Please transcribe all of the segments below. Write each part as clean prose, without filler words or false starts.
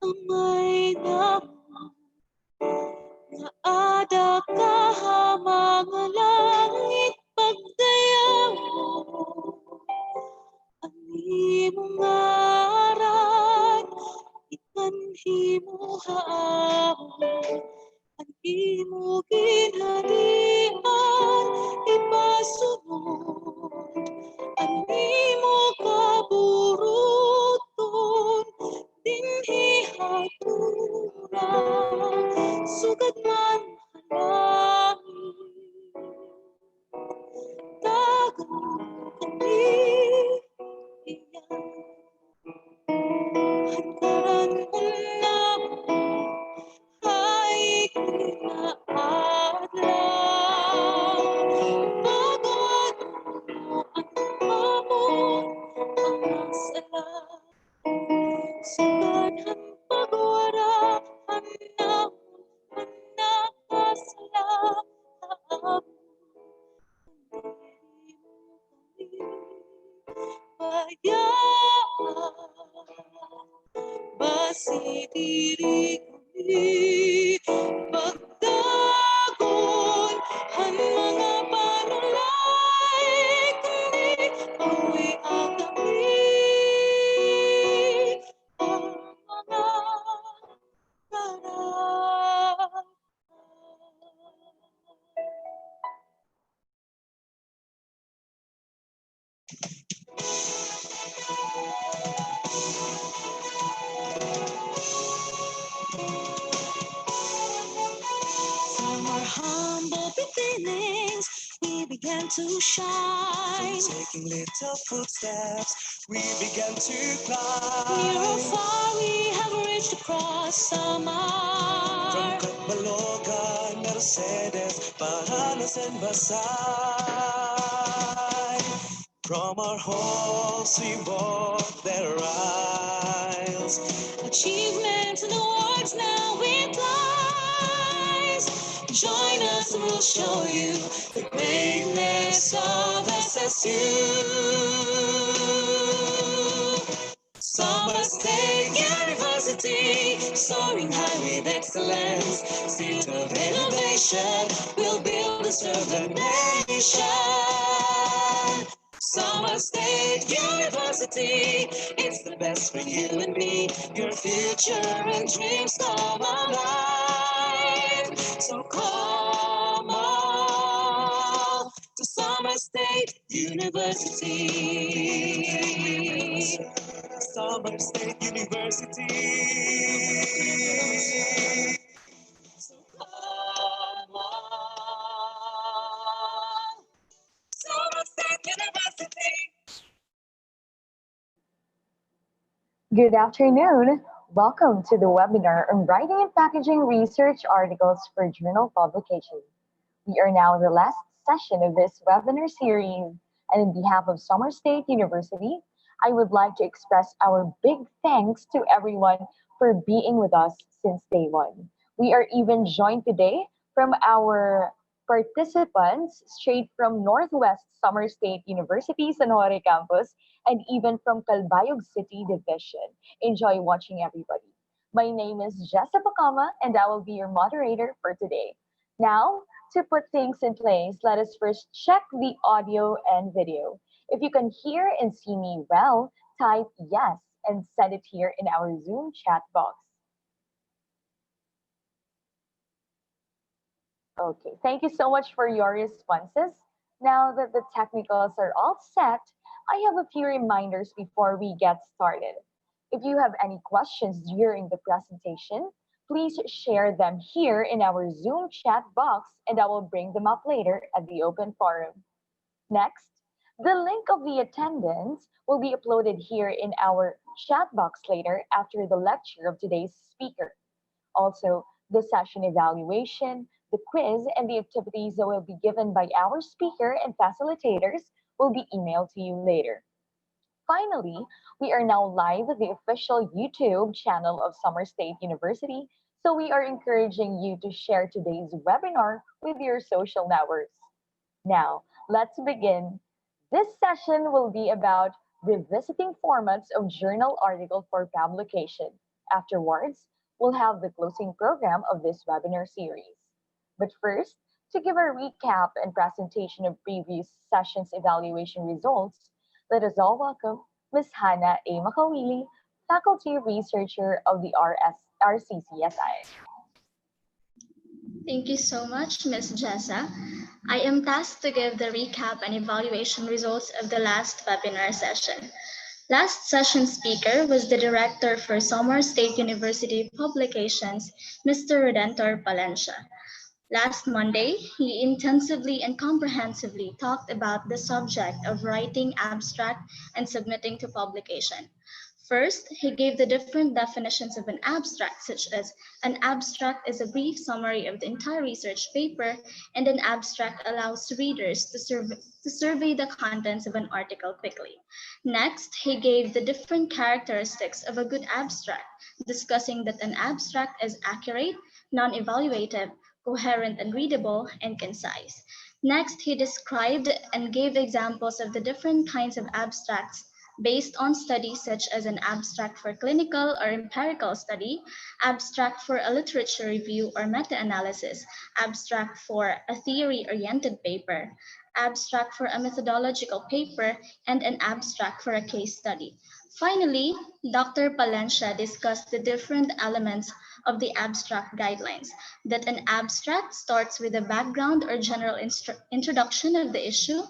Amay naman nga ada kahamang langit pagdayaw mo. Ani mo ngaran, ikanhi mo haamon. Ani mo ginharian, ipasunod. Ani mo kaburuton, dinhi hatura. Sugad man halangin, dagan kami iyan. Handaran unam ay kinaadlaw. Pagod mo ang amon ang nasala. Sugad pagwarahan namon ang nakasala. Basi diri kami began to shine. From taking little footsteps, we began to climb. Near or far, we have reached across summer. From Kapalogan, Mercedes, Paranas and Basay. From our halls, we walk their aisles. Achievements and awards now it lies. Join us and we'll show you the greatness of SSU. Summer State University, soaring high with excellence. Seat of innovation, we'll build and serve the nation. Summer State University, it's the best for you and me. Your future and dreams come alive. So come on to Summer State University. Summer State University. So come on, Summer State University. Good afternoon. Welcome to the webinar on writing and packaging research articles for journal publication. We are now in the last session of this webinar series, and on behalf of Summer State University, I would like to express our big thanks to everyone for being with us since day one. We are even joined today from our participants straight from Northwest Summer State University Sonora campus and even from Calbayog City Division. Enjoy watching, everybody. My name is Jessa Pacama, and I will be your moderator for today. Now, to put things in place, let us first check the audio and video. If you can hear and see me well, type yes and send it here in our Zoom chat box. Okay, thank you so much for your responses. Now that the technicals are all set, I have a few reminders before we get started. If you have any questions during the presentation, please share them here in our Zoom chat box and I will bring them up later at the open forum. Next, the link of the attendance will be uploaded here in our chat box later after the lecture of today's speaker. Also, the session evaluation, the quiz, and the activities that will be given by our speaker and facilitators will be emailed to you later. Finally, we are now live at the official YouTube channel of Summer State University, so we are encouraging you to share today's webinar with your social networks. Now, let's begin. This session will be about revisiting formats of journal article for publication. Afterwards, we'll have the closing program of this webinar series. But first, to give a recap and presentation of previous session's evaluation results, let us all welcome Ms. Hannah A. Makawili, Faculty Researcher of the RCCSI. Thank you so much, Ms. Jessa. I am tasked to give the recap and evaluation results of the last webinar session. Last session speaker was the Director for Summer State University Publications, Mr. Redentor Palencia. Last Monday, he intensively and comprehensively talked about the subject of writing abstract and submitting to publication. First, he gave the different definitions of an abstract, such as an abstract is a brief summary of the entire research paper, and an abstract allows readers to survey the contents of an article quickly. Next, he gave the different characteristics of a good abstract, discussing that an abstract is accurate, non-evaluative, coherent and readable, and concise. Next, he described and gave examples of the different kinds of abstracts based on studies such as an abstract for clinical or empirical study, abstract for a literature review or meta-analysis, abstract for a theory-oriented paper, abstract for a methodological paper, and an abstract for a case study. Finally, Dr. Palencia discussed the different elements of the abstract guidelines, that an abstract starts with a background or general introduction of the issue.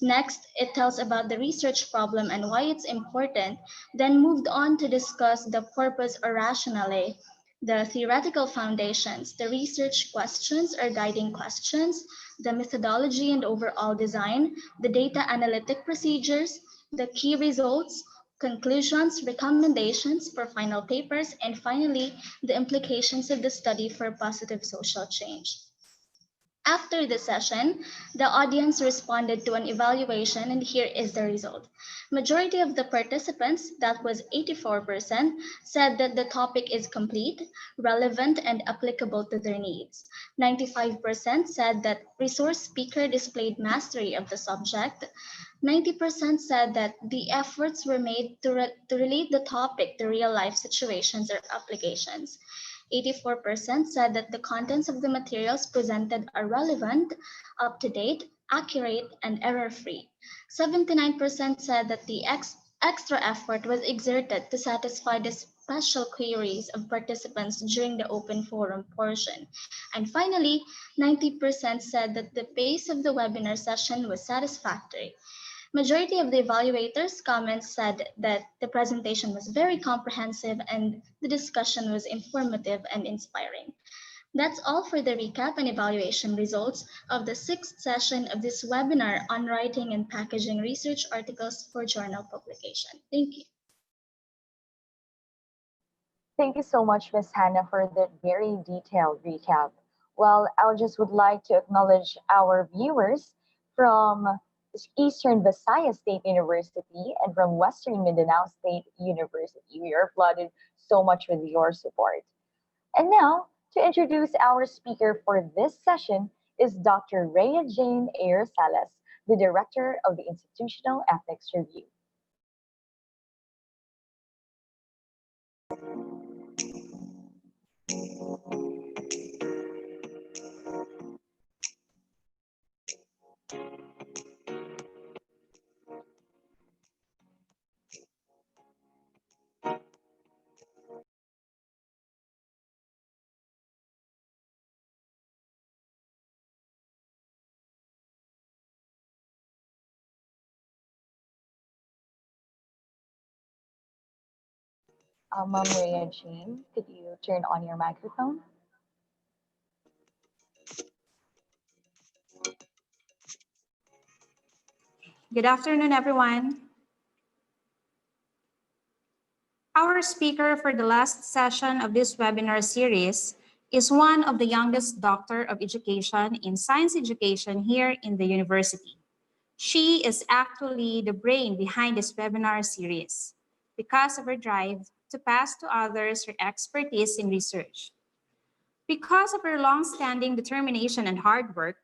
Next, it tells about the research problem and why it's important, then moved on to discuss the purpose or rationale. the theoretical foundations, the research questions or guiding questions, the methodology and overall design, the data analytic procedures, the key results, conclusions, recommendations for final papers, and finally, the implications of the study for positive social change. After the session, the audience responded to an evaluation, and here is the result. Majority of the participants, that was 84%, said that the topic is complete, relevant, and applicable to their needs. 95% said that resource speaker displayed mastery of the subject. 90% said that the efforts were made to relate the topic to real life situations or applications. 84% said that the contents of the materials presented are relevant, up to date, accurate, and error free. 79% said that the extra effort was exerted to satisfy the special queries of participants during the open forum portion. And finally, 90% said that the pace of the webinar session was satisfactory. Majority of the evaluators' comments said that the presentation was very comprehensive and the discussion was informative and inspiring. That's all for the recap and evaluation results of the sixth session of this webinar on writing and packaging research articles for journal publication. Thank you. Thank you so much, Ms. Hannah, for that very detailed recap. Well, I just would like to acknowledge our viewers from Eastern Visayas State University and from Western Mindanao State University. We are applauded so much with your support. And now, to introduce our speaker for this session is Dr. Rhea Jane Ayer Salas, the Director of the Institutional Ethics Review. Ma'am Rhea Jane, could you turn on your microphone? Good afternoon, everyone. Our speaker for the last session of this webinar series is one of the youngest Doctor of Education in Science Education here in the university. She is actually the brain behind this webinar series because of her drive to pass to others her expertise in research. Because of her long-standing determination and hard work,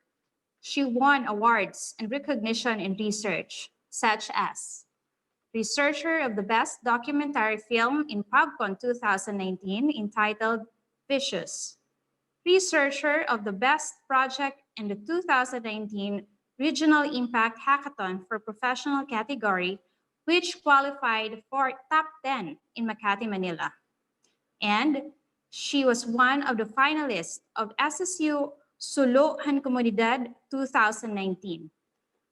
she won awards and recognition in research, such as Researcher of the Best Documentary Film in PubCon 2019 entitled Vicious, Researcher of the Best Project in the 2019 Regional Impact Hackathon for Professional category, which qualified for Top 10 in Makati, Manila. And she was one of the finalists of SSU Suluhan Comunidad 2019.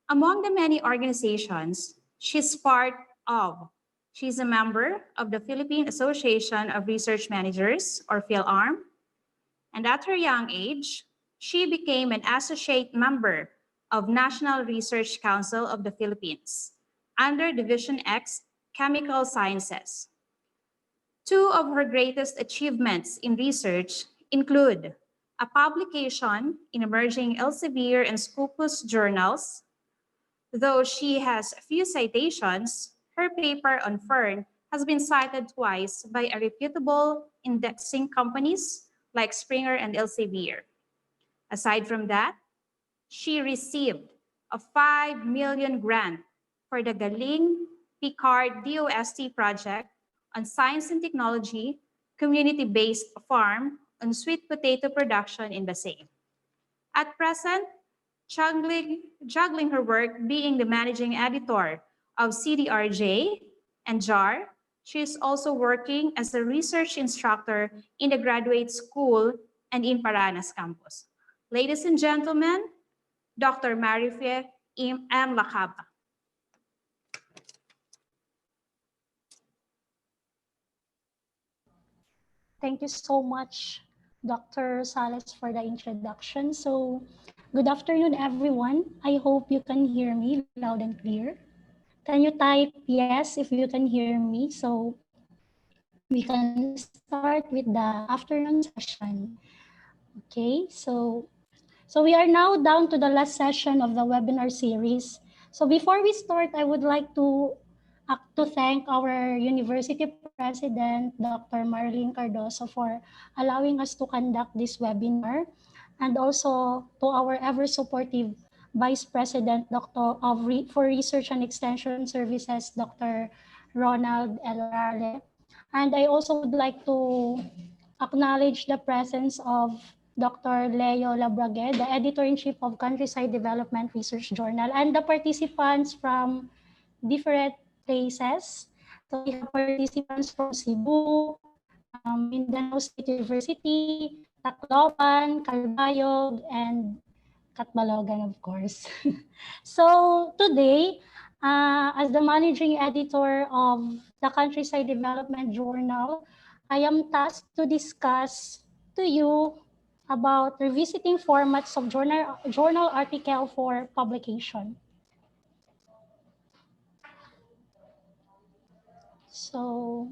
Among the many organizations she's part of, she's a member of the Philippine Association of Research Managers, or PhilArm, and at her young age, she became an associate member of National Research Council of the Philippines under Division X Chemical Sciences. Two of her greatest achievements in research include a publication in emerging Elsevier and Scopus journals. Though she has few citations, her paper on Fern has been cited twice by a reputable indexing companies like Springer and Elsevier. Aside from that, she received a 5 million grant for the Galing Picard DOST project on science and technology, community-based farm on sweet potato production in Basay. At present, juggling her work being the managing editor of CDRJ and JAR, she is also working as a research instructor in the graduate school and in Paranas campus. Ladies and gentlemen, Dr. Marifie M. Lacaba. Thank you so much, Dr. Sales, for the introduction. So, good afternoon, everyone. I hope you can hear me loud and clear. Can you type yes if you can hear me so we can start with the afternoon session? Okay, so we are now down to the last session of the webinar series. So before we start, I would like to thank our university president, Dr. Marlene Cardoso, for allowing us to conduct this webinar, and also to our ever supportive Vice President, for Research and Extension Services, Dr. Ronald Elorale. And I also would like to acknowledge the presence of Dr. Leo Labrague, the Editor-in-Chief of Countryside Development Research Journal, and the participants from different places. So we have participants from Cebu, Mindanao State University, Tacloban, Calbayog, and Catbalogan, of course. So today, as the managing editor of the Countryside Development Journal, I am tasked to discuss to you about revisiting formats of journal article for publication. So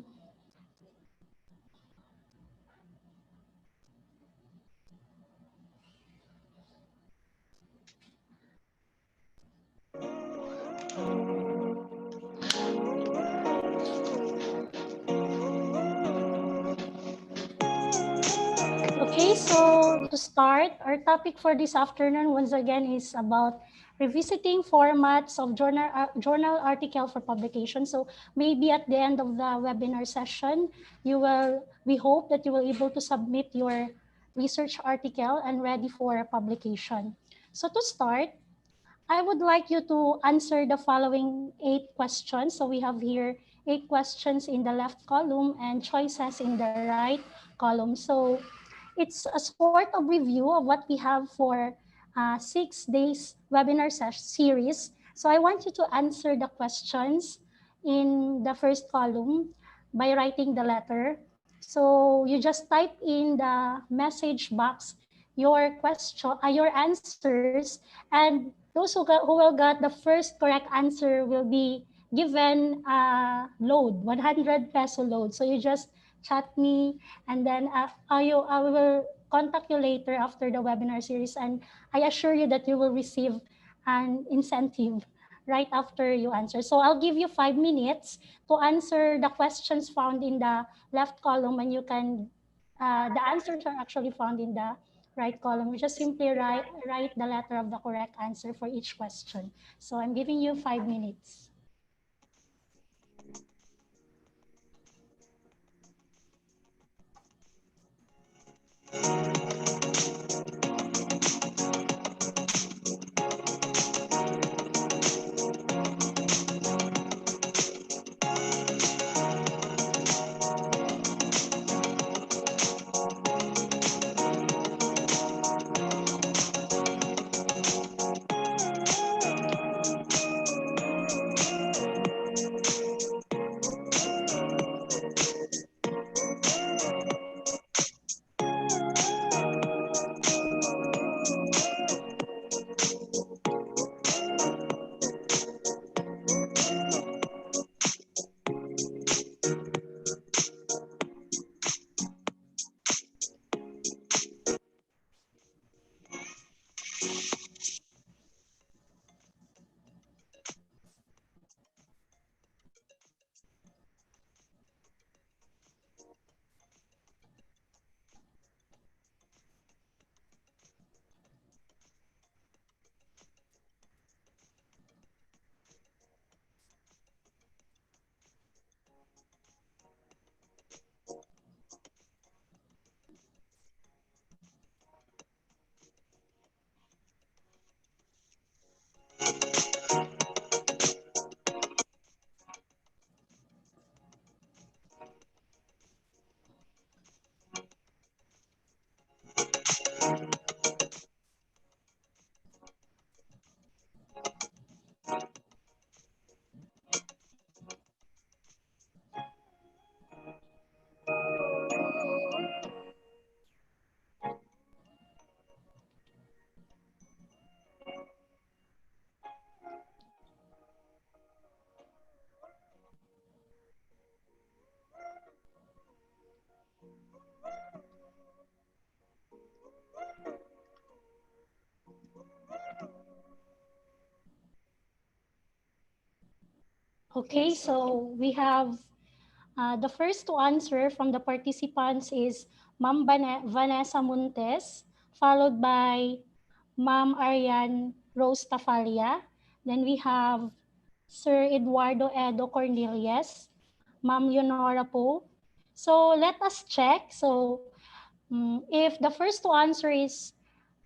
Okay, so to start, our topic for this afternoon once again is about revisiting formats of journal article for publication. So maybe at the end of the webinar session, we hope that you will able to submit your research article and ready for publication. So to start, I would like you to answer the following 8 questions. So we have here 8 questions in the left column and choices in the right column. So it's a sort of review of what we have for 6 days webinar series. So I want you to answer the questions in the first column by writing the letter. So you just type in the message box your answers, and those who will get the first correct answer will be given a load, 100 peso load. So you just chat me, and then I will contact you later after the webinar series, and I assure you that you will receive an incentive right after you answer. So I'll give you 5 minutes to answer the questions found in the left column, and the answers are actually found in the right column. You just simply write the letter of the correct answer for each question. So I'm giving you 5 minutes. Okay, so we have the first to answer from the participants is Ma'am Vanessa Montes, followed by Ma'am Ariane Rose Tafalia. Then we have Sir Eduardo Edo Cornelius, Ma'am Leonora Poe. So let us check. So if the first to answer is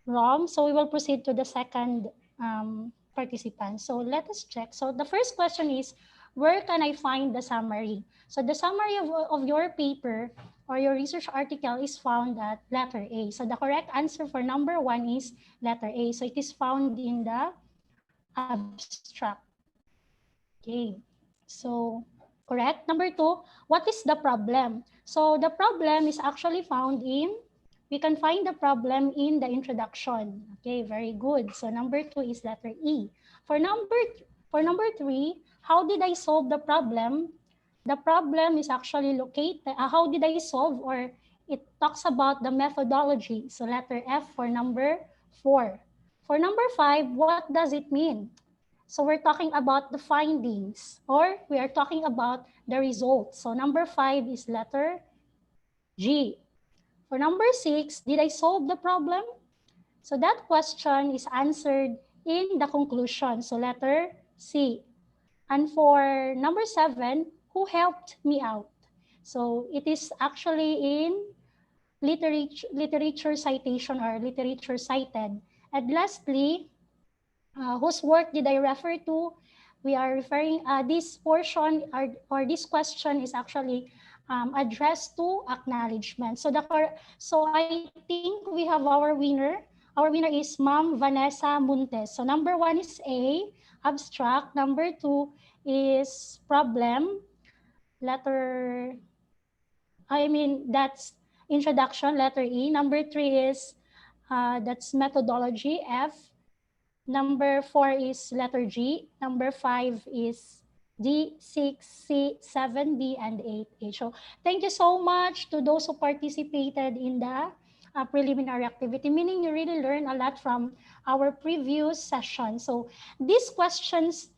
wrong, so we will proceed to the second participant. So let us check. So the first question is, where can I find the summary? So the summary of your paper or your research article is found at letter A. So the correct answer for number 1 is letter A. So it is found in the abstract. Okay. So correct. Number 2, what is the problem? So the problem is actually found in, we can find the problem in the introduction. Okay, very good. So number 2 is letter E. For number 3, how did I solve the problem? The problem is actually located, how did I solve, or it talks about the methodology. So letter F for number 4. For number 5, what does it mean? So we're talking about the findings, or we are talking about the results. So number 5 is letter G. For number 6, did I solve the problem? So that question is answered in the conclusion. So letter C. And for number 7, who helped me out? So it is actually in literature citation or literature cited. And lastly, whose work did I refer to? We are referring, this portion or this question is actually addressed to acknowledgement. So I think we have our winner. Our winner is Ma'am Vanessa Montes. So number 1 is A, abstract. Number 2 is problem. Letter, that's introduction, letter E. Number 3 is, that's methodology, F. Number 4 is letter G. Number 5 is D, 6, C, 7, B, and 8, H. So thank you so much to those who participated in the preliminary activity, meaning you really learn a lot from our previous session. So these questions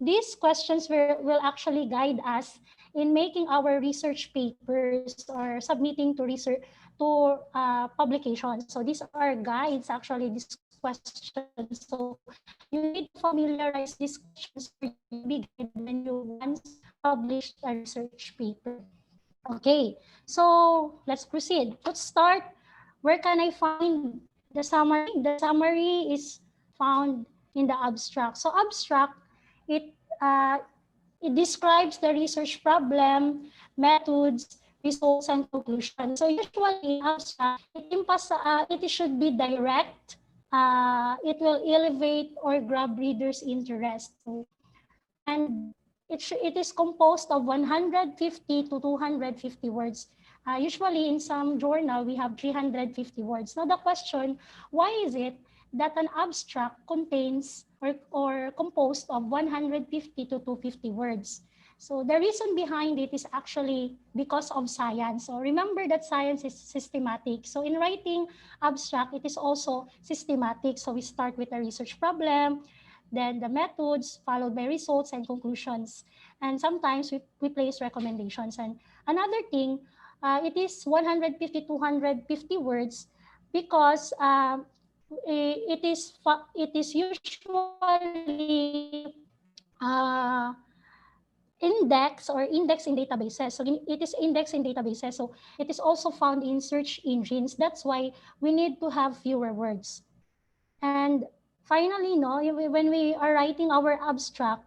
will actually guide us in making our research papers or submitting to research to publication. So these are guides, actually, these questions. So you need to familiarize these questions for you to be guided when you once published a research paper. Okay, so let's proceed. Let's start. Where can I find the summary? The summary is found in the abstract. So abstract, it uh, it describes the research problem, methods, results, and conclusions. So usually in abstract, it should be direct. It will elevate or grab readers' interest. So, and it is composed of 150 to 250 words. Usually in some journal, we have 350 words. Now the question, why is it that an abstract contains or composed of 150 to 250 words? So the reason behind it is actually because of science. So remember that science is systematic. So in writing abstract, it is also systematic. So we start with a research problem, then the methods, followed by results and conclusions. And sometimes we place recommendations. And another thing, it is 150 to 250 words because it is usually index or index in databases. So it is indexed in databases. So it is also found in search engines. That's why we need to have fewer words. And finally, no, when we are writing our abstract,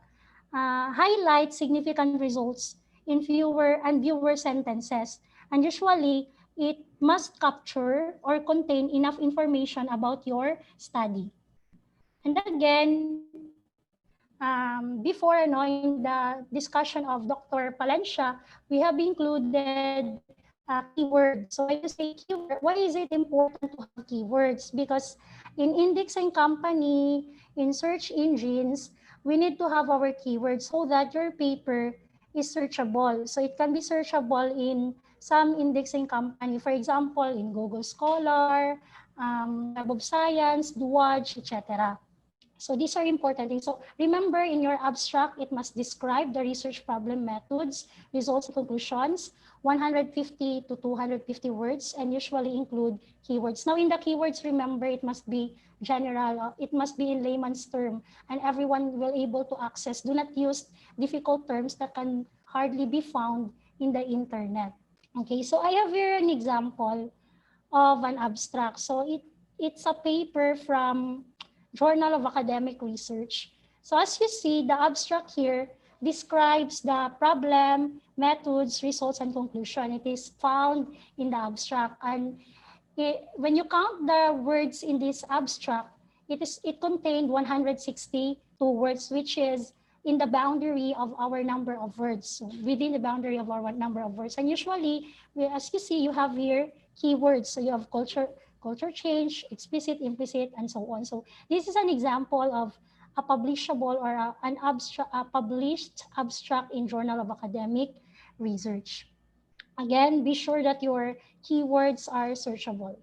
highlight significant results in fewer and fewer sentences. And usually, it must capture or contain enough information about your study. And then again, before, no, in the discussion of Dr. Palencia, we have included keywords. So when you say keyword, why is it important to have keywords? Because in indexing company, in search engines, we need to have our keywords so that your paper is searchable. So it can be searchable in some indexing company, for example, in Google Scholar, Web of Science, Duwatch, etc. So these are important things. So remember, in your abstract, it must describe the research problem, methods, results, and conclusions, 150 to 250 words, and usually include keywords. Now in the keywords, remember, it must be general, it must be in layman's term, and everyone will able to access. Do not use difficult terms that can hardly be found in the internet. Okay, so I have here an example of an abstract. So it's a paper from Journal of Academic Research. So as you see, the abstract here describes the problem, methods, results, and conclusion. It is found in the abstract. And when you count the words in this abstract, it contained 162 words, which is in the boundary of our number of words, so within the boundary of our number of words. And usually, as you see, you have here keywords. So you have culture change, explicit, implicit, and so on. So this is an example of a publishable or a published abstract in Journal of Academic Research. Again, be sure that your keywords are searchable.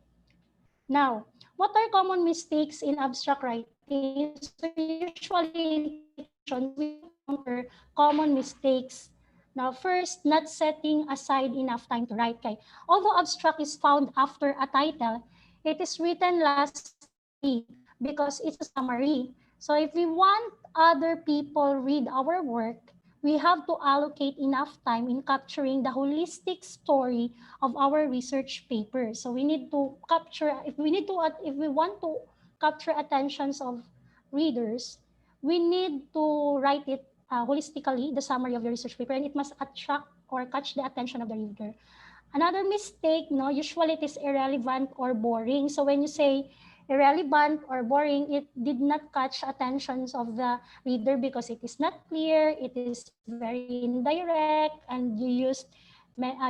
Now, what are common mistakes in abstract writing? So usually in publications, we encounter common mistakes. Now, first, not setting aside enough time to write. Okay? Although abstract is found after a title, it is written lastly because it's a summary. So if we want other people read our work, we have to allocate enough time in capturing the holistic story of our research paper. So we need to capture, if we want to capture attentions of readers, we need to write it holistically, the summary of the research paper, and it must attract or catch the attention of the reader. Another mistake, no, usually it is irrelevant or boring. So when you say irrelevant or boring, it did not catch attentions of the reader because it is not clear, it is very indirect, and you used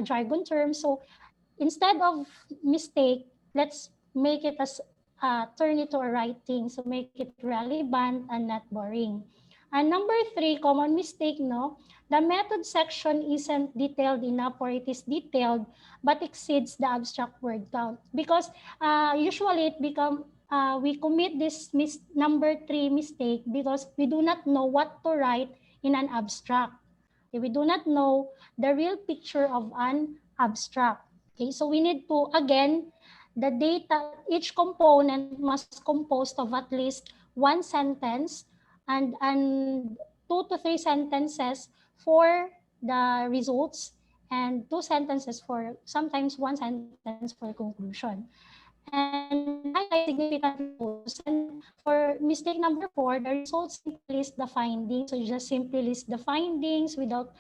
jargon terms. So instead of mistake, let's make it as turn it to a right thing. So make it relevant and not boring. And number three, common mistake, no, the method section isn't detailed enough, or it is detailed but exceeds the abstract word count. Because usually it become we commit this number three mistake because we do not know what to write in an abstract. Okay, we do not know the real picture of an abstract. Okay, so we need to, again, the data, each component must composed of at least one sentence and 2 to 3 sentences for the results, and 2 sentences for, sometimes 1 sentence for conclusion. And highlight significant results. And for mistake number 4, the results simply list the findings. So you just simply list the findings without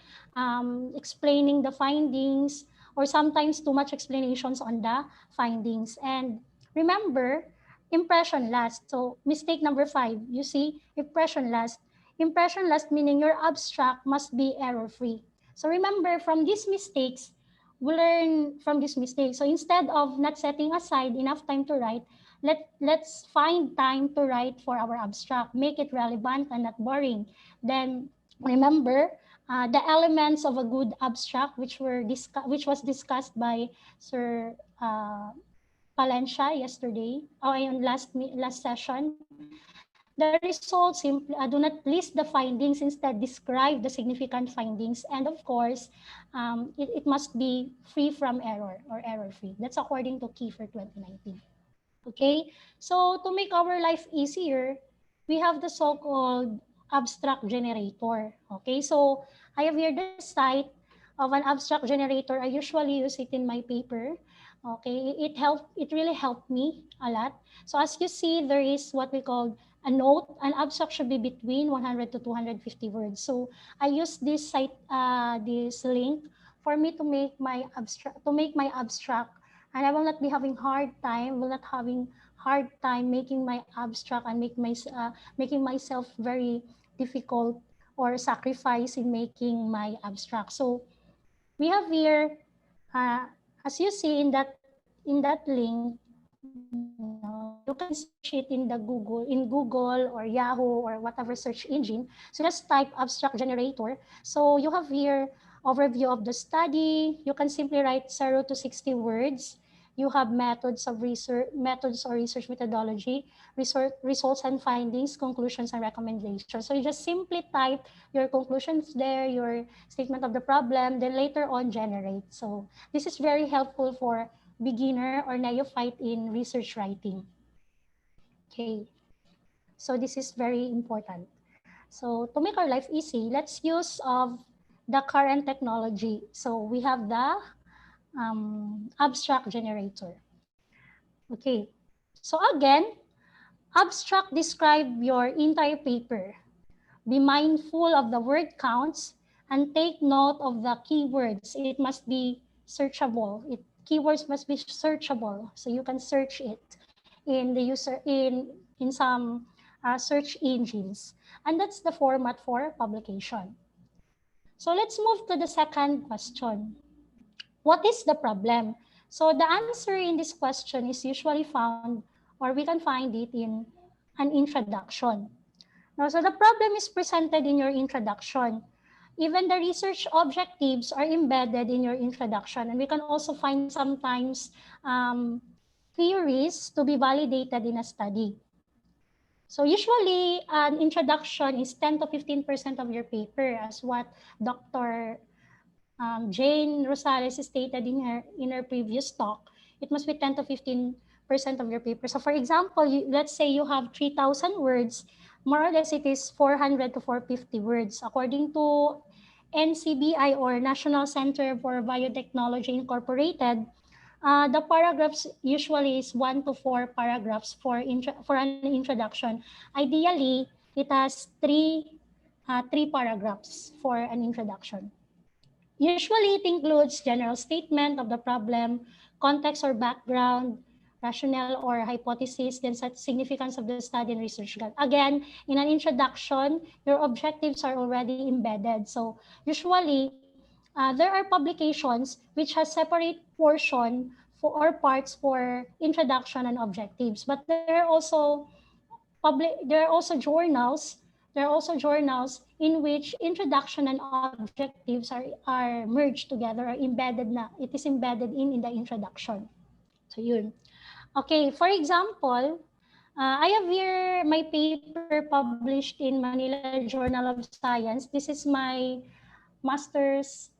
explaining the findings, or sometimes too much explanations on the findings. And remember, impression last. So mistake number 5, you see, impression last. Impression last meaning your abstract must be error-free. So remember, from these mistakes, we learn from this mistake. So instead of not setting aside enough time to write, let's find time to write for our abstract. Make it relevant and not boring. Then remember the elements of a good abstract, which was discussed by Sir Palencia yesterday, or in last session. The results simply do not list the findings, instead describe the significant findings. And of course, it must be free from error or error-free. That's according to Key for 2019. Okay, so to make our life easier, we have the so-called abstract generator. Okay, so I have here the site of an abstract generator. I usually use it in my paper. Okay, it really helped me a lot. So as you see, there is what we call a note. An abstract should be between 100 to 250 words. So I use this site, this link, for me to make my abstract, and I will not be having hard time making my abstract and making myself very difficult or sacrifice in making my abstract. So we have here, as you see in that link, no, you can search it in Google or Yahoo or whatever search engine. So just type abstract generator. So you have here overview of the study. You can simply write 0 to 60 words. You have methods of research, methods or research methodology, results and findings, conclusions and recommendations. So you just simply type your conclusions there, your statement of the problem, then later on generate. So this is very helpful for beginner or neophyte in research writing. Okay, so this is very important. So to make our life easy, let's use of the current technology. So we have the abstract generator. Okay, so again, abstract describe your entire paper. Be mindful of the word counts and take note of the keywords. It must be searchable. Keywords must be searchable, so you can search it in the user in some search engines. And that's the format for publication. So let's move to the second question. What is the problem? So the answer in this question is usually found, or we can find it in an introduction. Now, so the problem is presented in your introduction. Even the research objectives are embedded in your introduction. And we can also find sometimes theories to be validated in a study. So usually an introduction is 10 to 15% of your paper, as what Dr. Jane Rosales stated in her previous talk. It must be 10 to 15% of your paper. So for example, let's say you have 3,000 words, more or less it is 400 to 450 words. According to NCBI, or National Center for Biotechnology Incorporated, the paragraphs usually is 1 to 4 paragraphs for an introduction. Ideally, it has three paragraphs for an introduction. Usually, it includes general statement of the problem, context or background, rationale or hypothesis, then significance of the study and research. Again, in an introduction, your objectives are already embedded. So usually, there are publications which has separate portion for or parts for introduction and objectives. But there are also journals in which introduction and objectives are merged together, or embedded na. It is embedded in the introduction. So yun. Okay, for example, I have here my paper published in Manila Journal of Science. This is my master's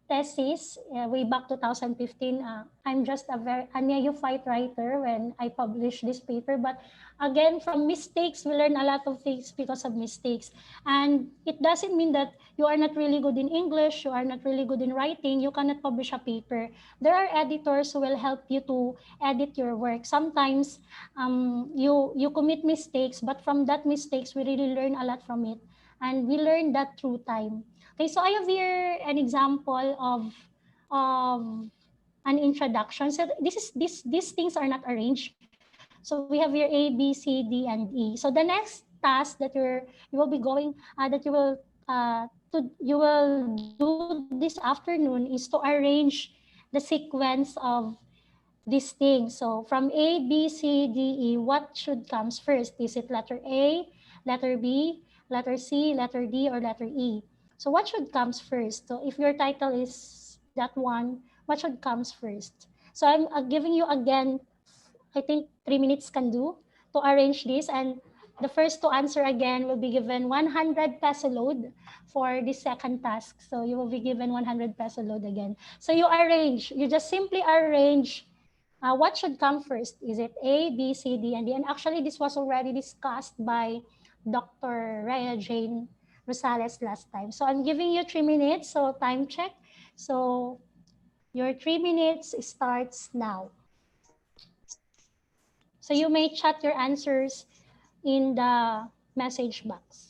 thesis way back 2015. I'm just a neophyte writer when I published this paper. But again, from mistakes, we learn a lot of things because of mistakes. And it doesn't mean that you are not really good in English, you are not really good in writing, you cannot publish a paper. There are editors who will help you to edit your work. Sometimes you commit mistakes, but from that mistakes, we really learn a lot from it. And we learn that through time. Okay, so I have here an example of an introduction. So these things are not arranged. So we have here A, B, C, D, and E. So the next task that you will be going you will do this afternoon is to arrange the sequence of these things. So from A, B, C, D, E, what should comes first? Is it letter A, letter B, letter C, letter D, or letter E? So what should comes first? So if your title is that one, what should comes first? So I'm giving you again, I think 3 minutes can do to arrange this. And the first to answer again will be given 100 peso load for the second task. So you will be given 100 peso load again. So you just simply arrange what should come first. Is it A, B, C, D, and D? And actually, this was already discussed by Dr. Rhea Jane Rosales last time. So I'm giving you 3 minutes, so time check. So your 3 minutes starts now. So you may chat your answers in the message box.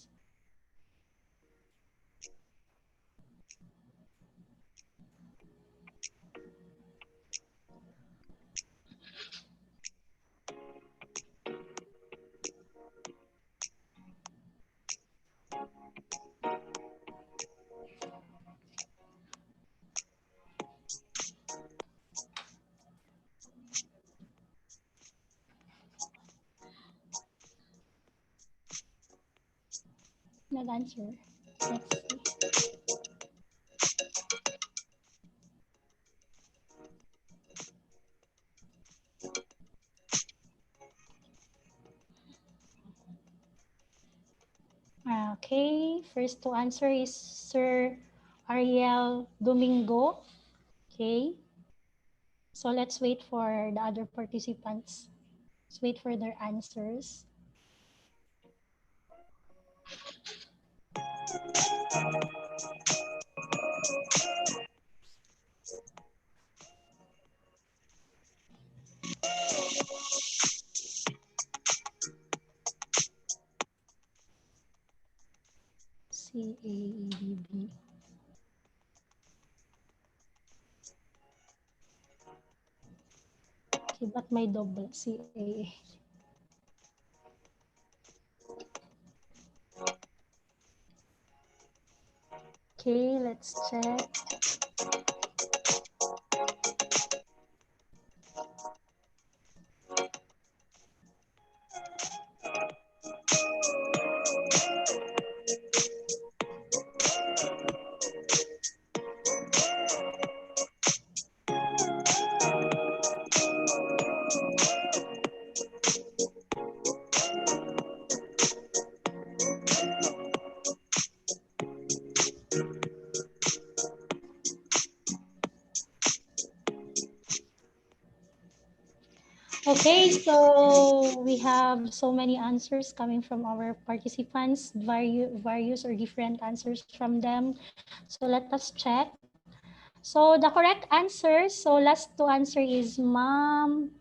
Nag-answer. Let's see. First to answer is Sir Ariel Domingo. Okay. So let's wait for the other participants. Let's wait for their answers. CAEDB. Okay, but may double CAA. Okay, let's check. Okay, so we have so many answers coming from our participants, various or different answers from them. So let us check. So the correct answer, so last to answer is Ma'am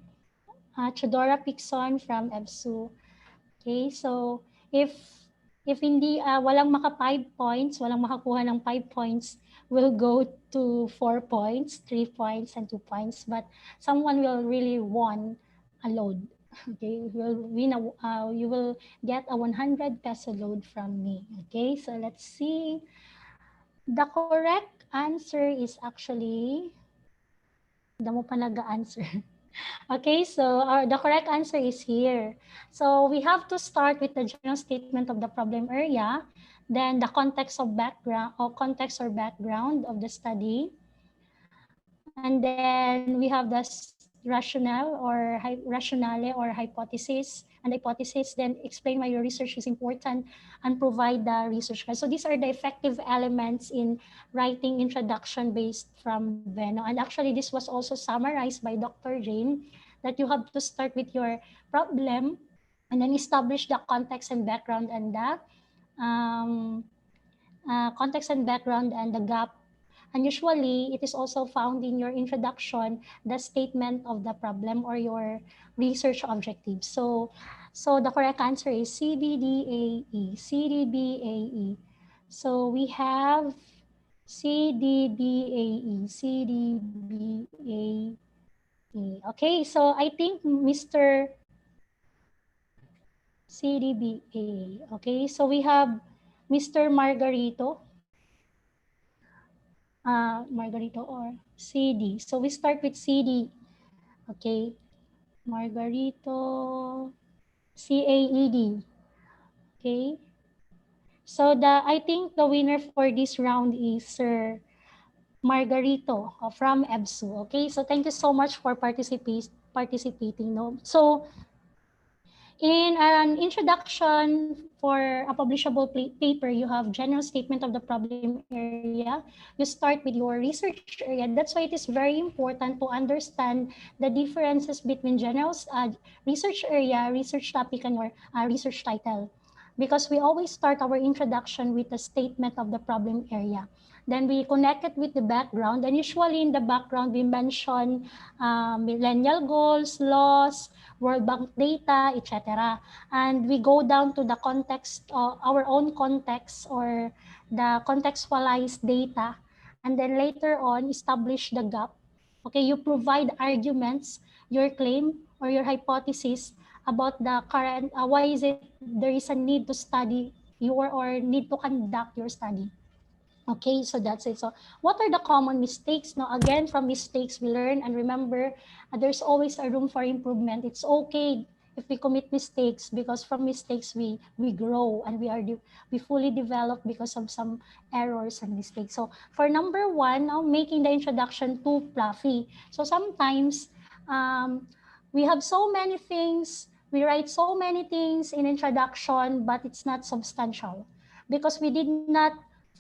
Chodora Pixon from EBSU. Okay, so if hindi walang maka 5 points, walang makakuha ng 5 points, will go to 4 points, 3 points, and 2 points. But someone will really won a load. Okay, you will get a 100 peso load from me. Okay, so let's see. The correct answer is actually, damo pa nag-answer. Okay, so the correct answer is here. So we have to start with the general statement of the problem area, then the context of background or context or background of the study, and then we have the rationale or rationale or hypothesis, and the hypothesis, then explain why your research is important and provide the research guide. So these are the effective elements in writing introduction based from Veno. And actually this was also summarized by Dr. Jane, that you have to start with your problem and then establish the context and background and the um, context and background and the gap. And usually, it is also found in your introduction, the statement of the problem or your research objectives. So the correct answer is CDDAE, CDBAE. So we have CDBAE, CDBAE. Okay, so I think Mr. CDBA. Okay, so we have Mr. Margarito. Margarito or CD. So we start with CD. Okay, Margarito, CAED. Okay, so I think the winner for this round is Sir Margarito from EBSU. Okay, so thank you so much for participating. No, so in an introduction for a publishable paper, you have general statement of the problem area. You start with your research area. That's why it is very important to understand the differences between general research area, research topic, and your research title. Because we always start our introduction with a statement of the problem area. Then we connect it with the background, and usually in the background we mention millennial goals, laws, World Bank data, etc. And we go down to the context, our own context or the contextualized data, and then later on establish the gap. Okay, you provide arguments, your claim or your hypothesis about the current, why is it there is a need to study your or need to conduct your study. Okay, so that's it. So what are the common mistakes? Now, again, from mistakes we learn, and remember, there's always a room for improvement. It's okay if we commit mistakes, because from mistakes we grow and we fully develop because of some errors and mistakes. So for number one, now making the introduction too fluffy. So sometimes we have so many things, we write so many things in introduction, but it's not substantial. because we did not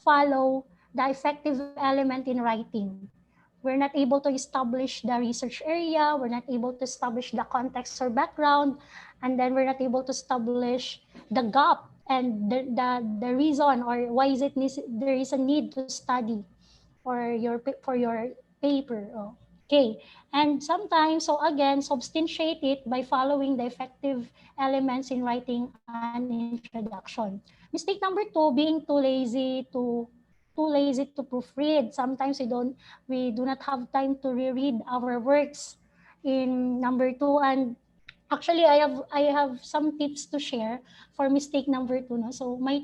follow the effective element in writing. We're not able to establish the research area, we're not able to establish the context or background, and then we're not able to establish the gap and the reason or why is it there is a need to study for your paper. Oh, okay. And sometimes, so again, substantiate it by following the effective elements in writing an introduction. Mistake number two, being too lazy to proofread. Sometimes we do not have time to reread our works in number two. And actually, I have some tips to share for mistake number two. No? So my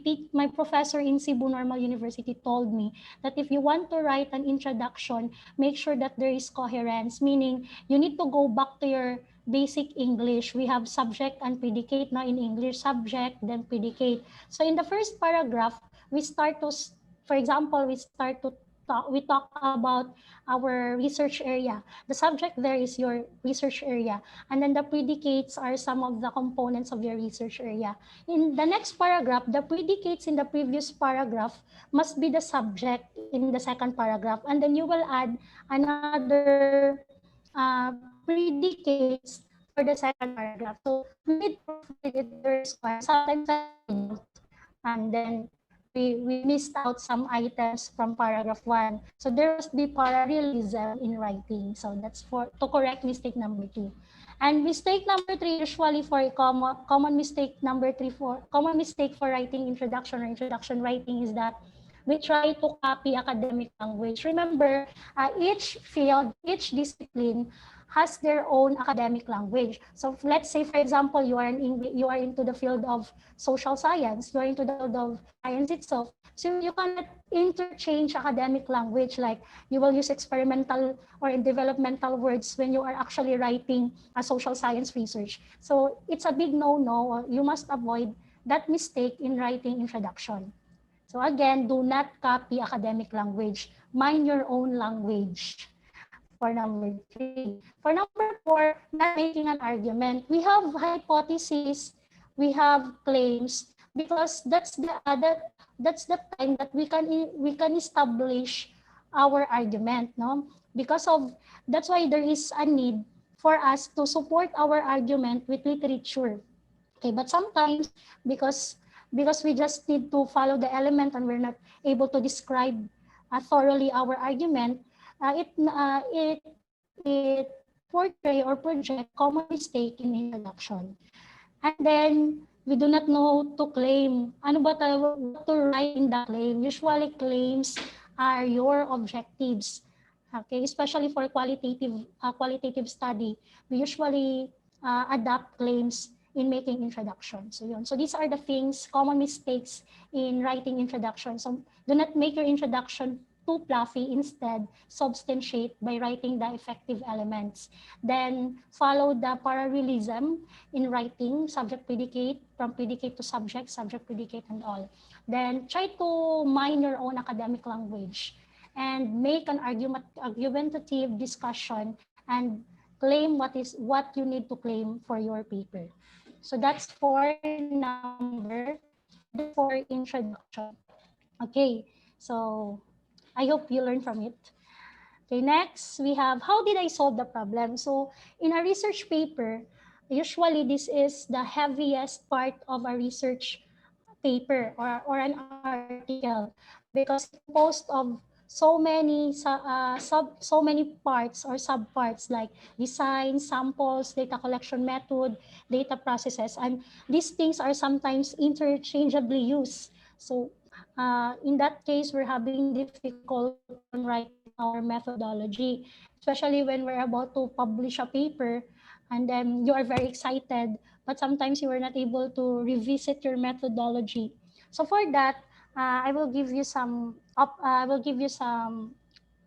professor in Cebu Normal University told me that if you want to write an introduction, make sure that there is coherence, meaning you need to go back to your basic English. We have subject and predicate now in English, subject, then predicate. So in the first paragraph, we start to, for example, we talk about our research area. The subject there is your research area. And then the predicates are some of the components of your research area. In the next paragraph, the predicates in the previous paragraph must be the subject in the second paragraph. And then you will add another predicates for the second paragraph. So we did proofread it very square. Sometimes I don't. And then we missed out some items from paragraph one. So there must be parallelism in writing. So that's for to correct mistake number two. And mistake number three, usually for a common mistake number three for common mistake for writing introduction or introduction writing is that we try to copy academic language. Remember, each field, each discipline has their own academic language. So let's say, for example, you are into the field of social science, you are into the field of science itself. So you cannot interchange academic language, like you will use experimental or developmental words when you are actually writing a social science research. So it's a big no-no. You must avoid that mistake in writing introduction. So again, do not copy academic language. Mind your own language. For number three. For number four, not making an argument. We have hypotheses, we have claims, because that's the time that we can establish our argument, no? Because of that's why there is a need for us to support our argument with literature. Okay, but sometimes because we just need to follow the element and we're not able to describe thoroughly our argument, it portray or project common mistake in introduction. And then we do not know to claim. What to write in the claim? Usually claims are your objectives. Okay, especially for qualitative study, we usually adapt claims in making introduction. So yun. So these are the things, common mistakes in writing introduction. So do not make your introduction too fluffy. Instead, substantiate by writing the effective elements. Then follow the parallelism in writing, subject predicate, from predicate to subject predicate, and all. Then try to mine your own academic language and make an argumentative discussion and claim what you need to claim for your paper. So that's for introduction. Okay, so I hope you learn from it. Okay, next we have how did I solve the problem? So in a research paper, usually this is the heaviest part of a research paper or an article because it's composed of so many parts or subparts like design, samples, data collection method, data processes, and these things are sometimes interchangeably used. So in that case, we're having difficulty on writing our methodology, especially when we're about to publish a paper and then you are very excited, but sometimes you are not able to revisit your methodology. So for that, I will give you some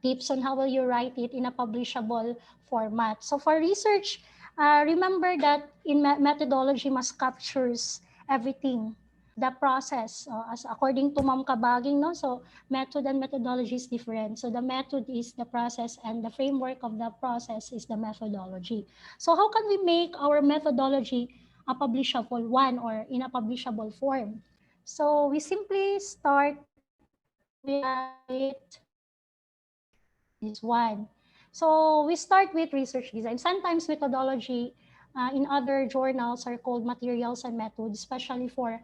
tips on how will you write it in a publishable format. So for research, remember that in methodology must captures everything, the process. As according to Ma'am Kabaging, no? So method and methodology is different. So the method is the process and the framework of the process is the methodology. So how can we make our methodology a publishable one or in a publishable form? So we simply start with this one. So we start with research design. Sometimes methodology in other journals are called materials and methods, especially for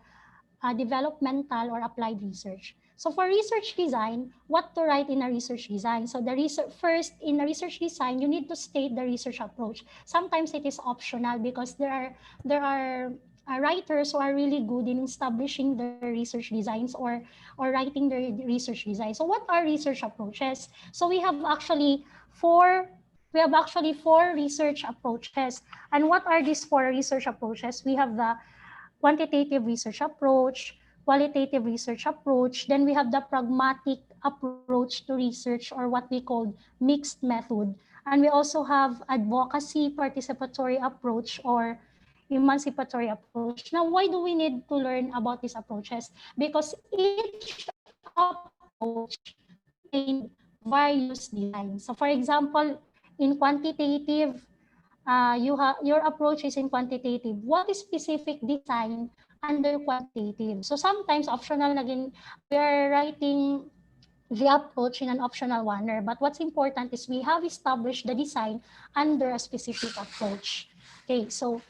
developmental or applied research. So for research design, what to write in a research design? So the research first in a research design, you need to state the research approach. Sometimes it is optional because there are writers who are really good in establishing their research designs or writing their research design. So what are research approaches? So we have actually four research approaches. And what are these four research approaches? We have the quantitative research approach, qualitative research approach. Then we have the pragmatic approach to research, or what we call mixed method. And we also have advocacy participatory approach or emancipatory approach. Now, why do we need to learn about these approaches? Because each approach contained various designs. So for example, in quantitative, your approach is in quantitative. What is specific design under quantitative? So sometimes optional naging we are writing the approach in an optional manner. But what's important is we have established the design under a specific approach. Okay, so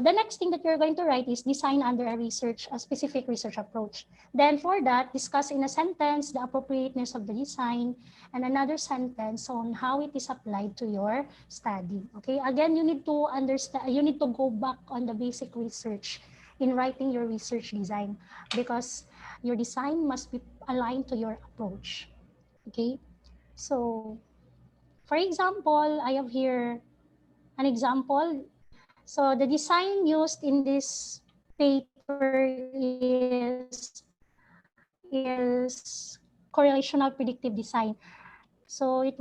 the next thing that you're going to write is design under a specific research approach. Then for that, discuss in a sentence the appropriateness of the design and another sentence on how it is applied to your study. Okay, again, you need to understand, you need to go back on the basic research in writing your research design because your design must be aligned to your approach. Okay, so for example, I have here an example. So the design used in this paper is correlational predictive design. So it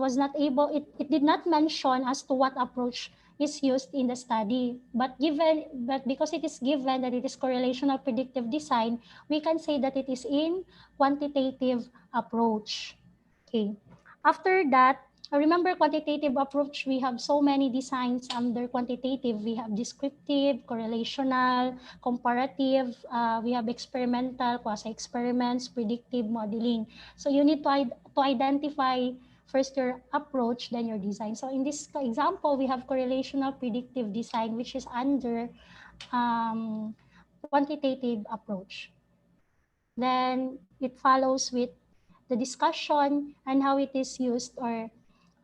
did not mention as to what approach is used in the study. But because it is given that it is correlational predictive design, we can say that it is in quantitative approach. Okay. After that, remember quantitative approach, we have so many designs under quantitative. We have descriptive, correlational, comparative, we have experimental, quasi-experiments, predictive modeling. So you need to identify first your approach, then your design. So in this example, we have correlational predictive design, which is under quantitative approach. Then it follows with the discussion and how it is used or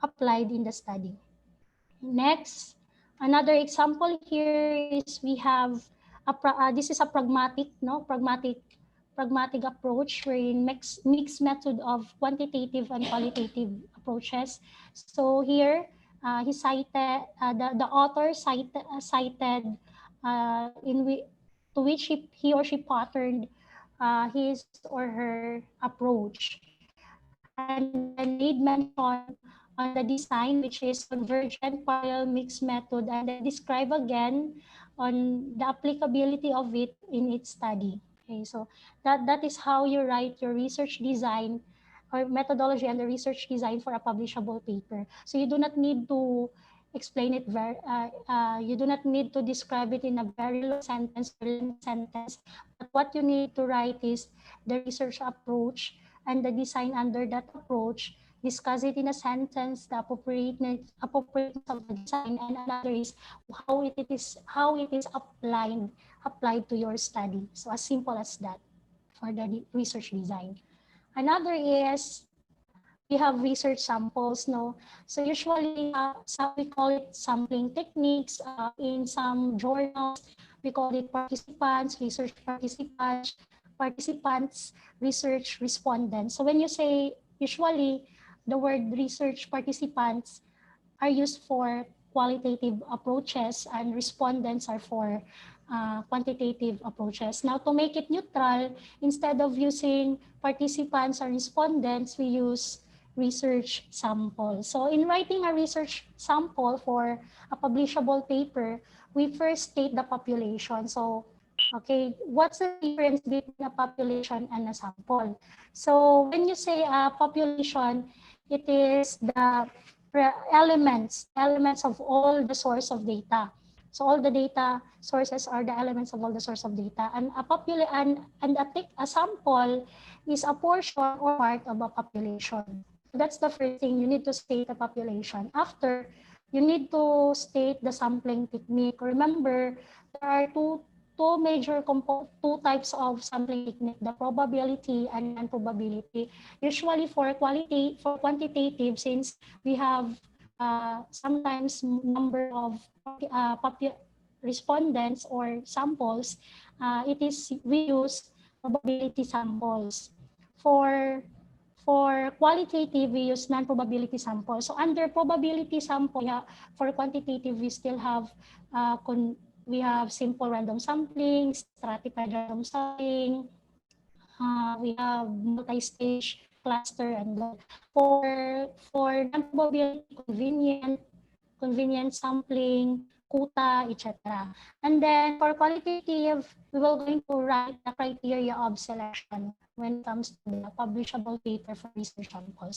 applied in the study. Next, another example here is we have this is a pragmatic approach wherein mixed method of quantitative and qualitative approaches. So here, he cited the author cited in to which he or she patterned his or her approach, and then made mention on the design, which is convergent parallel mixed method, and then describe again on the applicability of it in its study. Okay, so that is how you write your research design or methodology and the research design for a publishable paper. So you do not need to explain it you do not need to describe it in a very long sentence or lengthy sentence, but what you need to write is the research approach and the design under that approach, discuss it in a sentence, the appropriateness of the design, and another is how it is applied to your study. So as simple as that for the research design. Another is we have research samples, no? So usually we have some, we call it sampling techniques. In some journals, we call it participants, research respondents. So when you say usually the word research participants are used for qualitative approaches and respondents are for quantitative approaches. Now, to make it neutral, instead of using participants or respondents, we use research sample. So in writing a research sample for a publishable paper, we first state the population. So, okay, what's the difference between a population and a sample? So when you say a population, it is the elements of all the source of data. So all the data sources are the elements of all the source of data. And a sample is a portion or part of a population. So that's the first thing. You need to state the population. After, you need to state the sampling technique. Remember, there are two types of sampling technique, the probability and non-probability. Usually for quantitative, since we have sometimes number of respondents or samples, we use probability samples. For qualitative, we use non-probability samples. So under probability sample, for quantitative, we still have we have simple random sampling, stratified random sampling, we have multi-stage cluster, and then for non-probability, convenient sampling, quota, etc. And then for qualitative, we will going to write the criteria of selection when it comes to the publishable paper for research sample.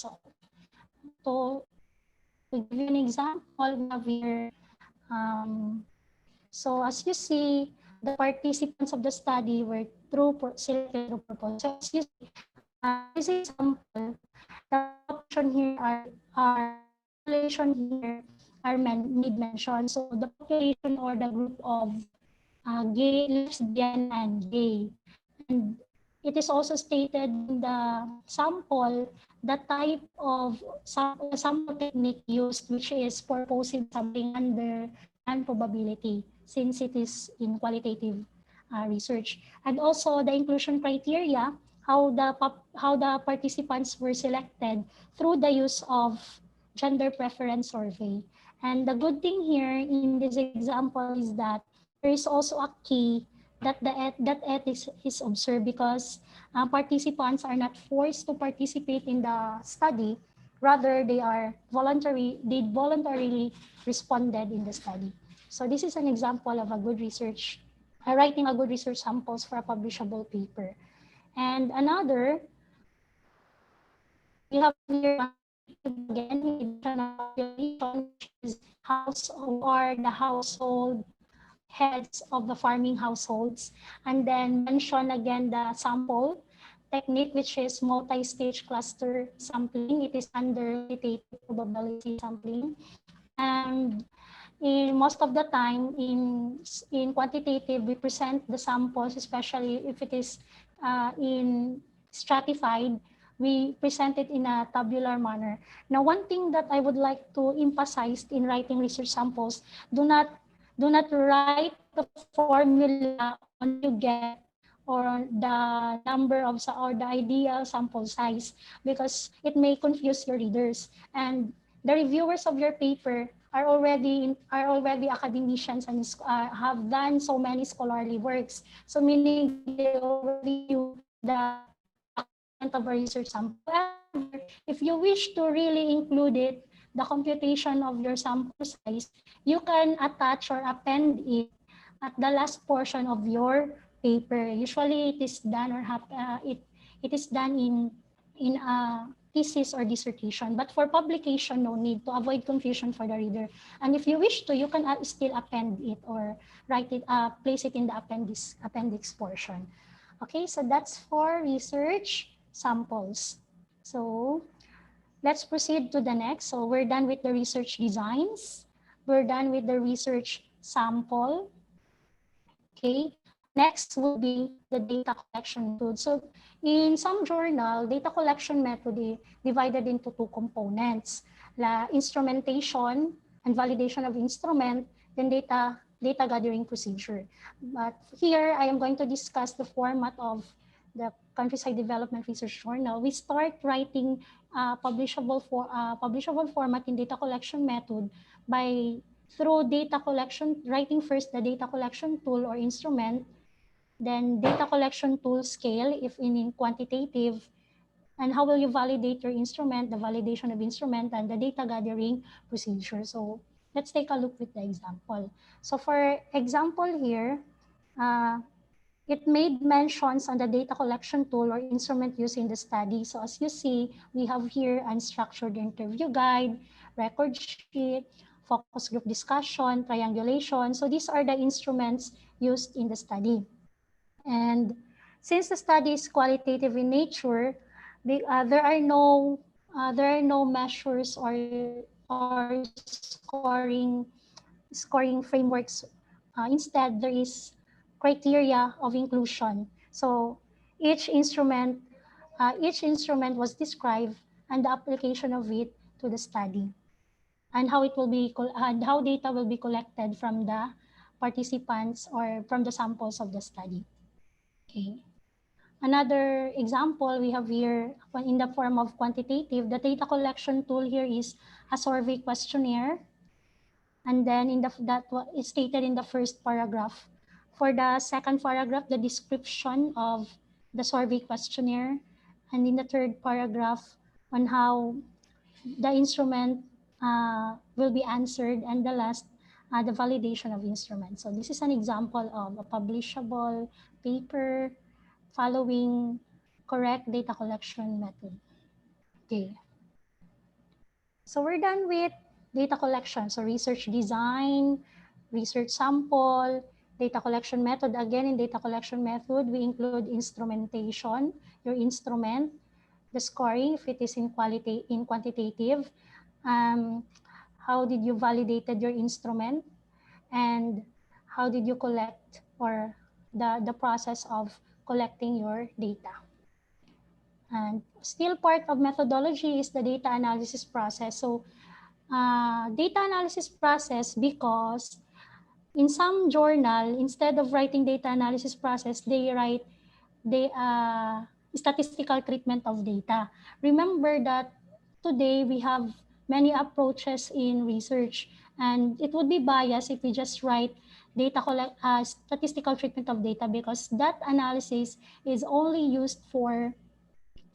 So to give you an example, we have here, so as you see, the participants of the study were selected through purpose. So as you see, this example, the population here are made mention. So the population or the group of gay, lesbian, and gay. And it is also stated in the sample the type of sample technique used, which is purposive sampling under non-probability, since it is in qualitative research. And also the inclusion criteria, how the participants were selected through the use of gender preference survey. And the good thing here in this example is that there is also a key that that ethics is observed, because participants are not forced to participate in the study. Rather, they voluntarily responded in the study. So this is an example of a good research, writing a good research samples for a publishable paper. And another, we have here quantitative again, we mentioned a population, which is who are the household heads of the farming households. And then mention again the sample technique, which is multi-stage cluster sampling. It is under quantitative probability sampling. And in most of the time in quantitative, we present the samples, especially if it is in stratified, we present it in a tabular manner. Now, one thing that I would like to emphasize in writing research samples, do not write the formula on how you get or the number of or the ideal sample size, because it may confuse your readers. And the reviewers of your paper are already academicians and have done so many scholarly works. So meaning that they already view the content of a research sample. However, if you wish to really include it, the computation of your sample size, you can attach or append it at the last portion of your paper. Usually it is done it is done in a thesis or dissertation, but for publication, no need, to avoid confusion for the reader. And if you wish to, you can still append it or write it, place it in the appendix portion. Okay, so that's for research samples. So let's proceed to the next. So we're done with the research designs. We're done with the research sample. Okay, next would be the data collection method. So in some journal, data collection method is divided into two components: the instrumentation and validation of instrument, then data gathering procedure. But here I am going to discuss the format of the Countryside Development Research Journal. We start writing publishable format in data collection method by through data collection, writing first the data collection tool or instrument, then data collection tool scale if in quantitative, and how will you validate your instrument, the validation of instrument, and the data gathering procedure. So let's take a look with the example. So for example here, it made mentions on the data collection tool or instrument used in the study. So as you see, we have here unstructured interview guide, record sheet, focus group discussion, triangulation. So these are the instruments used in the study. And since the study is qualitative in nature, there are no measures or scoring frameworks. Instead, there is criteria of inclusion. So each instrument each instrument was described and the application of it to the study, and how data will be collected from the participants or from the samples of the study. Okay. Another example we have here in the form of quantitative, the data collection tool here is a survey questionnaire. And then that is stated in the first paragraph. For the second paragraph, the description of the survey questionnaire. And in the third paragraph, on how the instrument will be answered. And the last, the validation of instruments. So this is an example of a publishable paper following correct data collection method. Okay. So we're done with data collection. So research design, research sample, data collection method. Again, in data collection method, we include instrumentation, your instrument, the scoring, if it is in quantitative, how did you validated your instrument, and how did you collect, or the process of collecting your data. And still part of methodology is the data analysis process. So data analysis process, because in some journal, instead of writing data analysis process, they write the statistical treatment of data. Remember that today we have many approaches in research, and it would be biased if we just write statistical treatment of data, because that analysis is only used for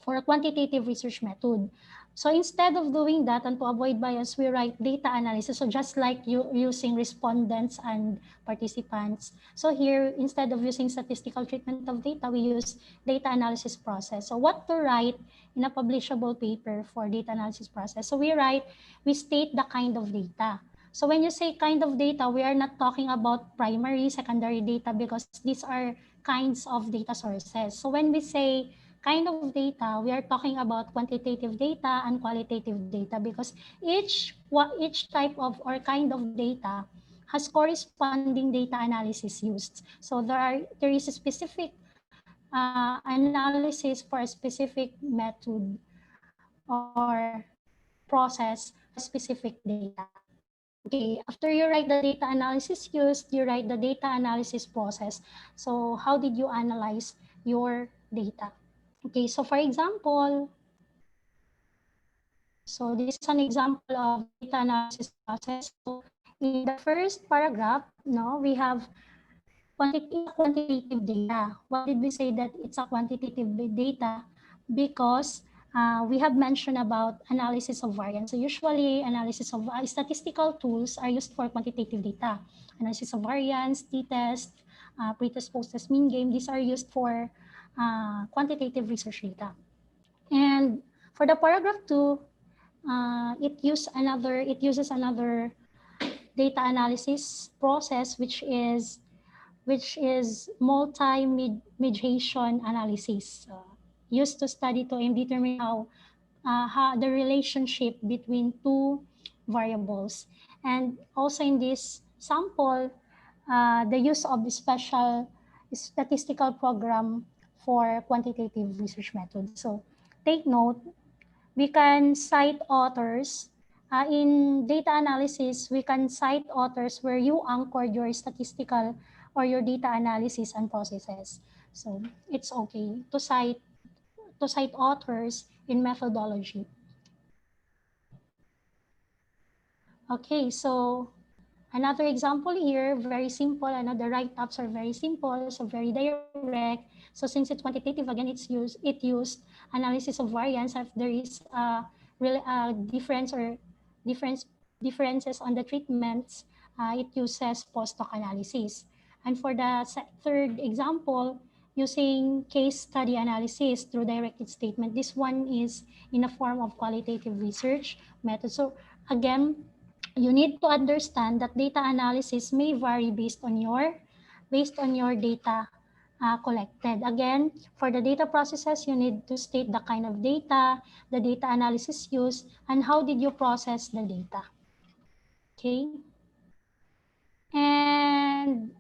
a quantitative research method. So instead of doing that, and to avoid bias, we write data analysis. So just like you using respondents and participants. So here, instead of using statistical treatment of data, we use data analysis process. So what to write in a publishable paper for data analysis process? So we state the kind of data. So when you say kind of data, we are not talking about primary, secondary data, because these are kinds of data sources. So when we say kind of data, we are talking about quantitative data and qualitative data, because each type of or kind of data has corresponding data analysis used. So there is a specific analysis for a specific method or process for a specific data. Okay, after you write the data analysis used, you write the data analysis process. So how did you analyze your data? Okay, so for example, so this is an example of the data analysis process. So in the first paragraph, no, we have it's a quantitative data. Why did we say that it's a quantitative data? Because we have mentioned about analysis of variance. So usually analysis of statistical tools are used for quantitative data. Analysis of variance, t-test, pretest, post-test, mean game, these are used for quantitative research data. And for the paragraph 2, it uses another data analysis process, which is multi-mediation analysis, used to study to determine how the relationship between two variables. And also in this sample, the use of the special statistical program for quantitative research methods. So take note, we can cite authors. In data analysis, we can cite authors where you anchored your statistical or your data analysis and processes. So it's okay to cite authors in methodology. Okay, so another example here, very simple. Another write-ups are very simple, so very direct. So since it's quantitative, again, it used analysis of variance if there is difference or differences on the treatments. It uses post-hoc analysis. And for the third example, using case study analysis through directed statement, this one is in a form of qualitative research method. So again, you need to understand that data analysis may vary based on your data collected. Again, for the data processes, you need to state the kind of data, the data analysis used, and how did you process the data. Okay. And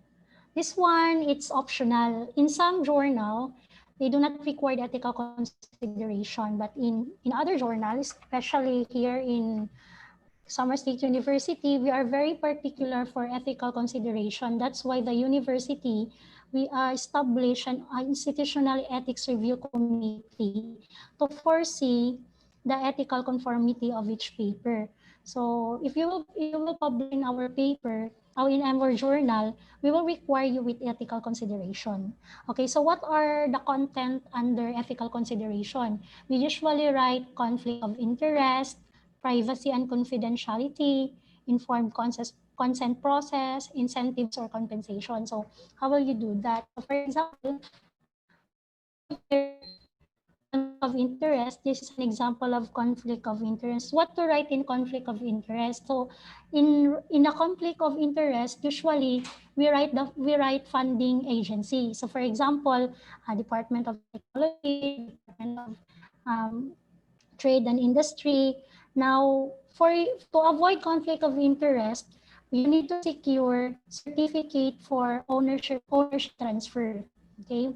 this one, it's optional. In some journal, they do not require ethical consideration, but in other journals, especially here in Summer State University, we are very particular for ethical consideration. That's why the university, we established an institutional ethics review committee to foresee the ethical conformity of each paper. So if you will publish in our paper or in our journal, we will require you with ethical consideration. Okay, so what are the content under ethical consideration? We usually write conflict of interest, privacy and confidentiality, informed consent process, incentives or compensation. So how will you do that? So for example, we have here conflict of interest. This is an example of conflict of interest. What to write in conflict of interest? So in a conflict of interest, usually we write funding agency. So for example, Department of Technology, Department of um, Trade and Industry. Now, to avoid conflict of interest, you need to secure certificate for ownership transfer. Okay,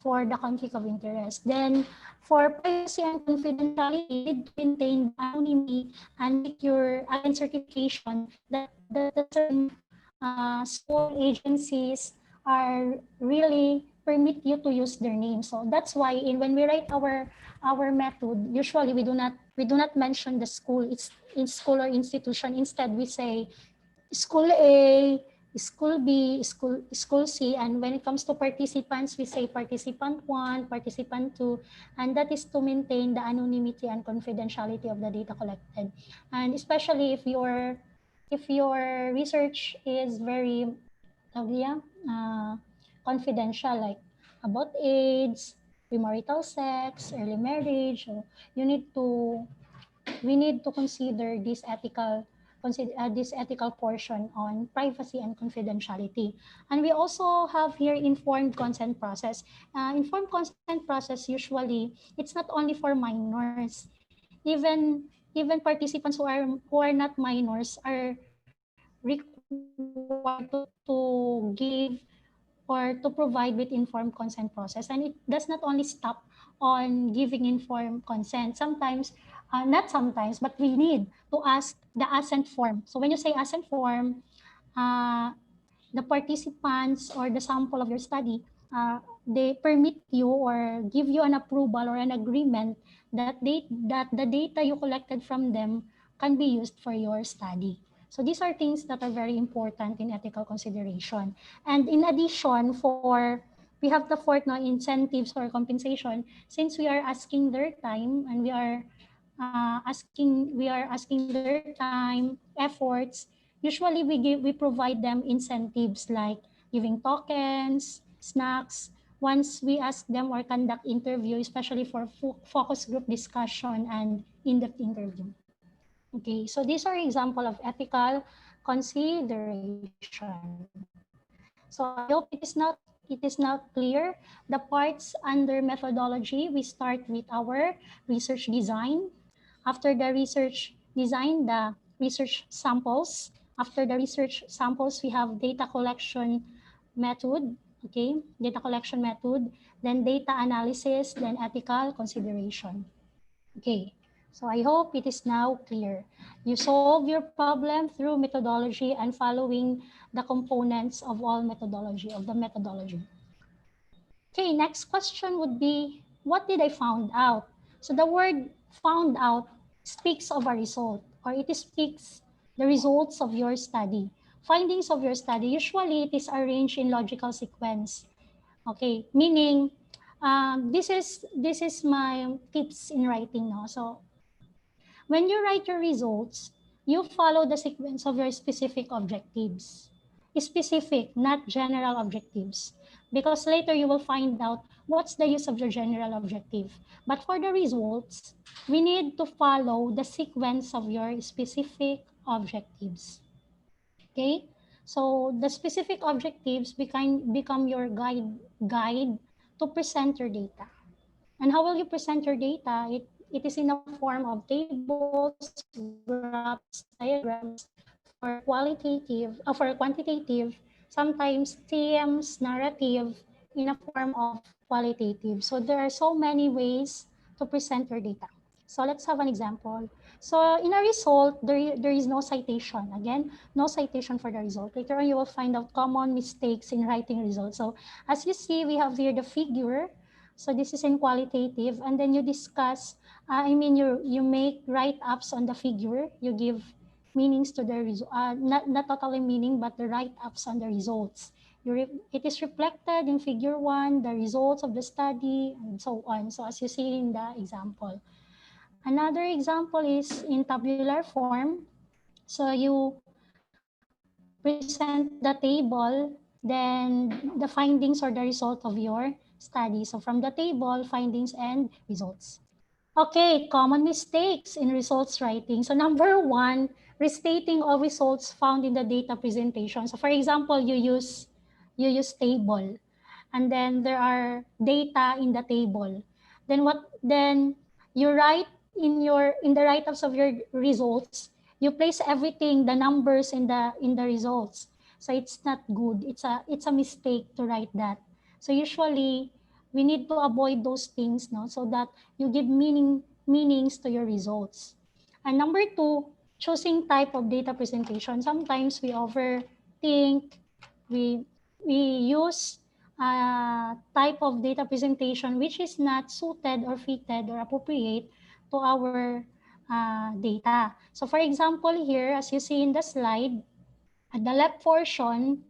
for the conflict of interest. Then, for privacy and confidentiality, you need to maintain the anonymity and secure again certification that the certain school agencies are really permit you to use their name. So that's why when we write our method, usually we do not mention the school. It's in school or institution. Instead, we say school A, school B, school C, and when it comes to participants, we say participant 1, participant 2, and that is to maintain the anonymity and confidentiality of the data collected. And especially if your research is very uh, confidential, like about AIDS, premarital sex, early marriage, so you need to we need to consider this ethical portion on privacy and confidentiality. And we also have here informed consent process. Informed consent process usually it's not only for minors. Even participants who are not minors are required to give or to provide with informed consent process. And it does not only stop on giving informed consent. Sometimes, not sometimes, but we need to ask the assent form. So when you say assent form, uh, the participants or the sample of your study, they permit you or give you an approval or an agreement that the data you collected from them can be used for your study. So these are things that are very important in ethical consideration. And in addition, we have the fourth now, incentives or compensation. Since we are asking their time and we are asking their time, efforts, usually we provide them incentives like giving tokens, snacks, once we ask them or conduct interview, especially for focus group discussion and in-depth interview. Okay, so these are example of ethical consideration. So I hope it is now clear. The parts under methodology, we start with our research design. After the research design, the research samples. After the research samples, we have data collection method, okay? Data collection method, then data analysis, then ethical consideration. Okay, so I hope it is now clear. You solve your problem through methodology and following the components of the methodology. Okay, next question would be, what did I found out? So the word found out speaks of a result, or it speaks the results of your study. Findings of your study, usually it is arranged in logical sequence. Okay, meaning this is my tips in writing now. So when you write your results, you follow the sequence of your specific objectives. Specific, not general objectives. Because later you will find out what's the use of your general objective. But for the results, we need to follow the sequence of your specific objectives. Okay, so the specific objectives become your guide to present your data. And how will you present your data? It is in the form of tables, graphs, diagrams for quantitative, sometimes themes, narrative, in a form of qualitative. So there are so many ways to present your data. So let's have an example. So in a result, there is no citation. Again, no citation for the result. Later on, you will find out common mistakes in writing results. So as you see, we have here the figure. So this is in qualitative, and then you discuss, you make write-ups on the figure. You give meanings to the result, not totally meaning, but the write-ups on the results. It is reflected in figure 1, the results of the study, and so on. So as you see in the example. Another example is in tabular form. So you present the table, then the findings or the result of your study. So from the table, findings and results. Okay, common mistakes in results writing. So number 1, restating all results found in the data presentation. So for example, you use table, and then there are data in the table. Then you write in the write-ups of your results, you place everything, the numbers in the results. So it's not good. It's a mistake to write that. So usually we need to avoid those things, no, so that you give meanings to your results. And number 2, choosing type of data presentation. Sometimes we overthink, we use a type of data presentation which is not suited or fitted or appropriate to our data. So for example here, as you see in the slide, at the left portion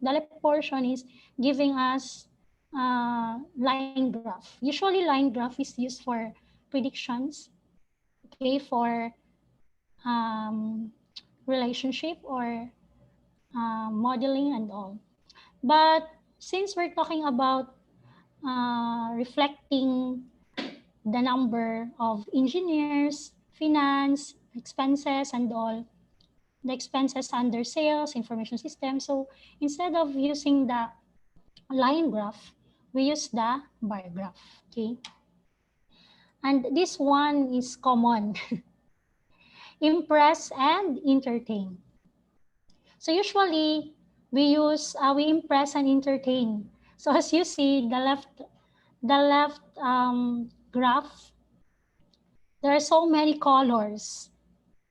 is giving us line graph. Usually line graph is used for predictions, okay, for relationship or modeling and all. But since we're talking about reflecting the number of engineers, finance, expenses and all, the expenses under sales, information system. So instead of using the line graph, we use the bar graph, okay? And this one is common. Impress and entertain. So usually we impress and entertain. So as you see, the left graph, there are so many colors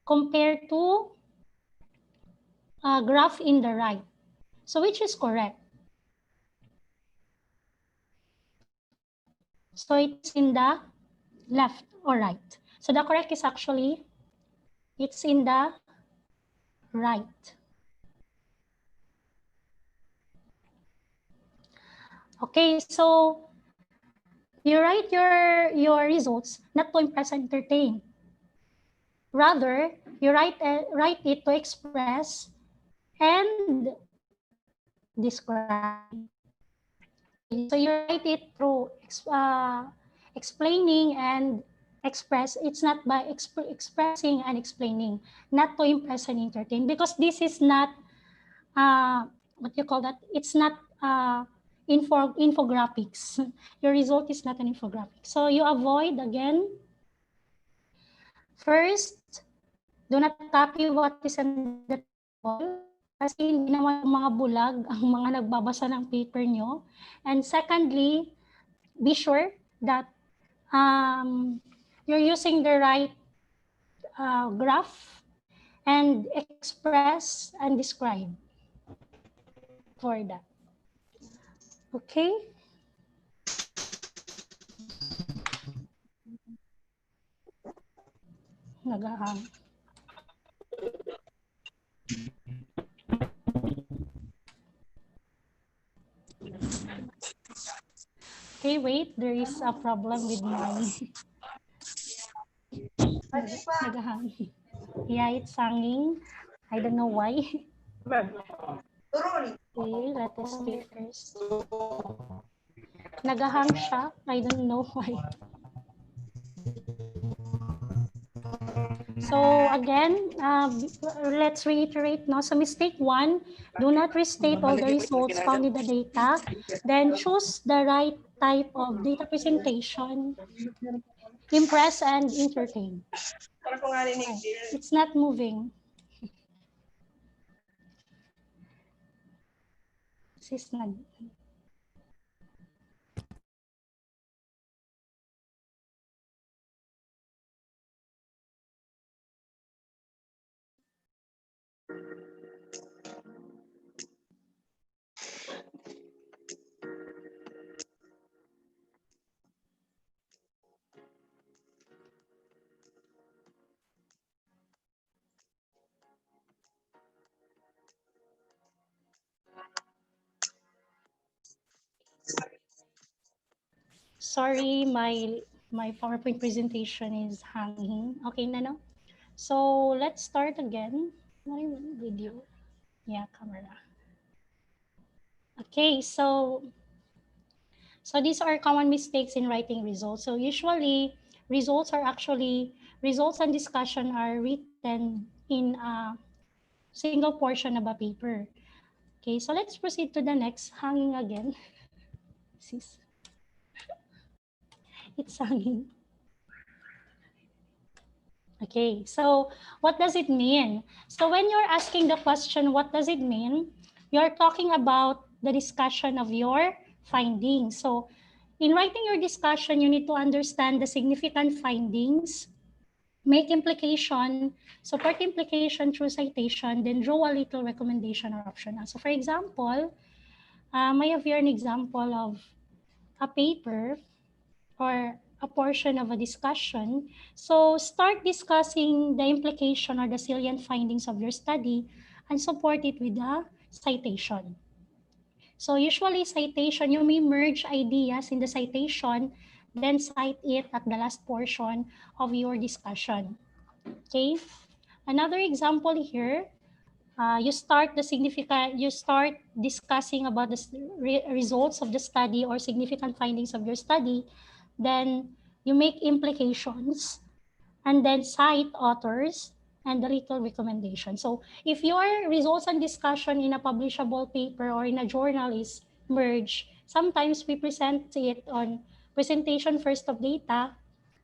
compared to a graph in the right. So which is correct? So it is in the left or right. So the correct is actually, it's in the right. Okay, so you write your results not to impress and entertain. Rather, you write it to express and describe. Okay, so you write it through explaining and express. It's not by expressing and explaining, not to impress and entertain, because this is not what you call that? It's not infographics. Your result is not an infographic. So you avoid, again, first, do not copy what is in the table. Kasi hindi naman mga bulag ang mga nagbabasa ng paper nyo. And secondly, be sure that you're using the right graph and express and describe for that. Okay? Nagahang. Okay, wait, there is a problem with my nagahang. Yeah, it's hanging. I don't know why. Okay, let us speak first. Nagahang siya. I don't know why. So again, let's reiterate. No? So mistake 1, do not restate all the results found in the data. Then choose the right type of data presentation, impress and entertain. Oh, it's not moving. Sis na. Sorry, my PowerPoint presentation is hanging. Okay na, no? So let's start again. My video. Yeah, camera. Okay, so these are common mistakes in writing results. So usually results and discussion are written in a single portion of a paper. Okay, so let's proceed to the next. Hanging again. Sis. It's hanging. Okay, so what does it mean? So when you're asking the question, what does it mean? You're talking about the discussion of your findings. So in writing your discussion, you need to understand the significant findings, make implication, support implication through citation, then draw a little recommendation or option. So for example, I have here an example of a paper or a portion of a discussion. So start discussing the implication or the salient findings of your study and support it with a citation. So usually citation, you may merge ideas in the citation, then cite it at the last portion of your discussion. Okay. Another example here, you start discussing about the results of the study or significant findings of your study, then you make implications and then cite authors and the little recommendation. So if your results and discussion in a publishable paper or in a journal is merged, sometimes we present it on presentation first of data,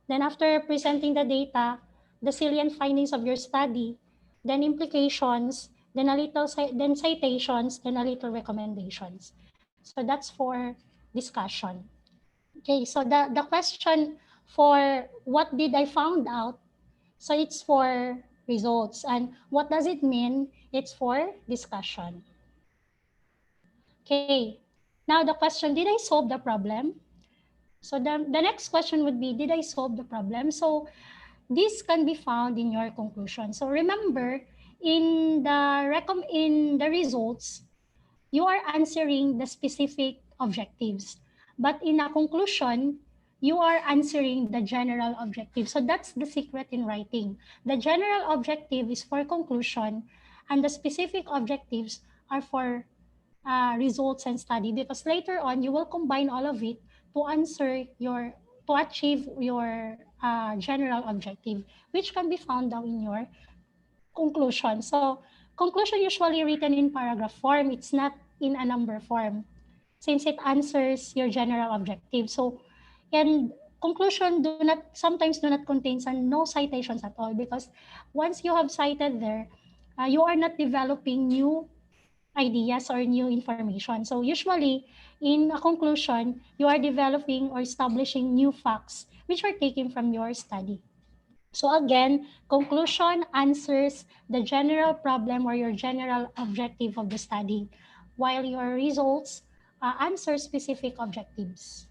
then after presenting the data, the salient findings of your study, then implications, then then citations, then a little recommendations. So that's for discussion. Okay, so the question for what did I found out? So it's for results. And what does it mean? It's for discussion. Okay, now the question, did I solve the problem? So the next question would be, did I solve the problem? So this can be found in your conclusion. So remember, in the results, you are answering the specific objectives. But in a conclusion, you are answering the general objective. So that's the secret in writing. The general objective is for conclusion, and the specific objectives are for results and study, because later on you will combine all of it to to achieve your general objective, which can be found down in your conclusion. So conclusion usually written in paragraph form. It's not in a number form, since it answers your general objective. So, and conclusion sometimes do not contain no citations at all, because once you have cited there, you are not developing new ideas or new information. So usually in a conclusion, you are developing or establishing new facts which are taken from your study. So again, conclusion answers the general problem or your general objective of the study, while your results answer specific objectives.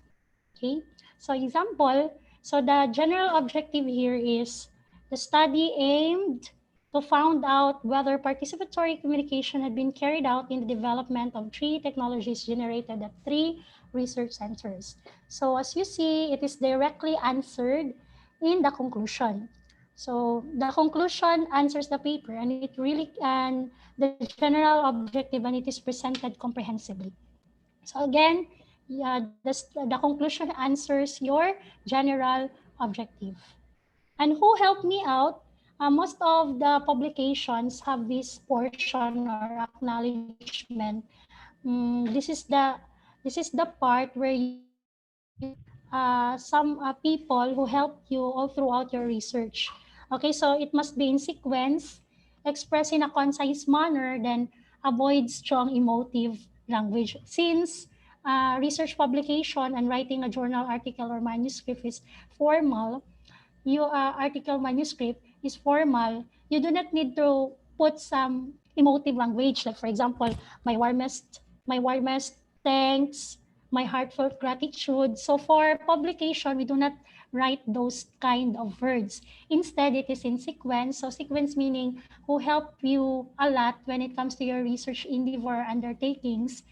Okay, so example, so the general objective here is the study aimed to find out whether participatory communication had been carried out in the development of 3 technologies generated at 3 research centers. So as you see, it is directly answered in the conclusion. So the conclusion answers the paper, and the general objective, and it is presented comprehensively. So again, yeah, the conclusion answers your general objective. And who helped me out? Most of the publications have this portion or acknowledgement. This is the part where you acknowledge some people who helped you all throughout your research. Okay, so it must be in sequence, expressed in a concise manner, then avoid strong emotive language. Since research publication and writing a journal article or manuscript is formal, your article manuscript is formal, you do not need to put some emotive language. Like for example, my warmest thanks, my heartfelt gratitude. So for publication, we do not write those kind of words. Instead, it is in sequence. So sequence meaning who help you a lot when it comes to your research endeavor undertakings.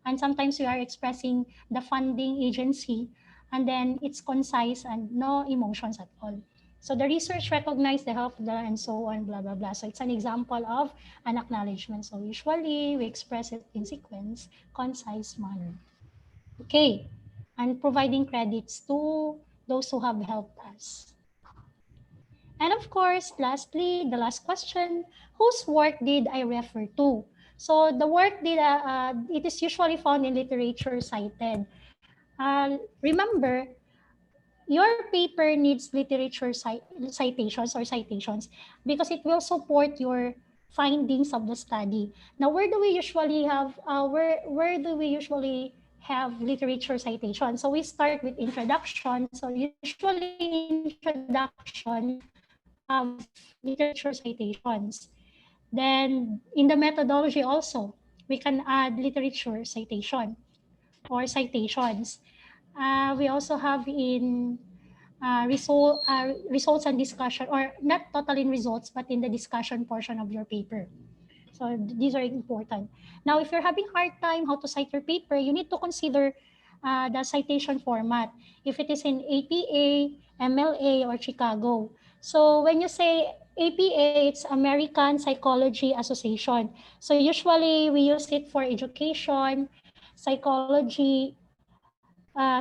And sometimes we are expressing the funding agency, and then it's concise and no emotions at all. So the research recognized the health the and so on, blah, blah, blah. So it's an example of an acknowledgement. So usually we express it in sequence, concise manner. Okay. And providing credits to those who have helped us. And of course, lastly, the last question, whose work did I refer to? So the work did, it is usually found in literature cited. Remember, your paper needs literature citations because it will support your findings of the study. Now, where do we usually have literature citation? So we start with introduction. So usually in introduction, we have literature citations. Then in the methodology also, we can add literature citation or citations. We also have in results and discussion, or not total in results, but in the discussion portion of your paper. So these are important. Now, if you're having hard time how to cite your paper, you need to consider the citation format. If it is in APA, MLA, or Chicago. So when you say APA, it's American Psychology Association. So usually we use it for education, psychology,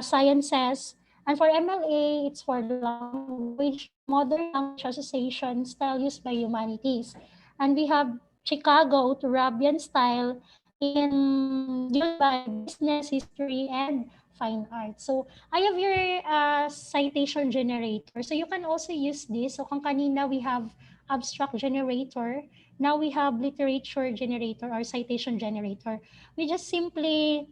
sciences. And for MLA, it's for Modern Language Association style used by humanities. And we have Chicago to Turabian style in used by business, history, and fine art. So I have your citation generator. So you can also use this. So kung kanina we have abstract generator, now we have literature generator or citation generator. We just simply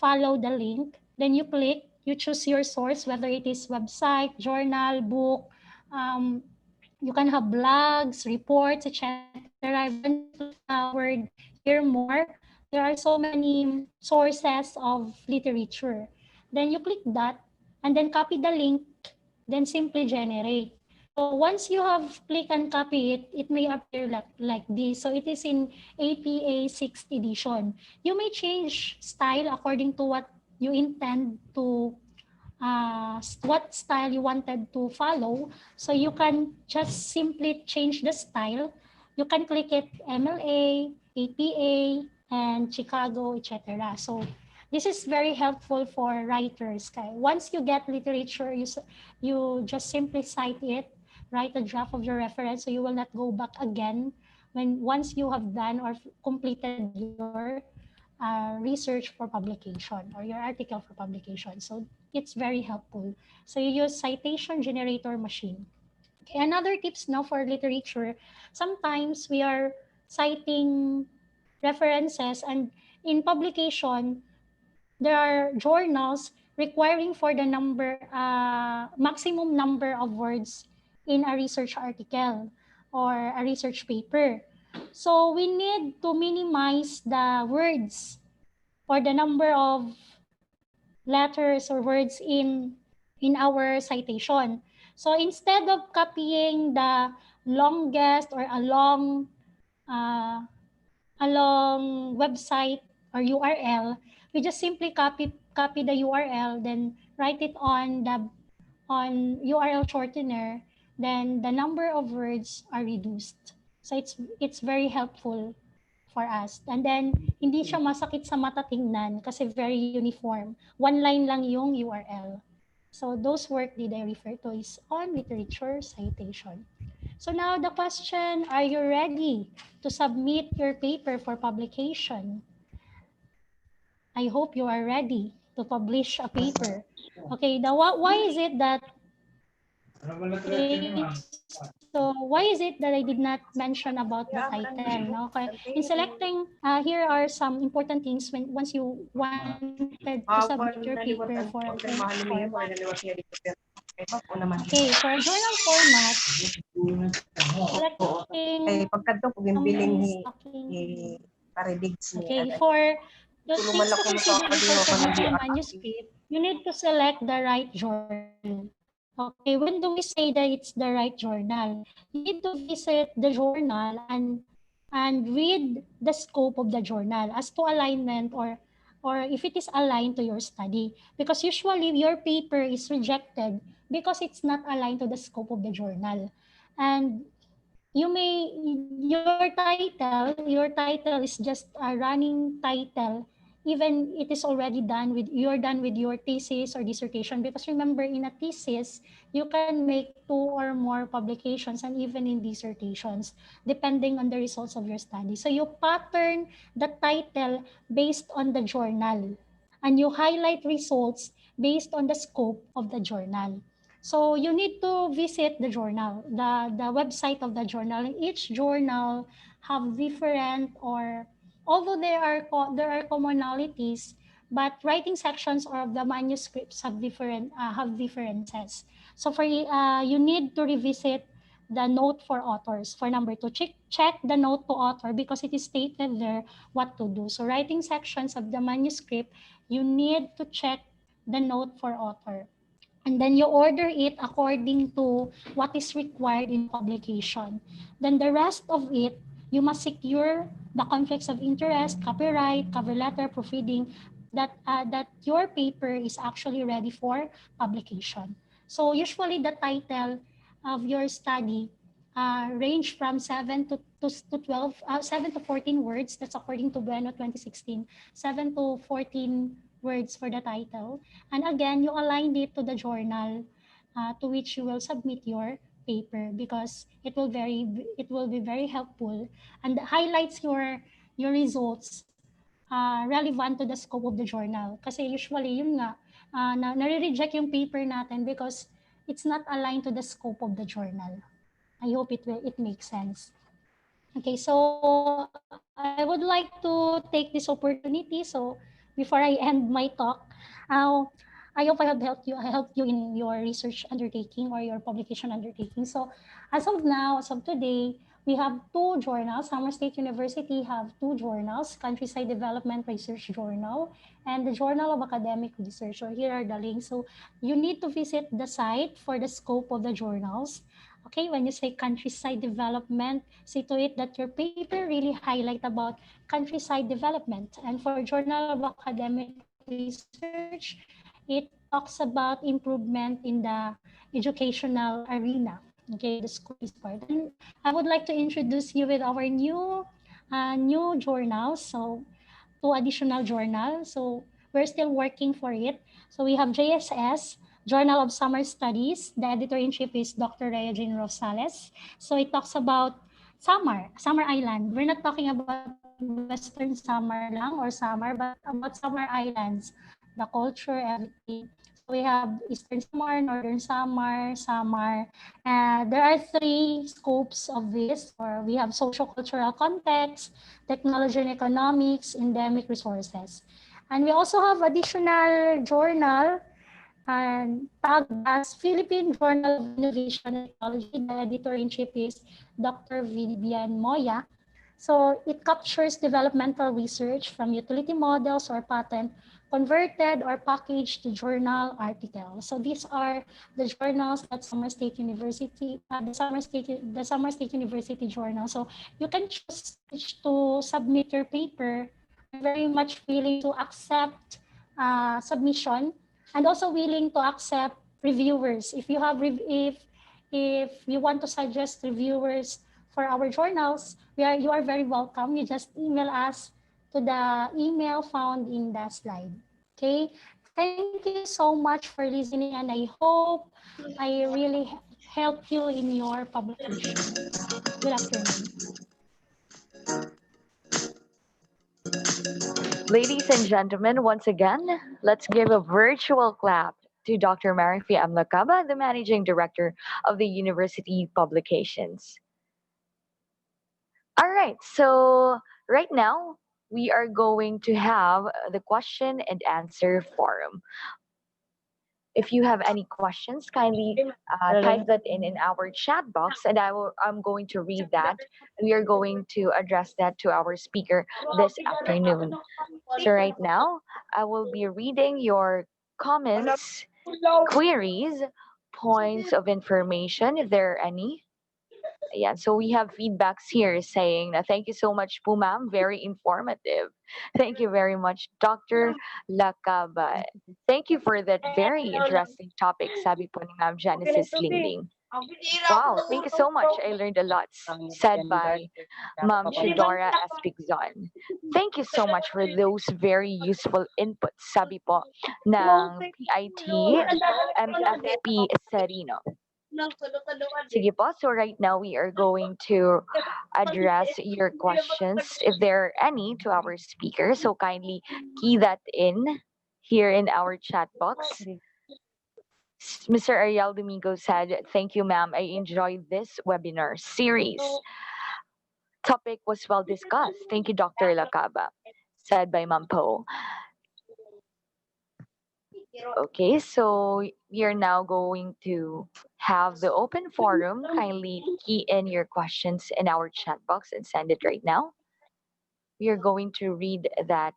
follow the link, then you click, you choose your source, whether it is website, journal, book, um, you can have blogs, reports, etc. If you want to click the word hear more, there are so many sources of literature. Then you click that and then copy the link, then simply generate. So once you have click and copy it, it may appear like this. So it is in APA 6th edition. You may change style according to what you intend to what style you wanted to follow. So you can just simply change the style. You can click it MLA, APA, and Chicago, etc. So this is very helpful for writers. Okay? Once you get literature, you just simply cite it, write a draft of your reference, so you will not go back again when once you have done or completed your research for publication or your article for publication. So it's very helpful. So you use citation generator machine. Okay, another tips now for literature. Sometimes we are citing references, and in publication, there are journals requiring for the maximum number of words in a research article or a research paper. So we need to minimize the words or the number of letters or words in our citation. So instead of copying the longest or uh, a long website or URL, we just simply copy the URL, then write it on URL shortener, then the number of words are reduced. So it's very helpful for us. And then hindi siya masakit sa mata tingnan kasi very uniform. One line lang yung URL. So those work did I refer to is on literature citation. So now the question, are you ready to submit your paper for publication? I hope you are ready to publish a paper. Okay, why is it that okay, so why is it that I did not mention about the title? No, okay. In selecting, here are some important things when once you wanted to submit your paper for a journal format. Okay, for a journal format, selecting some stocking. Okay, for the things to consider before submitting a manuscript, you need to select the right journal. Okay, when do we say that it's the right journal? You need to visit the journal and read the scope of the journal as to alignment or if it is aligned to your study. Because usually your paper is rejected because it's not aligned to the scope of the journal. And you may your title is just a running title, even it is already done with you're done with your thesis or dissertation, because remember, in a thesis you can make two or more publications, and even in dissertations, depending on the results of your study. So you pattern the title based on the journal, and you highlight results based on the scope of the journal. So you need to visit the journal, the website of the journal. Each journal have different, or although there are commonalities, but writing sections of the manuscripts have differences. So you need to revisit the note for authors. For number two, check the note to author, because it is stated there what to do. So writing sections of the manuscript, you need to check the note for author, and then you order it according to what is required in the publication. Then the rest of it, you must secure the conflicts of interest, copyright, cover letter, proofreading, that your paper is actually ready for publication. So usually the title of your study range from 7 to 14 words. That's according to Bueno 2016, 7 to 14 words for the title. And again, you aligned it to the journal to which you will submit your paper, because it will be very helpful and highlights your results relevant to the scope of the journal. Kasi usually, yun nga, nare-reject yung paper natin because it's not aligned to the scope of the journal. I hope it makes sense. Okay, so I would like to take this opportunity. So before I end my talk, uh, I hope I helped you in your research undertaking or your publication undertaking. So as of today, we have two journals. Summer State University have two journals: Countryside Development Research Journal and the Journal of Academic Research. So here are the links. So you need to visit the site for the scope of the journals. Okay, when you say countryside development, see to it that your paper really highlight about countryside development. And for Journal of Academic Research, it talks about improvement in the educational arena. Okay, the school is part. And I would like to introduce you with our new journals. So two additional journals. So we're still working for it. So we have JSS, Journal of Summer Studies. The editor-in-chief is Dr. Rhea Jane Rosales. So it talks about Summer Island. We're not talking about Western Summer lang or summer, but about Summer Islands, the culture, everything. So we have Eastern Summer, Northern Summer. There are three scopes of this, or we have social-cultural context, technology and economics, endemic resources. And we also have additional journal and tagged as Philippine Journal of Innovation and Technology. The editor-in-chief is Dr. Vivian Moya. So it captures developmental research from utility models or patent converted or packaged to journal articles. So these are the journals that Summer State University, the Summer State University journal. So you can choose which to submit your paper. I'm very much willing to accept submission, and also willing to accept reviewers. If you have if you want to suggest reviewers for our journals, you are very welcome. You just email us to the email found in the slide. Okay. Thank you so much for listening, and I hope I really help you in your publication. Good afternoon. Ladies and gentlemen, once again, let's give a virtual clap to Dr. Marifi Amlakaba, the Managing Director of the University Publications. All right, so right now we are going to have the question and answer forum. If you have any questions, kindly type that in our chat box, and I'm going to read that. We are going to address that to our speaker this afternoon. So right now, I will be reading your comments, queries, points of information, if there are any. Yeah, so we have feedbacks here saying na thank you so much po ma'am, very informative. Thank you very much, Dr. Lacaba. Thank you for that very interesting topic, sabi po ni Ma'am Genesis Lingling. Wow, thank you so much. I learned a lot, said by Ma'am Chidora Espigzon. Thank you so much for those very useful inputs, sabi po ng PIT MFP Serino. Sige po, so right now we are going to address your questions, if there are any, to our speaker. So kindly key that in here in our chat box. Mr. Ariel Domingo said, thank you, ma'am. I enjoyed this webinar series. Topic was well discussed. Thank you, Dr. Lacaba, said by Ma'am Po. Okay, so we are now going to have the open forum. Kindly key in your questions in our chat box and send it right now. We are going to read that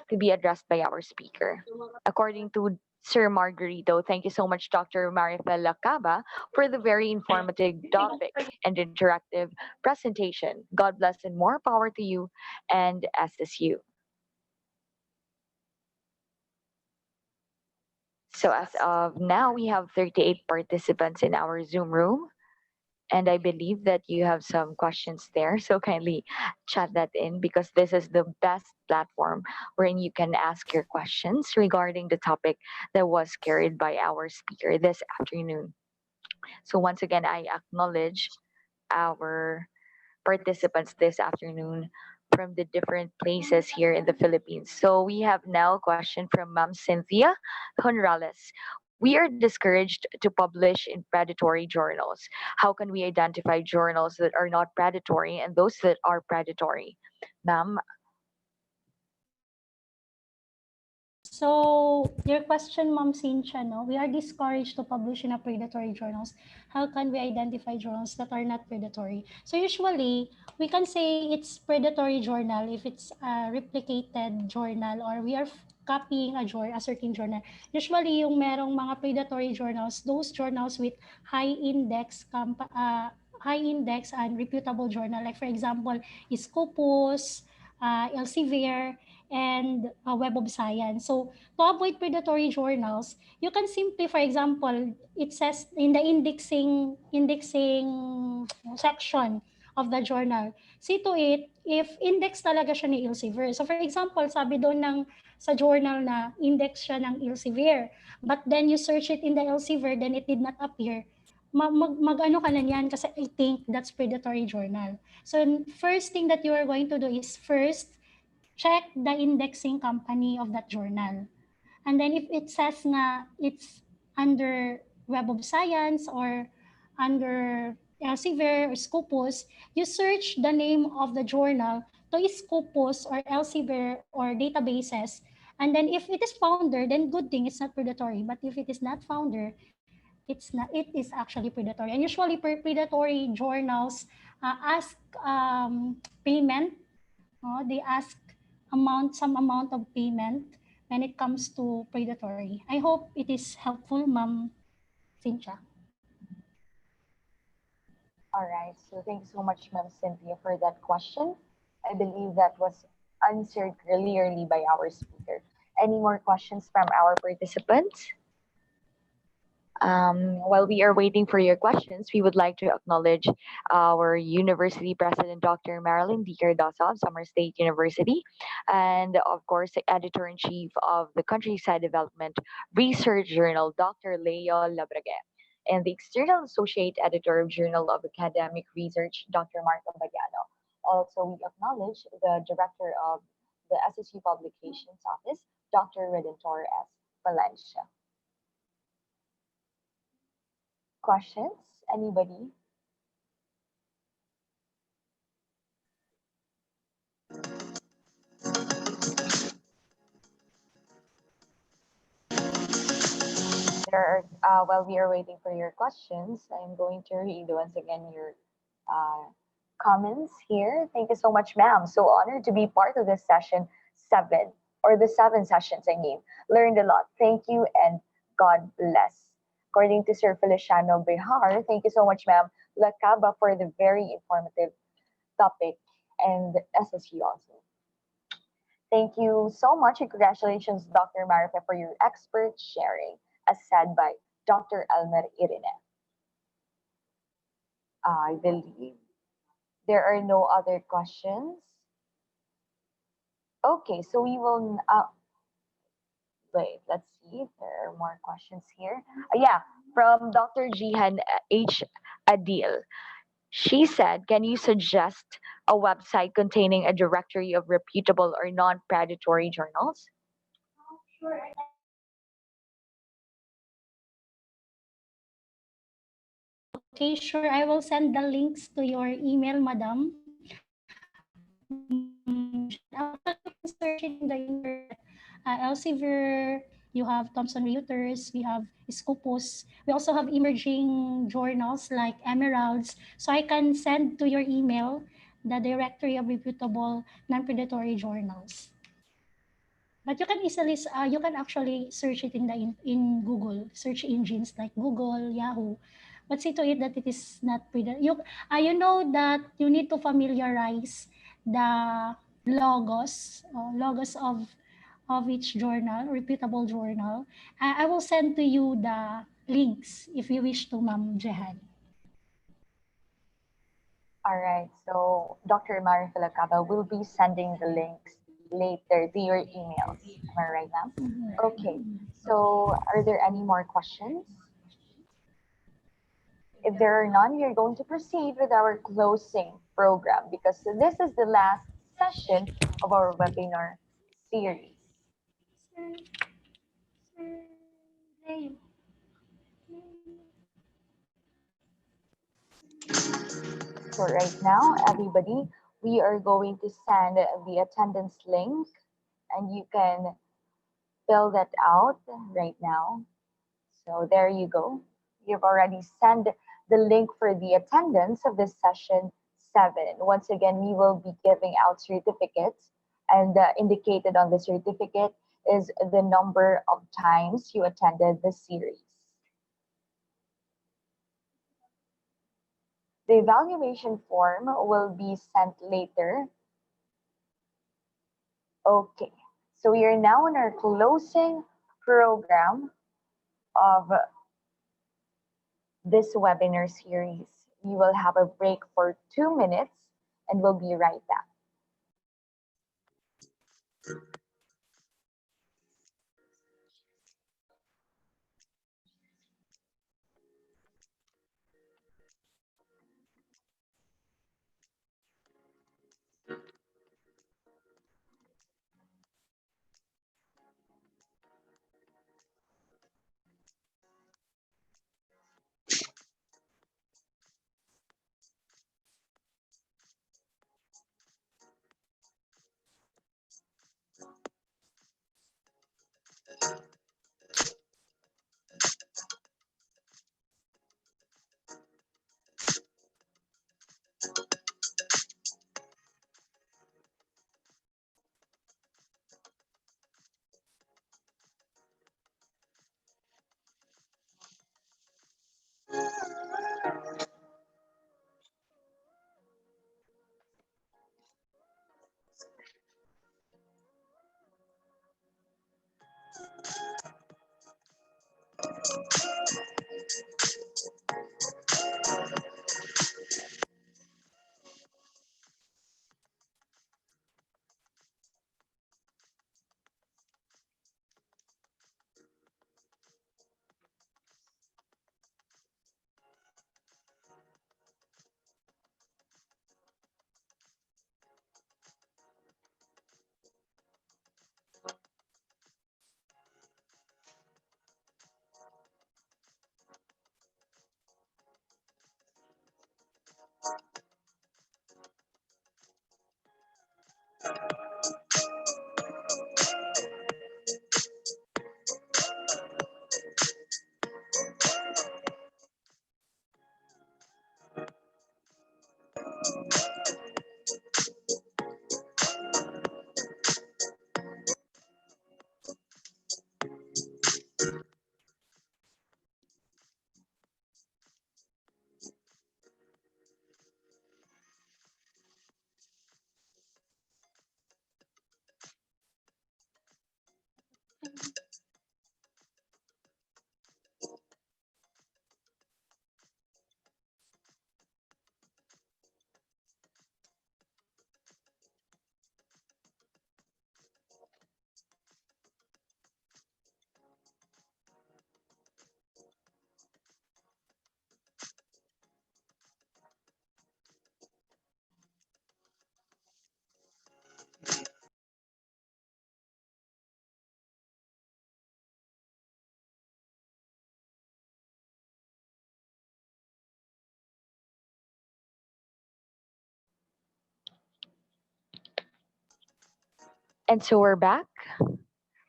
to be addressed by our speaker. According to Sir Margarito, thank you so much, Dr. Marifel Lacaba, for the very informative topic and interactive presentation. God bless and more power to you and SSU. So as of now, we have 38 participants in our Zoom room. And I believe that you have some questions there. So kindly chat that in, because this is the best platform wherein you can ask your questions regarding the topic that was carried by our speaker this afternoon. So once again, I acknowledge our participants this afternoon from the different places here in the Philippines. So we have now a question from Ma'am Cynthia Honrales. We are discouraged to publish in predatory journals. How can we identify journals that are not predatory and those that are predatory? Ma'am, So your question, Ma'am Cynthia, no? We are discouraged to publish in a predatory journals. How can we identify journals that are not predatory? So usually, we can say it's predatory journal if it's a replicated journal, or we are copying a certain journal. Usually, yung merong mga predatory journals, those journals with high index and reputable journal. Like for example, Scopus, Elsevier, and Web of Science. So to avoid predatory journals, you can simply, for example, it says in the indexing section of the journal, see to it if index talaga siya ni Elsevier. So for example, sabi doon sa journal na index siya ng Elsevier, but then you search it in the Elsevier, then it did not appear, mag-ano ka na niyan kasi I think that's predatory journal. So first thing that you are going to do is first check the indexing company of that journal. And then if it says nga it's under Web of Science or under Elsevier or Scopus, you search the name of the journal to Scopus or Elsevier or databases. And then if it is found there, then good thing, it's not predatory. But if it is not found there, it is actually predatory. And usually predatory journals ask payment. They ask some amount of payment when it comes to predatory. I hope it is helpful, Ma'am Cynthia. all right. So thank you so much, Ma'am Cynthia, for that question. I believe that was answered clearly by our speaker. Any more questions from our participants? While we are waiting for your questions, we would like to acknowledge our university president, Dr. Marilyn D. Cardoso of Summer State University, and of course, the editor in chief of the Countryside Development Research Journal, Dr. Leo Labrague, and the external associate editor of Journal of Academic Research, Dr. Marco Bagano. Also, we acknowledge the director of the SSU Publications Office, Dr. Redentor S. Valencia. Questions? Anybody? While we are waiting for your questions, I'm going to read once again your uh, comments here. Thank you so much, ma'am. So honored to be part of this session seven, or the seven sessions, I mean. Learned a lot. Thank you and God bless. According to Sir Feliciano Behar, thank you so much, ma'am, Lakaba, for the very informative topic, and SSU also. Thank you so much and congratulations, Dr. Marife, for your expert sharing, as said by Dr. Elmer Irene. I believe there are no other questions. Okay, so we will, wait, let's see if there are more questions here. Yeah, from Dr. Jihan H. Adil. She said, can you suggest a website containing a directory of reputable or non predatory journals? Okay, sure. I will send the links to your email, madam. Actually, you can search it in the internet. Elsevier, you have Thomson Reuters, we have Scopus. We also have emerging journals like Emeralds. So I can send to your email the directory of reputable non-predatory journals. But you can actually search it in in Google search engines like Google, Yahoo. But see to it that it is not you know that you need to familiarize the logos of each journal, reputable journal. I will send to you the links if you wish to, Ma'am Jehan. All right, so Dr. Mari Filacaba will be sending the links later to your emails. Am I right, ma'am? Okay, so are there any more questions? If there are none, we are going to proceed with our closing program because this is the last session of our webinar series. So right now, everybody, we are going to send the attendance link and you can fill that out right now. So there you go. You've already sent the link for the attendance of this session 7. Once again, we will be giving out certificates, and indicated on the certificate is the number of times you attended the series. The evaluation form will be sent later. Okay, so we are now in our closing program of this webinar series. We will have a break for 2 minutes and we'll be right back. And so we're back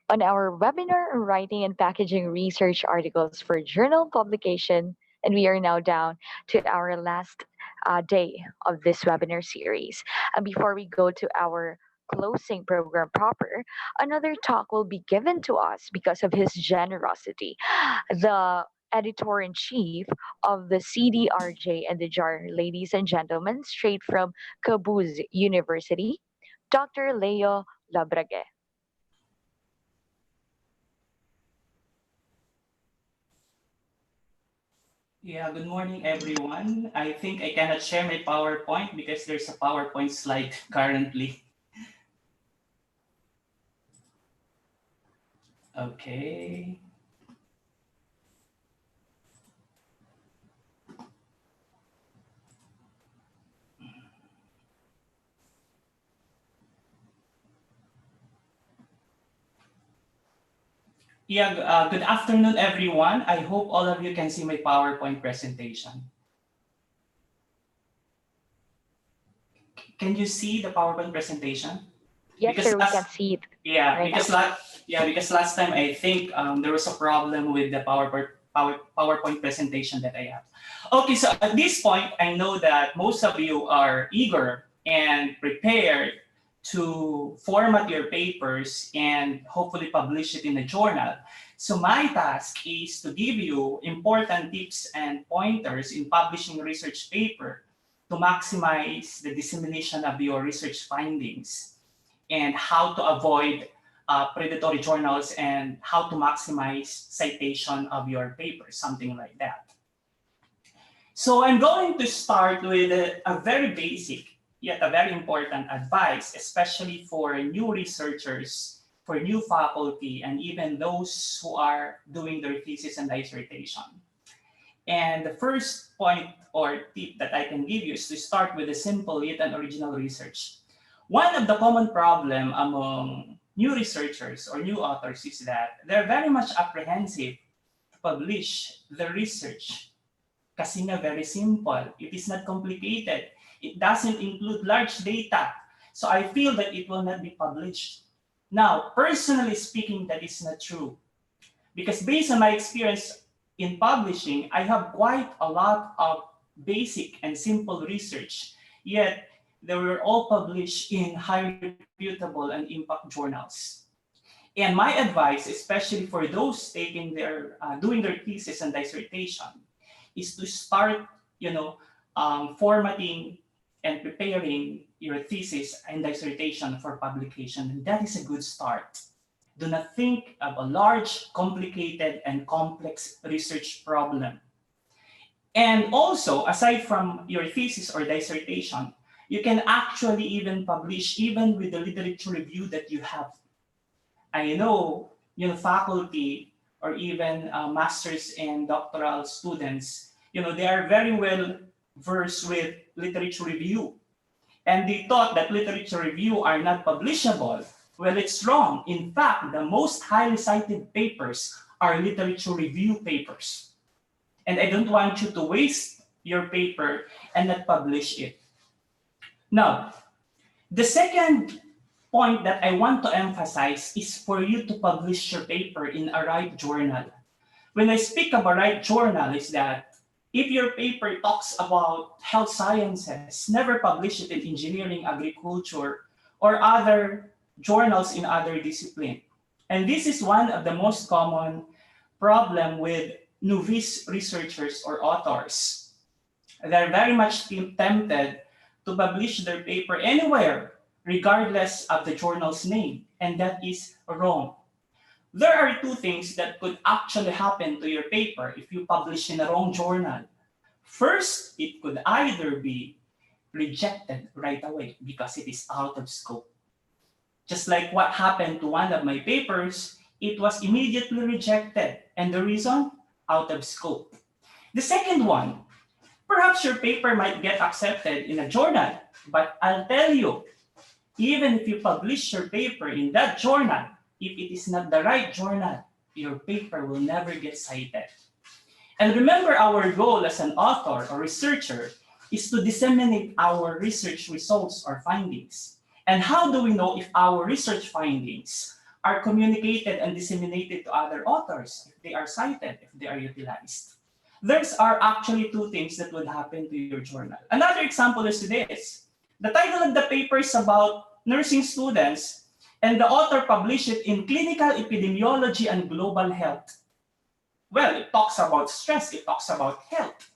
on our webinar on writing and packaging research articles for journal publication. And we are now down to our last day of this webinar series. And before we go to our closing program proper, another talk will be given to us because of his generosity. The editor in chief of the CDRJ and the JAR, ladies and gentlemen, straight from Caboose University, Dr. Leo Labrague. Yeah, good morning, everyone. I think I cannot share my PowerPoint because there's a PowerPoint slide currently. Okay. Yeah, good afternoon, everyone. I hope all of you can see my PowerPoint presentation. Can you see the PowerPoint presentation? Yes, Because sir, we can see it yeah, right now. because last time I think there was a problem with the PowerPoint presentation that I have. Okay, so at this point, I know that most of you are eager and prepared to format your papers and hopefully publish it in a journal. So my task is to give you important tips and pointers in publishing research paper to maximize the dissemination of your research findings and how to avoid predatory journals and how to maximize citation of your paper, something like that. So I'm going to start with a very basic, yet a very important advice, especially for new researchers, for new faculty, and even those who are doing their thesis and dissertation. And the first point or tip that I can give you is to start with a simple yet an original research. One of the common problem among new researchers or new authors is that they're very much apprehensive to publish the research kasi nga very simple. It is not complicated. It doesn't include large data. So I feel that it will not be published. Now, personally speaking, that is not true. Because based on my experience in publishing, I have quite a lot of basic and simple research, yet they were all published in highly reputable and impact journals. And my advice, especially for those doing their thesis and dissertation, is to start, formatting and preparing your thesis and dissertation for publication. And that is a good start. Do not think of a large, complicated, and complex research problem. And also, aside from your thesis or dissertation, you can actually even publish even with the literature review that you have. I know, faculty or even master's and doctoral students, they are very well versed with literature review. And they thought that literature review are not publishable. Well, it's wrong. In fact, the most highly cited papers are literature review papers. And I don't want you to waste your paper and not publish it. Now, the second point that I want to emphasize is for you to publish your paper in a right journal. When I speak of a right journal, is that if your paper talks about health sciences, never publish it in engineering, agriculture, or other journals in other discipline. And this is one of the most common problem with novice researchers or authors. They're very much tempted to publish their paper anywhere, regardless of the journal's name, and that is wrong. There are two things that could actually happen to your paper if you publish in a wrong journal. First, it could either be rejected right away because it is out of scope. Just like what happened to one of my papers, it was immediately rejected. And the reason? Out of scope. The second one, perhaps your paper might get accepted in a journal, but I'll tell you, even if you publish your paper in that journal, if it is not the right journal, your paper will never get cited. And remember, our goal as an author or researcher is to disseminate our research results or findings. And how do we know if our research findings are communicated and disseminated to other authors, if they are cited, if they are utilized? There's are actually two things that would happen to your journal. Another example is this. The title of the paper is about nursing students, and the author published it in Clinical Epidemiology and Global Health. Well, it talks about stress, it talks about health.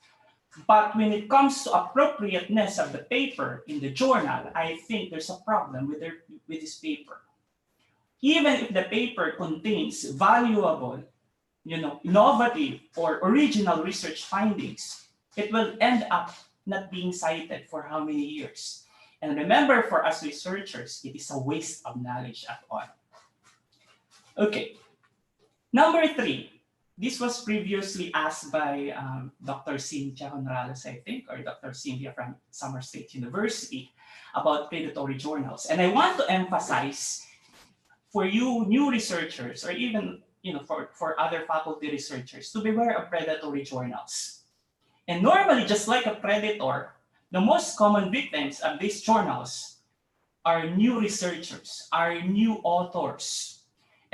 But when it comes to appropriateness of the paper in the journal, I think there's a problem with this paper. Even if the paper contains valuable, innovative or original research findings, it will end up not being cited for how many years? And remember, for us researchers, it is a waste of knowledge at all. Okay, number 3. This was previously asked by Dr. Cynthia Honrales, I think, or Dr. Cynthia from Summer State University about predatory journals. And I want to emphasize for you new researchers, or even for other faculty researchers, to beware of predatory journals. And normally, just like a predator, the most common victims of these journals are new researchers, are new authors.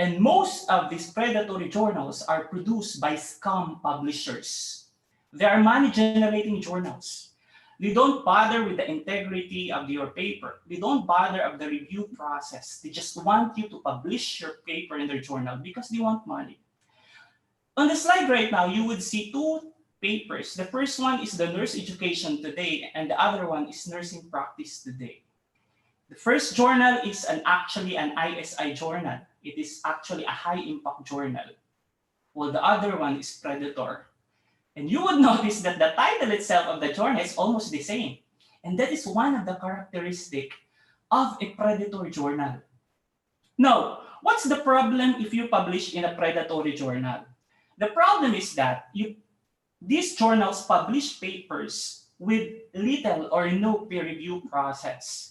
And most of these predatory journals are produced by scam publishers. They are money-generating journals. They don't bother with the integrity of your paper. They don't bother of the review process. They just want you to publish your paper in their journal because they want money. On the slide right now, you would see two papers. The first one is the Nurse Education Today, and the other one is Nursing Practice Today. The first journal is actually an ISI journal. It is actually a high-impact journal, while the other one is Predator. And you would notice that the title itself of the journal is almost the same. And that is one of the characteristics of a predatory journal. Now, what's the problem if you publish in a predatory journal? The problem is that these journals publish papers with little or no peer review process.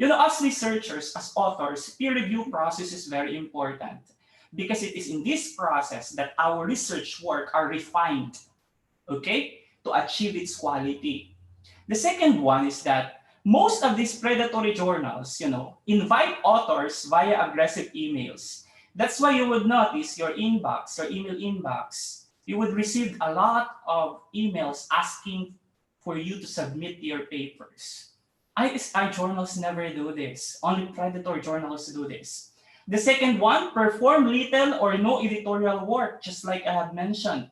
As researchers, as authors, peer review process is very important because it is in this process that our research work are refined, okay, to achieve its quality. The second one is that most of these predatory journals, invite authors via aggressive emails. That's why you would notice your inbox, your email inbox, you would receive a lot of emails asking for you to submit your papers. ISI journals never do this. Only predatory journals do this. The second one, perform little or no editorial work, just like I have mentioned.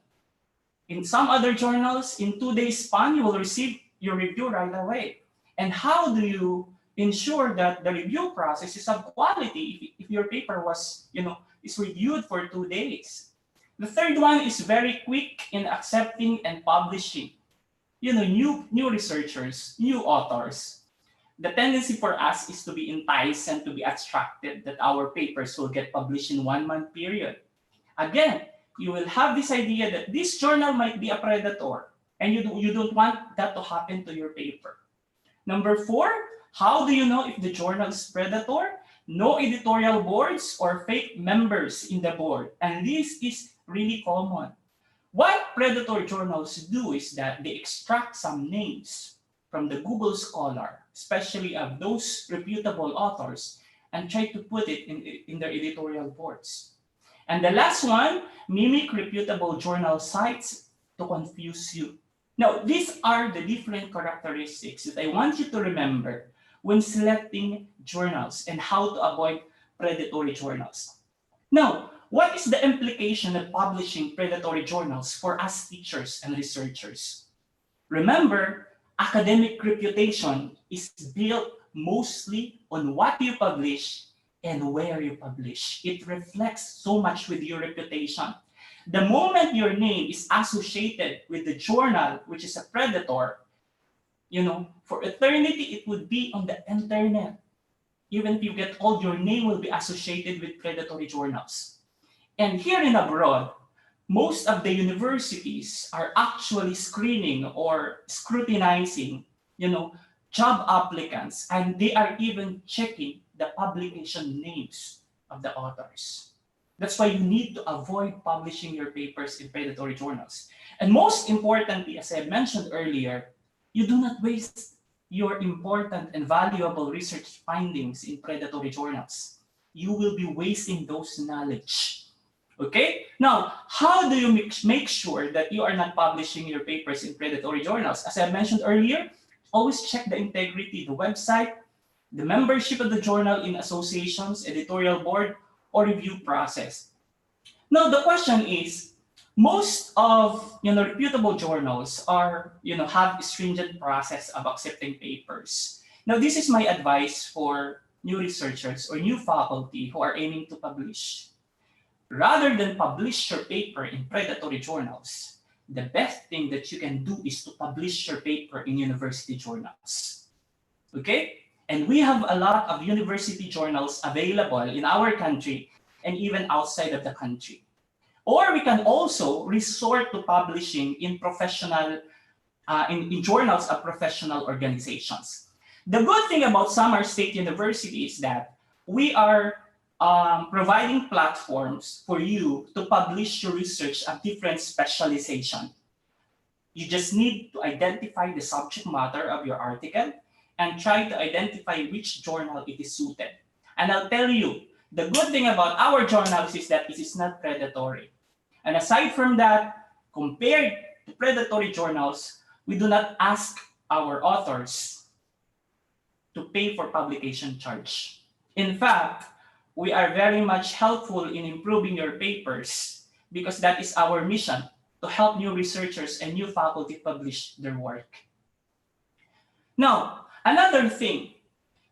In some other journals, in 2 days span, you will receive your review right away. And how do you ensure that the review process is of quality if your paper is reviewed for 2 days? The third one is very quick in accepting and publishing. New researchers, new authors. The tendency for us is to be enticed and to be attracted that our papers will get published in 1 month period. Again, you will have this idea that this journal might be a predator, and you don't want that to happen to your paper. Number 4, how do you know if the journal is predator? No editorial boards or fake members in the board, and this is really common. What predatory journals do is that they extract some names from the Google Scholar, especially of those reputable authors, and try to put it in their editorial boards. And the last one, mimic reputable journal sites to confuse you. Now, these are the different characteristics that I want you to remember when selecting journals and how to avoid predatory journals. Now, what is the implication of publishing predatory journals for us teachers and researchers? Remember, academic reputation is built mostly on what you publish and where you publish. It reflects so much with your reputation. The moment your name is associated with the journal, which is a predator, for eternity, it would be on the internet. Even if you get old, your name will be associated with predatory journals. And here in abroad, most of the universities are actually screening or scrutinizing, job applicants, and they are even checking the publication names of the authors. That's why you need to avoid publishing your papers in predatory journals. And most importantly, as I mentioned earlier, you do not waste your important and valuable research findings in predatory journals. You will be wasting those knowledge. Okay? Now, how do you make sure that you are not publishing your papers in predatory journals? As I mentioned earlier, always check the integrity, the website, the membership of the journal in associations, editorial board, or review process. Now, the question is, most of reputable journals are have a stringent process of accepting papers. Now, this is my advice for new researchers or new faculty who are aiming to publish. Rather than publish your paper in predatory journals, the best thing that you can do is to publish your paper in university journals. Okay? And we have a lot of university journals available in our country and even outside of the country. Or we can also resort to publishing in professional, in journals of professional organizations. The good thing about Samar State University is that we are providing platforms for you to publish your research of different specialization. You just need to identify the subject matter of your article and try to identify which journal it is suited. And I'll tell you, the good thing about our journals is that it is not predatory. And aside from that, compared to predatory journals, we do not ask our authors to pay for publication charge. In fact, we are very much helpful in improving your papers because that is our mission, to help new researchers and new faculty publish their work. Now, another thing,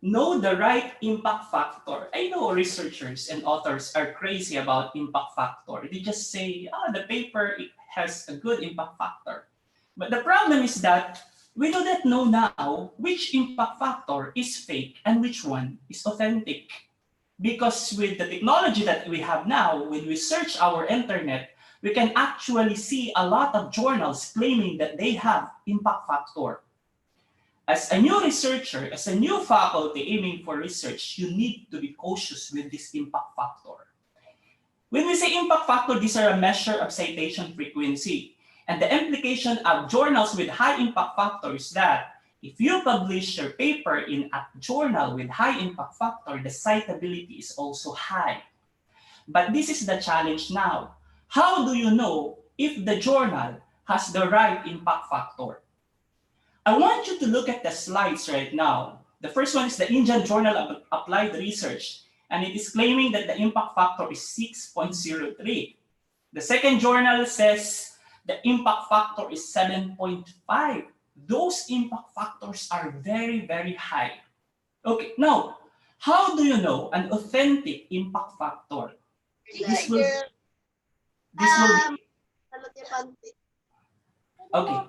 know the right impact factor. I know researchers and authors are crazy about impact factor. They just say, the paper it has a good impact factor. But the problem is that we do not know now which impact factor is fake and which one is authentic. Because with the technology that we have now, when we search our internet, we can actually see a lot of journals claiming that they have impact factor. As a new researcher, as a new faculty aiming for research, you need to be cautious with this impact factor. When we say impact factor, these are a measure of citation frequency. And the implication of journals with high impact factor is that if you publish your paper in a journal with high impact factor, the citability is also high. But this is the challenge now. How do you know if the journal has the right impact factor? I want you to look at the slides right now. The first one is the Indian Journal of Applied Research, and it is claiming that the impact factor is 6.03. The second journal says the impact factor is 7.5. Those impact factors are very, very high. Okay, now, how do you know an authentic impact factor? This will be, okay.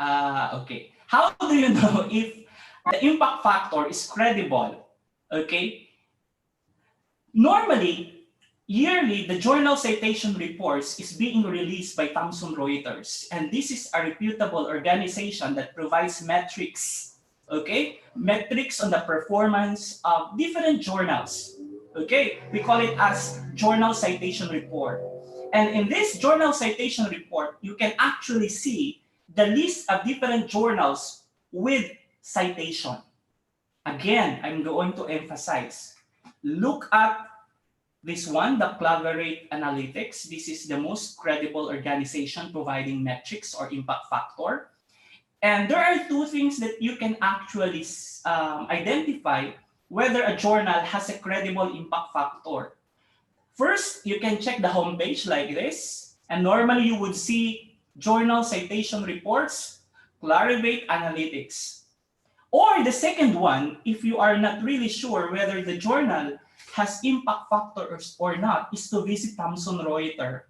Okay. How do you know if the impact factor is credible? Okay. Normally, yearly, the journal citation reports is being released by Thomson Reuters, and this is a reputable organization that provides metrics, okay? Metrics on the performance of different journals, okay? We call it as journal citation report. And in this journal citation report, you can actually see the list of different journals with citation. Again, I'm going to emphasize, look at this one, the Collaborate Analytics. This is the most credible organization providing metrics or impact factor. And there are two things that you can actually identify whether a journal has a credible impact factor. First, you can check the homepage like this, and normally you would see journal citation reports, Clarivate Analytics. Or the second one, if you are not really sure whether the journal has impact factors or not, is to visit Thomson Reuters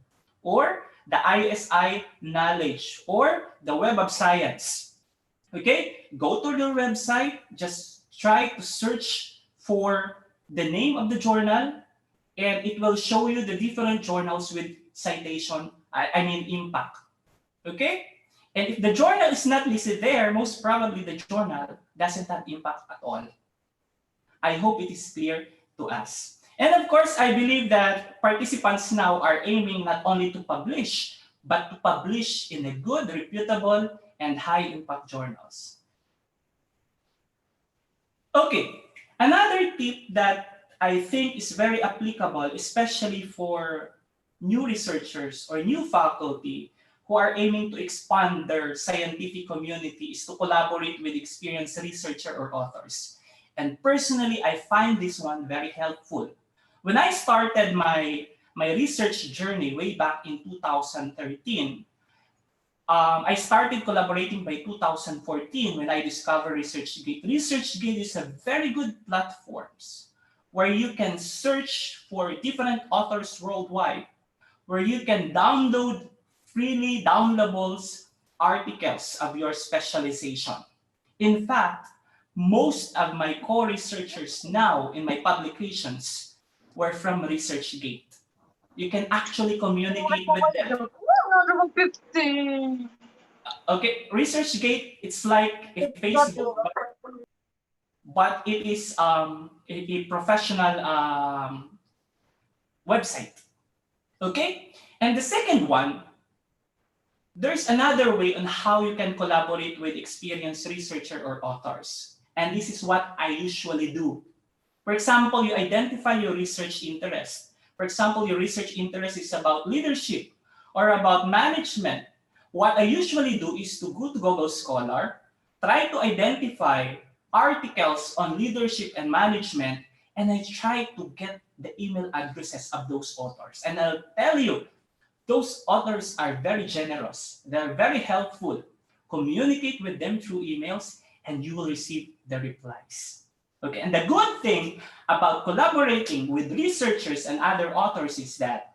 or the ISI Knowledge or the Web of Science. Okay, go to their website, just try to search for the name of the journal, and it will show you the different journals with citation, impact. Okay? And if the journal is not listed there, most probably the journal doesn't have impact at all. I hope it is clear to us. And of course, I believe that participants now are aiming not only to publish, but to publish in a good, reputable, and high-impact journals. Okay, another tip that I think is very applicable, especially for new researchers or new faculty who are aiming to expand their scientific community, is to collaborate with experienced researcher or authors. And personally, I find this one very helpful. When I started my research journey way back in 2013, I started collaborating by 2014 when I discovered ResearchGate. ResearchGate is a very good platform where you can search for different authors worldwide, where you can download freely downloadable articles of your specialization. In fact, most of my co-researchers now in my publications were from ResearchGate. You can actually communicate with them. 150. Okay, ResearchGate, it's like a Facebook, but it is a professional website. Okay, and the second one, there's another way on how you can collaborate with experienced researcher or authors. And this is what I usually do. For example, you identify your research interest. For example, your research interest is about leadership or about management. What I usually do is to go to Google Scholar, try to identify articles on leadership and management, and I try to get the email addresses of those authors. And I'll tell you, those authors are very generous. They're very helpful. Communicate with them through emails and you will receive the replies. Okay, and the good thing about collaborating with researchers and other authors is that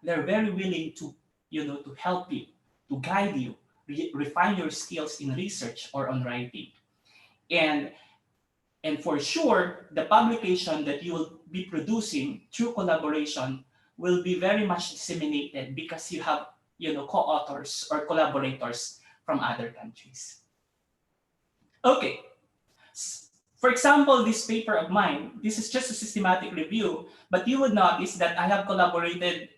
they're very willing to, to help you, to guide you, refine your skills in research or on writing. And and for sure, the publication that you will be producing through collaboration will be very much disseminated because you have, co-authors or collaborators from other countries. Okay. For example, this paper of mine, this is just a systematic review, but you would notice that I have collaborated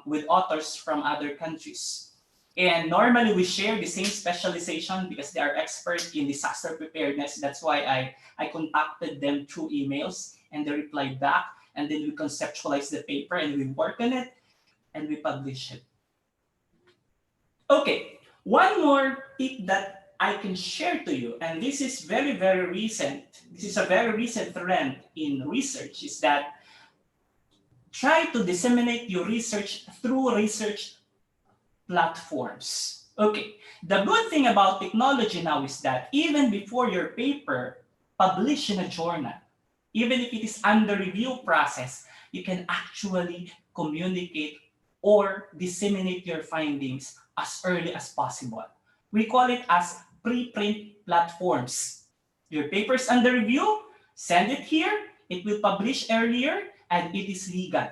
with authors from other countries. And normally we share the same specialization because they are experts in disaster preparedness. That's why I contacted them through emails and they replied back. And then we conceptualize the paper and we work on it and we publish it. Okay, one more tip that I can share to you, and this is very, very recent. This is a very recent trend in research, is that try to disseminate your research through research platforms. Okay, the good thing about technology now is that even before your paper published in a journal, even if it is under review process, you can actually communicate or disseminate your findings as early as possible. We call it as preprint platforms. Your paper is under review, send it here, it will publish earlier, and it is legal.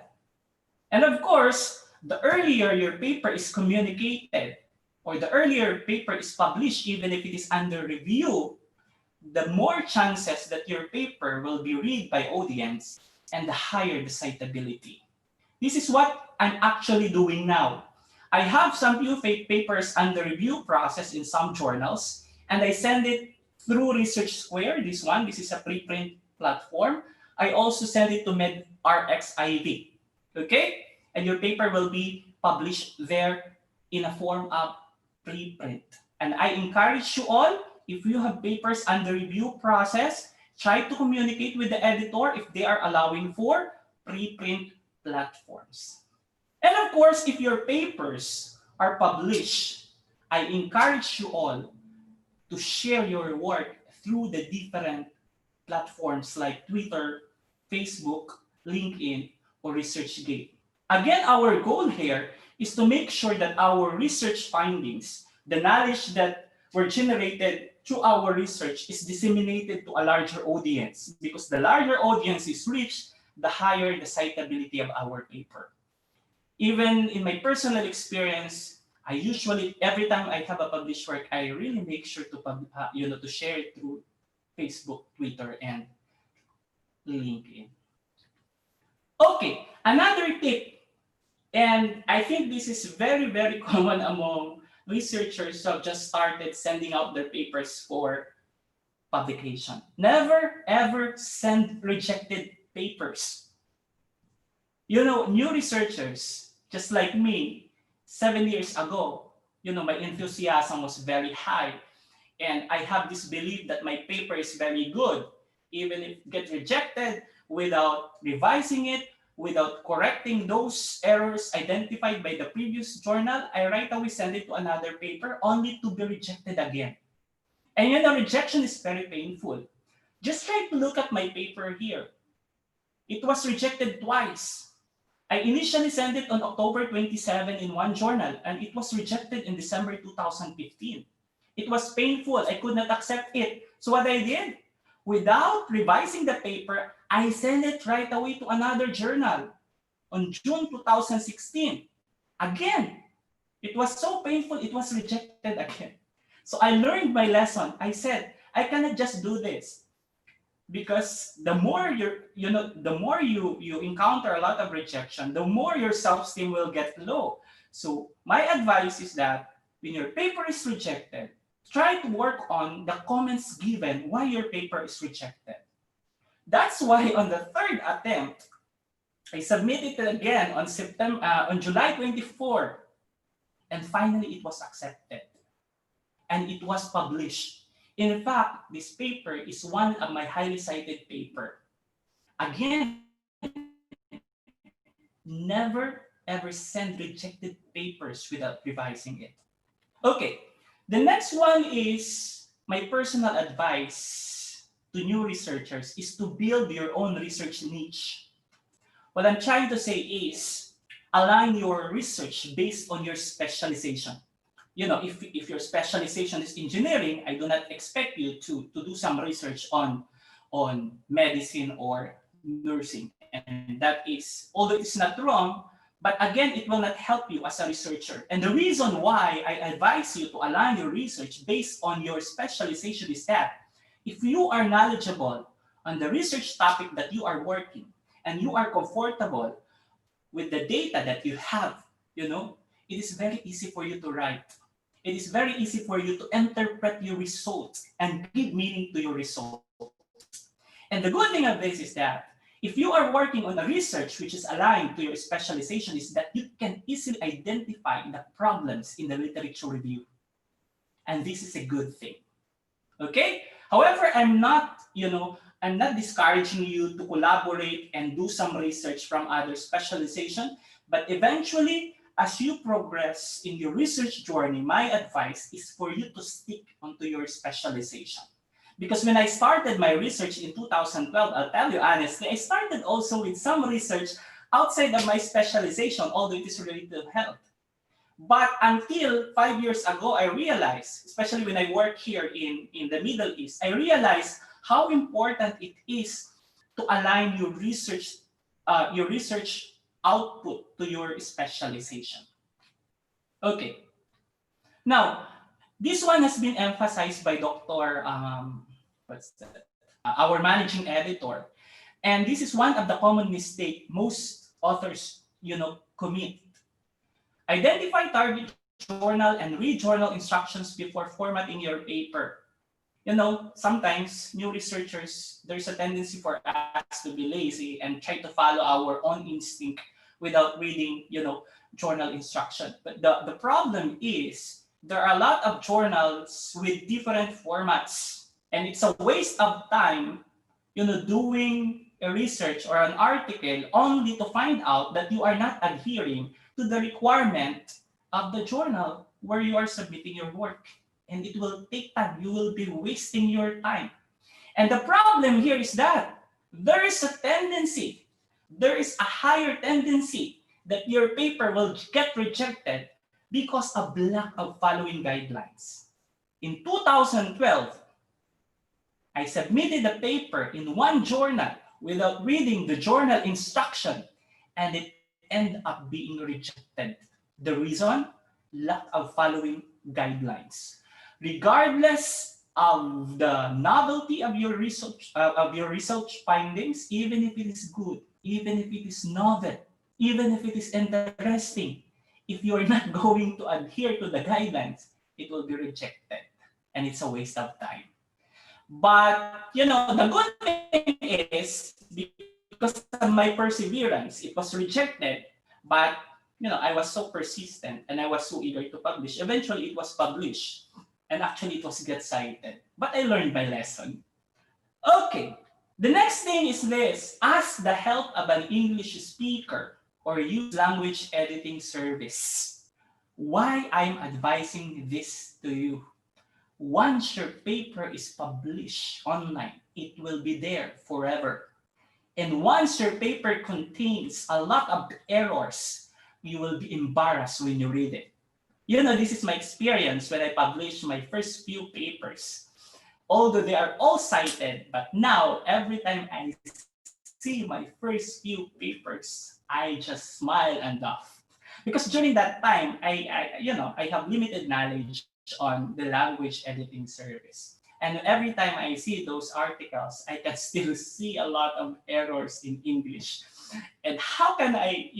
And of course, the earlier your paper is communicated, or the earlier paper is published, even if it is under review, the more chances that your paper will be read by audience and the higher the citability. This is what I'm actually doing now. I have some few papers under review process in some journals, and I send it through Research Square, this is a preprint platform. I also send it to MedRxiv, okay? And your paper will be published there in a form of preprint. And I encourage you all, if you have papers under review process, try to communicate with the editor if they are allowing for preprint platforms. And of course, if your papers are published, I encourage you all to share your work through the different platforms like Twitter, Facebook, LinkedIn, or ResearchGate. Again, our goal here is to make sure that our research findings, the knowledge that were generated through our research, is disseminated to a larger audience, because the larger audience is reached, the higher the citability of our paper. Even in my personal experience, I usually, every time I have a published work, I really make sure to to share it through Facebook, Twitter, and LinkedIn. Okay, another tip, and I think this is very, very common among researchers who have just started sending out their papers for publication. Never ever send rejected papers. New researchers, just like me, 7 years ago, my enthusiasm was very high. And I have this belief that my paper is very good. Even if it gets rejected, without revising it, without correcting those errors identified by the previous journal, I right away send it to another paper only to be rejected again. And rejection is very painful. Just try to look at my paper here. It was rejected twice. I initially sent it on October 27 in one journal, and it was rejected in December 2015. It was painful. I could not accept it. So what I did, without revising the paper, I sent it right away to another journal on June 2016. Again, it was so painful, it was rejected again. So I learned my lesson. I said, I cannot just do this, because the more you encounter a lot of rejection, the more your self-esteem will get low. So my advice is that when your paper is rejected, try to work on the comments given why your paper is rejected. That's why on the third attempt, I submitted it again on July 24, and finally it was accepted and it was published. In fact, this paper is one of my highly cited paper. Again, never ever send rejected papers without revising it. Okay, the next one is my personal advice to new researchers is to build your own research niche. What I'm trying to say is align your research based on your specialization. If your specialization is engineering, I do not expect you to do some research on medicine or nursing. And that is, although it's not wrong, but again, it will not help you as a researcher. And the reason why I advise you to align your research based on your specialization is that if you are knowledgeable on the research topic that you are working and you are comfortable with the data that you have, it is very easy for you to write. It is very easy for you to interpret your results and give meaning to your results. And the good thing of this is that if you are working on a research which is aligned to your specialization, is that you can easily identify the problems in the literature review. And this is a good thing. Okay? However, I'm not discouraging you to collaborate and do some research from other specialization, but eventually, as you progress in your research journey, my advice is for you to stick onto your specialization. Because when I started my research in 2012, I'll tell you honestly, I started also with some research outside of my specialization, although it is related to health. But until 5 years ago, I realized, especially when I work here in the Middle East, I realized how important it is to align your research output to your specialization. Okay. Now, this one has been emphasized by Dr. Our managing editor. And this is one of the common mistakes most authors, commit. Identify target journal and read journal instructions before formatting your paper. Sometimes new researchers, there's a tendency for us to be lazy and try to follow our own instinct without reading, journal instruction. But the problem is there are a lot of journals with different formats, and it's a waste of time, doing a research or an article only to find out that you are not adhering to the requirement of the journal where you are submitting your work. And it will take time. You will be wasting your time. And the problem here is that there is a higher tendency that your paper will get rejected because of lack of following guidelines. In 2012, I submitted a paper in one journal without reading the journal instruction, and it ended up being rejected. The reason? Lack of following guidelines. Regardless of the novelty of your research findings, even if it is good, even if it is novel, even if it is interesting, if you are not going to adhere to the guidelines, it will be rejected, and it's a waste of time. But, the good thing is, because of my perseverance, it was rejected. But, I was so persistent and I was so eager to publish. Eventually, it was published. And actually, it was get cited. But I learned my lesson. Okay. The next thing is this. Ask the help of an English speaker or use language editing service. Why I'm advising this to you? Once your paper is published online, it will be there forever. And once your paper contains a lot of errors, you will be embarrassed when you read it. This is my experience when I published my first few papers. Although they are all cited, but now every time I see my first few papers, I just smile and laugh. Because during that time, I have limited knowledge on the language editing service. And every time I see those articles, I can still see a lot of errors in English. And how can I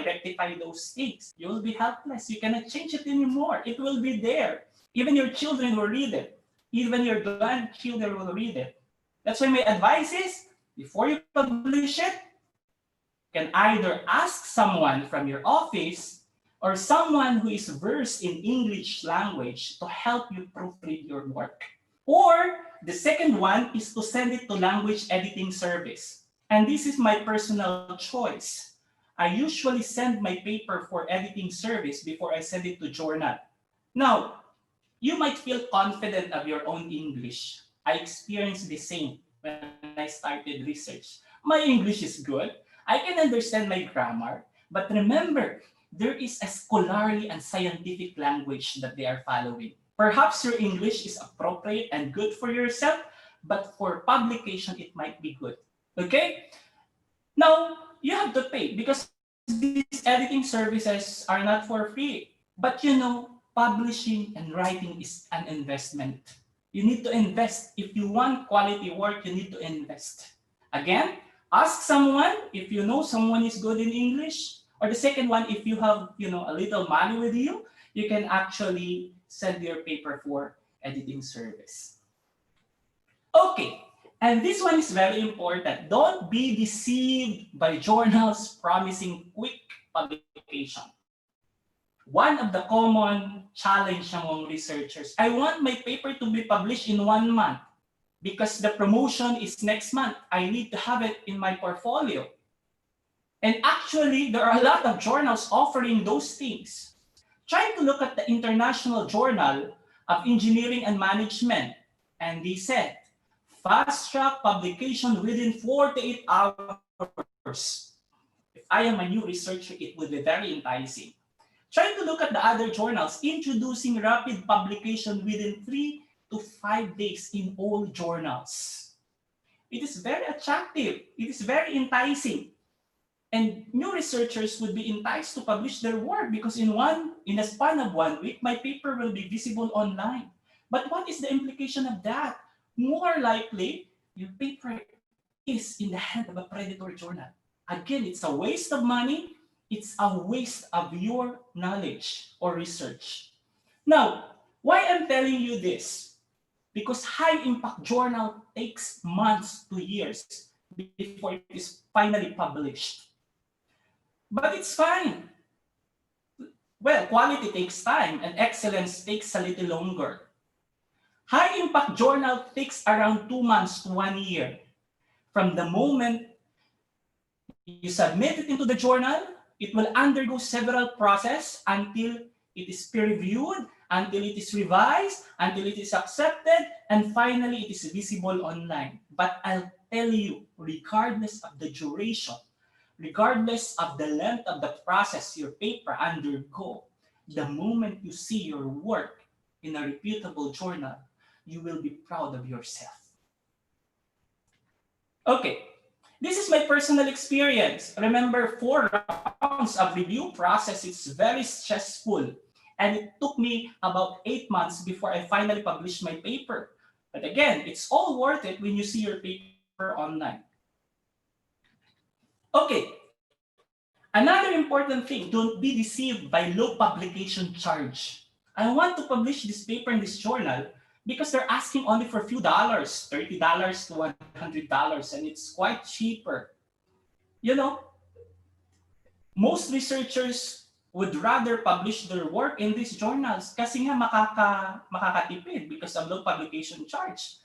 rectify those things? You will be helpless. You cannot change it anymore. It will be there. Even your children will read it. Even your grandchildren will read it. That's why my advice is, before you publish it, you can either ask someone from your office or someone who is versed in English language to help you proofread your work. Or the second one is to send it to language editing service. And this is my personal choice. I usually send my paper for editing service before I send it to journal. Now, you might feel confident of your own English. I experienced the same when I started research. My English is good. I can understand my grammar. But remember, there is a scholarly and scientific language that they are following. Perhaps your English is appropriate and good for yourself, but for publication, it might be good. Okay? Now, you have to pay because these editing services are not for free. But publishing and writing is an investment. You need to invest. If you want quality work, you need to invest. Again, ask someone if you know someone is good in English. Or the second one, if you have a little money with you, you can actually send your paper for editing service. Okay, and this one is very important. Don't be deceived by journals promising quick publication. One of the common challenge among researchers, I want my paper to be published in 1 month because the promotion is next month. I need to have it in my portfolio. And actually, there are a lot of journals offering those things. Try to look at the International Journal of Engineering and Management, and they said, fast track publication within 48 hours. If I am a new researcher, it would be very enticing. Try to look at the other journals introducing rapid publication within 3 to 5 days in all journals. It is very attractive. It is very enticing. And new researchers would be enticed to publish their work because in a span of 1 week, my paper will be visible online. But what is the implication of that? More likely, your paper is in the hand of a predator journal. Again, it's a waste of money. It's a waste of your knowledge or research. Now, why I'm telling you this? Because high impact journal takes months to years before it is finally published. But it's fine. Well, quality takes time and excellence takes a little longer. High impact journal takes around 2 months to 1 year. From the moment you submit it into the journal, it will undergo several processes until it is peer reviewed, until it is revised, until it is accepted, and finally it is visible online. But I'll tell you, regardless of the duration, regardless of the length of the process your paper undergo, the moment you see your work in a reputable journal, you will be proud of yourself. Okay, this is my personal experience. Remember, 4 rounds of review process, it's very stressful. And it took me about 8 months before I finally published my paper. But again, it's all worth it when you see your paper online. Okay, another important thing, don't be deceived by low publication charge. I want to publish this paper in this journal, because they're asking only for a few dollars, $30 to $100, and it's quite cheaper. You know, most researchers would rather publish their work in these journals kasi nga makakatipid because of low publication charge.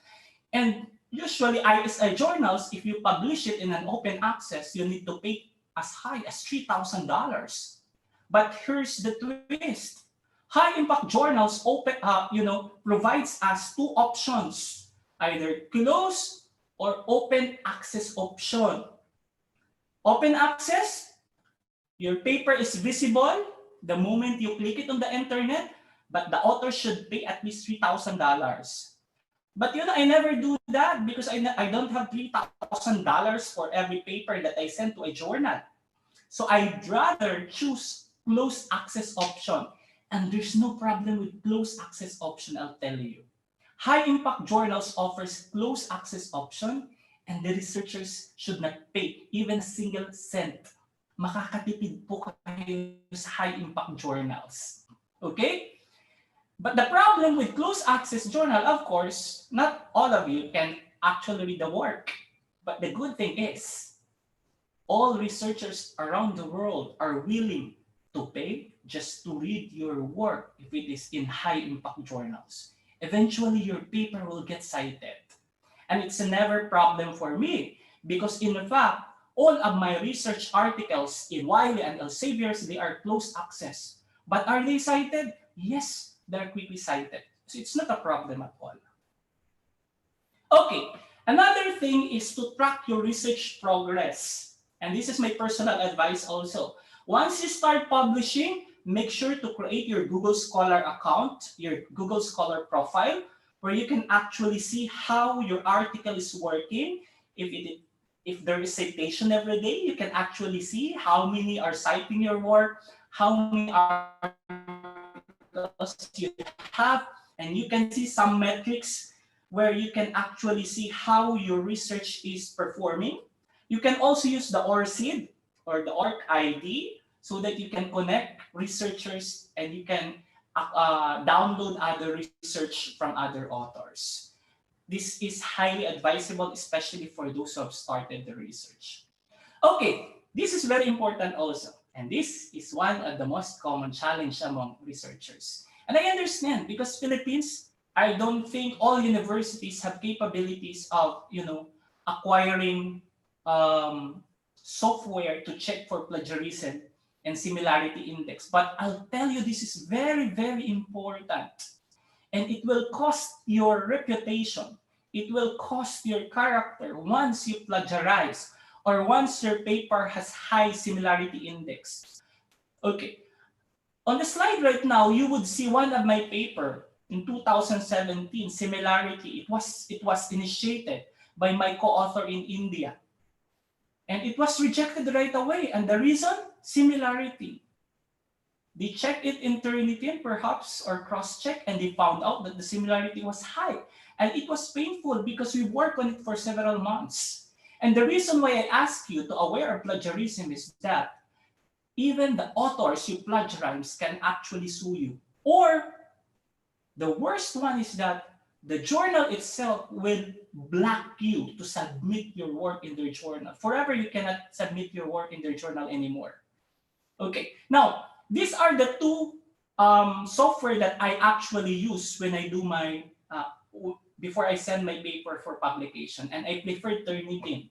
And usually ISI journals, if you publish it in an open access, you need to pay as high as $3,000. But here's the twist. High impact journals provides us two options, either closed or open access option. Open access, your paper is visible the moment you click it on the internet, but the author should pay at least $3,000. But I never do that because I don't have $3,000 for every paper that I send to a journal. So I'd rather choose closed access option. And there's no problem with closed access option, I'll tell you. High impact journals offers closed access option, and the researchers should not pay even a single cent. Makakatipid po kayo sa high impact journals. Okay? But the problem with closed access journal, of course, not all of you can actually read the work. But the good thing is, all researchers around the world are willing to pay just to read your work if it is in high impact journals. Eventually, your paper will get cited. And it's a never problem for me because in fact, all of my research articles in Wiley and Elsevier's, they are closed access. But are they cited? Yes, they're quickly cited. So it's not a problem at all. Okay, another thing is to track your research progress. And this is my personal advice also. Once you start publishing, make sure to create your Google Scholar account, your Google Scholar profile, where you can actually see how your article is working. If there is citation every day, you can actually see how many are citing your work, how many articles you have, and you can see some metrics where you can actually see how your research is performing. You can also use the ORCID or the ORC ID so that you can connect researchers and you can download other research from other authors. This is highly advisable, especially for those who have started the research. Okay, this is very important also. And this is one of the most common challenge among researchers. And I understand because Philippines, I don't think all universities have capabilities of, acquiring software to check for plagiarism and similarity index. But I'll tell you, this is very, very important. And it will cost your reputation. It will cost your character once you plagiarize or once your paper has high similarity index. Okay. On the slide right now, you would see one of my paper in 2017, similarity. It was initiated by my co-author in India. And it was rejected right away. And the reason? Similarity. They checked it in Turnitin, perhaps, or cross-check, and they found out that the similarity was high. And it was painful because we worked on it for several months. And the reason why I ask you to aware of plagiarism is that even the authors you plagiarize can actually sue you. Or the worst one is that the journal itself will block you to submit your work in their journal. Forever, you cannot submit your work in their journal anymore. Okay, now, these are the two software that I actually use when I do my, before I send my paper for publication. And I prefer Turnitin.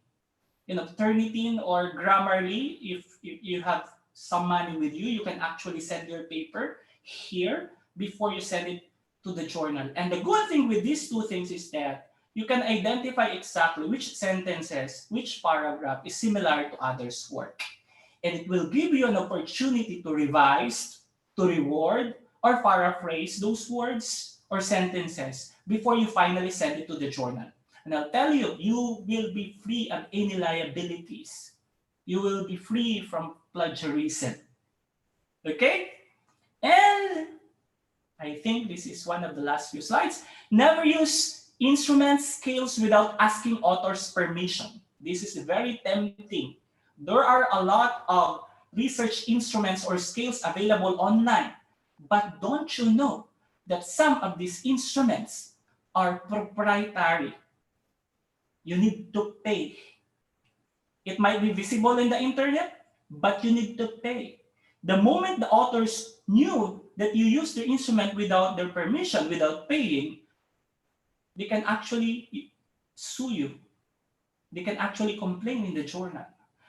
Turnitin or Grammarly, if you have some money with you, you can actually send your paper here before you send it to the journal. And the good thing with these two things is that you can identify exactly which sentences, which paragraph is similar to others' work. And it will give you an opportunity to revise, to reward, or paraphrase those words or sentences before you finally send it to the journal. And I'll tell you, you will be free of any liabilities. You will be free from plagiarism. Okay? And I think this is one of the last few slides. Never use instrument scales without asking author's permission. This is very tempting. There are a lot of research instruments or scales available online. But don't you know that some of these instruments are proprietary. You need to pay. It might be visible in the internet, but you need to pay. The moment the authors knew that you used their instrument without their permission, without paying, they can actually sue you. They can actually complain in the journal.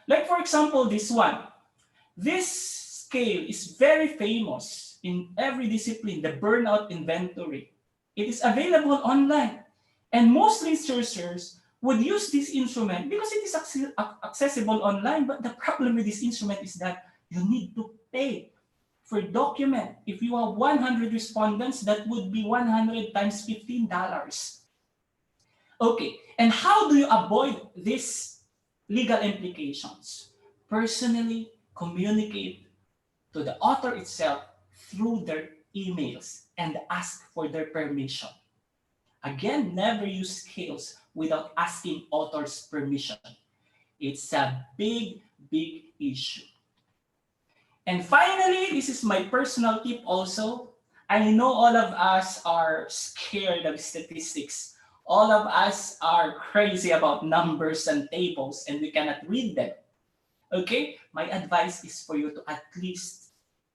Like for example, this one. This scale is very famous in every discipline, the burnout inventory. It is available online. And most researchers would use this instrument because it is accessible online. But the problem with this instrument is that you need to pay for document. If you have 100 respondents, that would be 100 times $15. Okay, and how do you avoid these legal implications? Personally communicate to the author itself through their emails and ask for their permission. Again, never use scales without asking author's permission. It's a big, big issue. And finally, this is my personal tip also. I know all of us are scared of statistics. All of us are crazy about numbers and tables and we cannot read them. Okay? My advice is for you to at least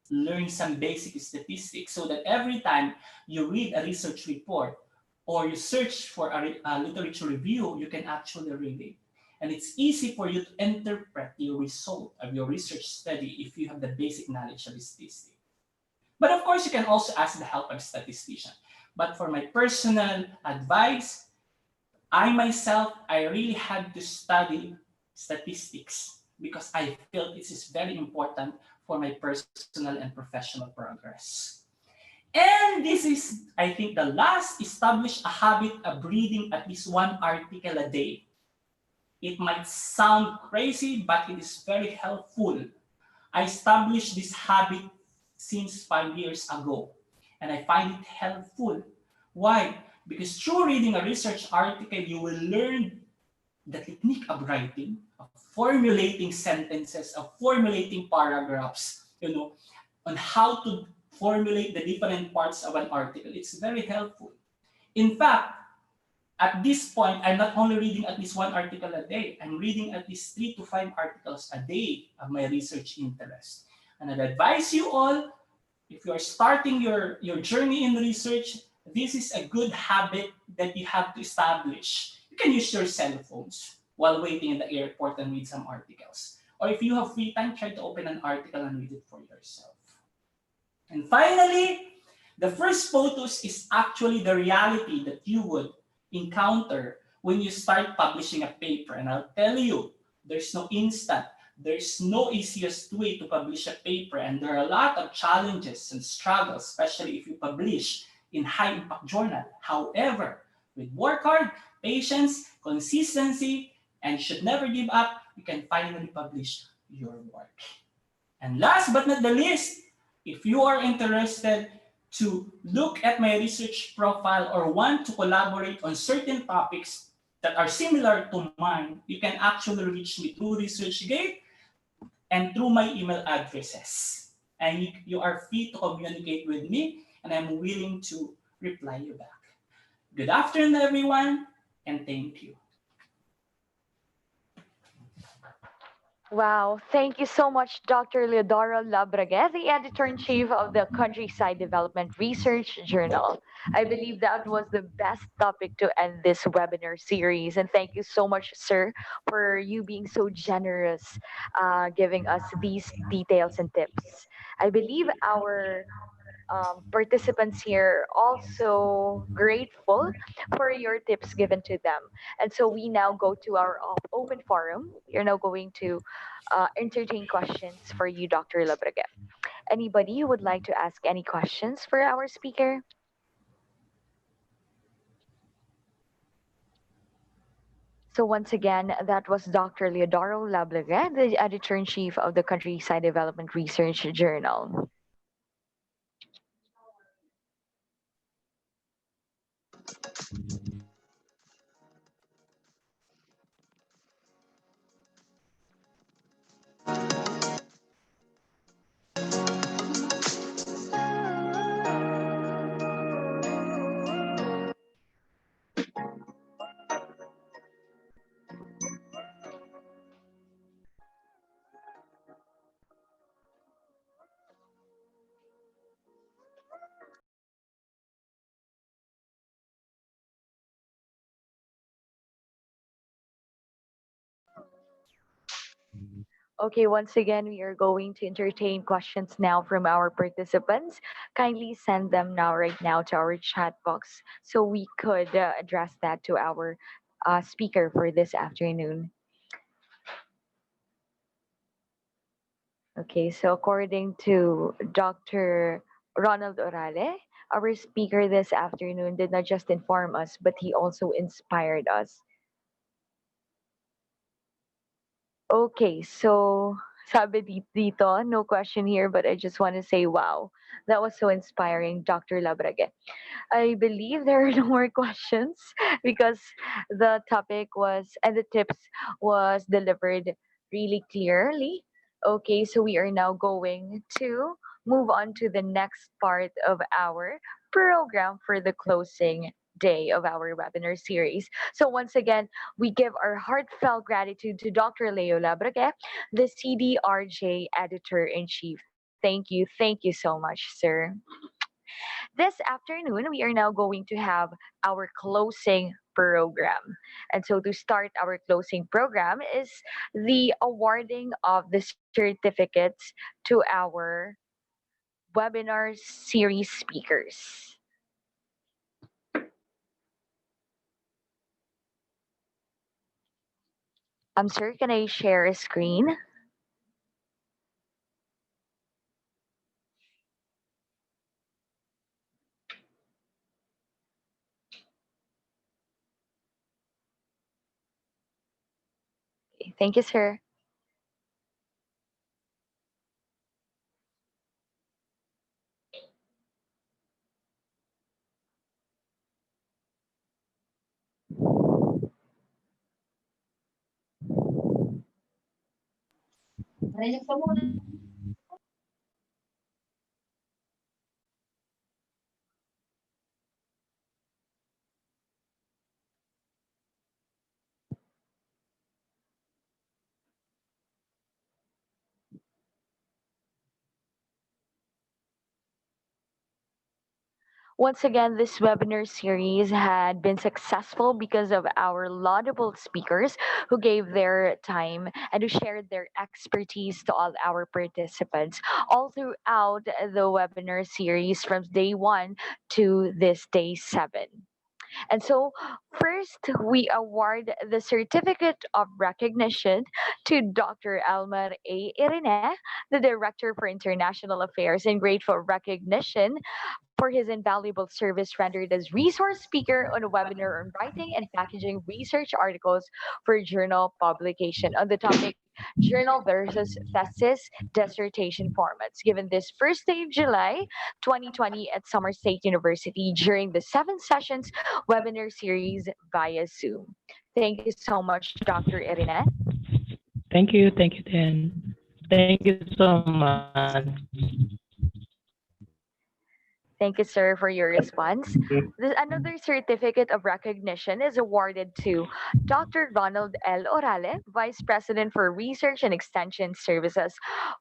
learn some basic statistics so that every time you read a research report or you search for a literature review, you can actually read it. And it's easy for you to interpret your result of your research study if you have the basic knowledge of statistics. But of course, you can also ask the help of a statistician. But for my personal advice, I myself, I really had to study statistics because I feel this is very important for my personal and professional progress. And this is, I think, the last, establish a habit of reading at least one article a day. It might sound crazy, but it is very helpful. I established this habit since 5 years ago, and I find it helpful. Why? Because through reading a research article, you will learn the technique of writing, of formulating sentences, of formulating paragraphs, on how to formulate the different parts of an article. It's very helpful. In fact, at this point, I'm not only reading at least one article a day, I'm reading at least 3 to 5 articles a day of my research interest. And I'd advise you all, if you are starting your journey in research, this is a good habit that you have to establish. You can use your cell phones while waiting in the airport and read some articles. Or if you have free time, try to open an article and read it for yourself. And finally, the first photos is actually the reality that you would encounter when you start publishing a paper. And I'll tell you, there's no instant, there's no easiest way to publish a paper. And there are a lot of challenges and struggles, especially if you publish in high impact journal. However, with work hard, patience, consistency, and you should never give up, you can finally publish your work. And last but not the least, if you are interested to look at my research profile or want to collaborate on certain topics that are similar to mine, you can actually reach me through ResearchGate and through my email addresses. And you are free to communicate with me, and I'm willing to reply you back. Good afternoon, everyone, and thank you. Wow, thank you so much, Dr. Leodoro Labrague, the editor-in-chief of the Countryside Development Research Journal. I believe that was the best topic to end this webinar series. And thank you so much, sir, for you being so generous, giving us these details and tips. I believe our participants here also grateful for your tips given to them. And so we now go to our open forum. You're now going to entertain questions for you, Dr. Labraga. Anybody who would like to ask any questions for our speaker? So once again, that was Dr. Leodoro Lablaga, the editor-in-chief of the Countryside Development Research Journal. Okay, once again, we are going to entertain questions now from our participants. Kindly send them now, right now, to our chat box so we could address that to our speaker for this afternoon. Okay, so according to Dr. Ronald Orale, our speaker this afternoon did not just inform us, but he also inspired us. Okay, so sabi dito, no question here, but I just want to say, wow, that was so inspiring, Dr. Labrage. I believe there are no more questions because the topic was and the tips was delivered really clearly. Okay, so we are now going to move on to the next part of our program for the closing day of our webinar series. So once again, we give our heartfelt gratitude to Dr. Leo Labrague, the CDRJ Editor-in-Chief. Thank you so much, sir. This afternoon, we are now going to have our closing program. And so, to start our closing program, is the awarding of the certificates to our webinar series speakers. Sir, can I share a screen? Okay, thank you, sir. Once again, this webinar series had been successful because of our laudable speakers who gave their time and who shared their expertise to all our participants all throughout the webinar series from day one to this day seven. And so, first, we award the Certificate of Recognition to Dr. Elmer A. Irene, the Director for International Affairs, in grateful recognition for his invaluable service rendered as resource speaker on a webinar on writing and packaging research articles for journal publication on the topic Journal versus Thesis Dissertation Formats, given this first day of July 2020 at Summer State University during the 7 sessions webinar series via Zoom. Thank you so much, Dr. Irene. Thank you, Dan. Thank you so much. Thank you, sir, for your response. Another certificate of recognition is awarded to Dr. Ronald L. Orale, Vice President for Research and Extension Services,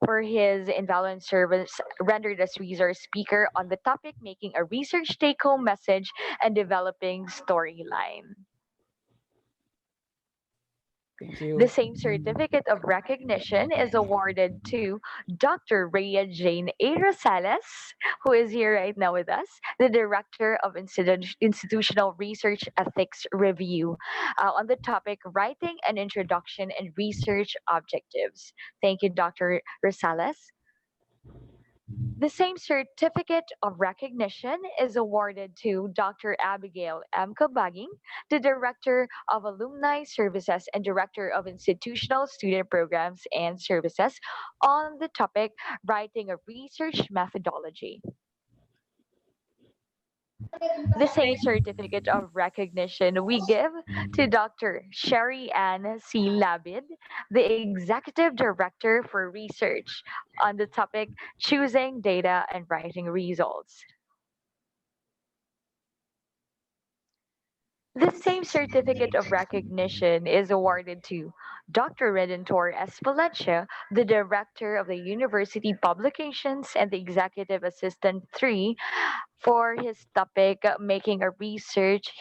for his invaluable service rendered as resource speaker on the topic making a research take home message and developing storyline. Thank The you. same certificate of recognition is awarded to Dr. Rhea Jane A. Rosales, who is here right now with us, the Director of Institutional Research Ethics Review, on the topic Writing an Introduction and Research Objectives. Thank you, Dr. Rosales. The same certificate of recognition is awarded to Dr. Abigail M. Kabaging, the Director of Alumni Services and Director of Institutional Student Programs and Services, on the topic Writing a Research Methodology. The same certificate of recognition we give to Dr. Sherry Ann C. Labid, the Executive Director for Research, on the topic Choosing Data and Writing Results. The same certificate of recognition is awarded to Dr. Redentor S. Valencia, the Director of the University Publications and the Executive Assistant 3, for his topic Making a Research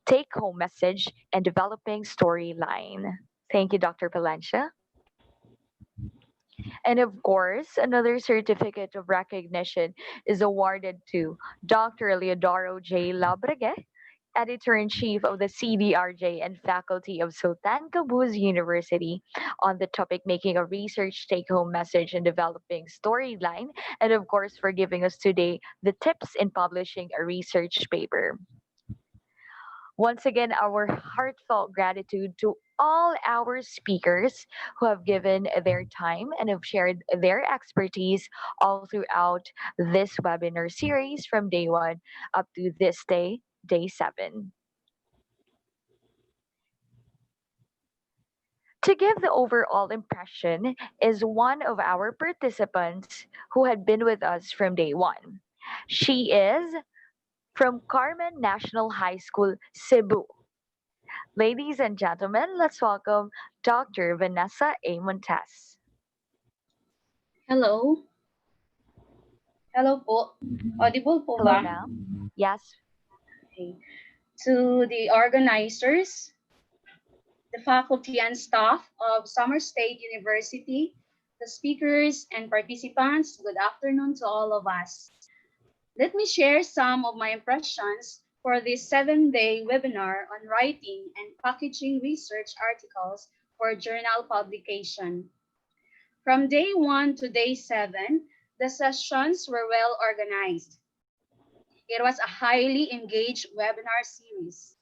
Take Home Message and Developing Storyline. Thank you, Dr. Valencia. And of course, another certificate of recognition is awarded to Dr. Leodoro J. Labregue, Editor-in-Chief of the CDRJ and faculty of Sultan Qaboos University, on the topic making a research take-home message and developing storyline, and of course for giving us today the tips in publishing a research paper. Once again, our heartfelt gratitude to all our speakers who have given their time and have shared their expertise all throughout this webinar series from day one up to this day, day 7. To give the overall impression is one of our participants who had been with us from day one. She is from Carmen National High School, Cebu. Ladies and gentlemen, let's welcome Dr. Vanessa A. Montes. Hello? Hello po. Audible po Hello, ba? ma'am. Yes. Okay. To the organizers, the faculty and staff of Summer State University, the speakers and participants, good afternoon to all of us. Let me share some of my impressions for this 7-day webinar on writing and packaging research articles for journal publication. From day 1 to day 7, the sessions were well organized. It was a highly engaged webinar series.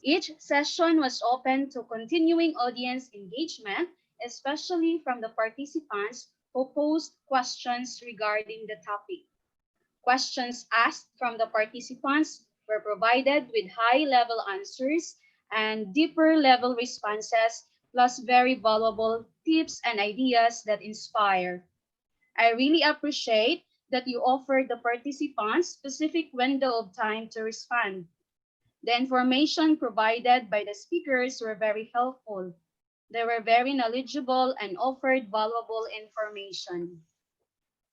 Each session was open to continuing audience engagement, especially from the participants who posed questions regarding the topic. Questions asked from the participants were provided with high-level answers and deeper-level responses, plus very valuable tips and ideas that inspire. I really appreciate that you offered the participants specific window of time to respond. The information provided by the speakers were very helpful. They were very knowledgeable and offered valuable information.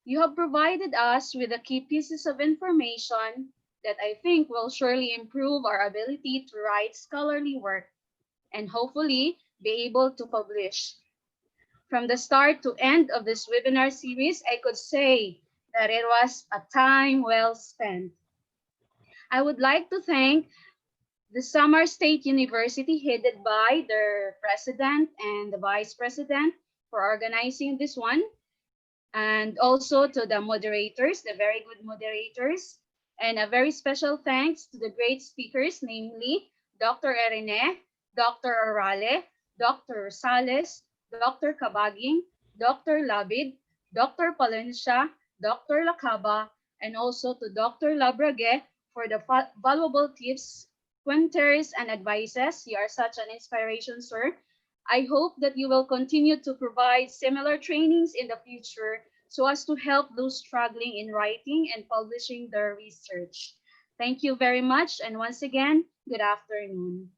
You have provided us with the key pieces of information that I think will surely improve our ability to write scholarly work and hopefully be able to publish. From the start to end of this webinar series, I could say that it was a time well spent. I would like to thank the Samar State University, headed by their president and the vice president, for organizing this one, and also to the moderators, the very good moderators, and a very special thanks to the great speakers, namely Dr. Erine, Dr. Orale, Dr. Rosales, Dr. Kabaging, Dr. Labid, Dr. Palencia, Dr. Lakaba, and also to Dr. Labrage for the valuable tips, pointers, and advices. You are such an inspiration, sir. I hope that you will continue to provide similar trainings in the future so as to help those struggling in writing and publishing their research. Thank you very much. And once again, good afternoon.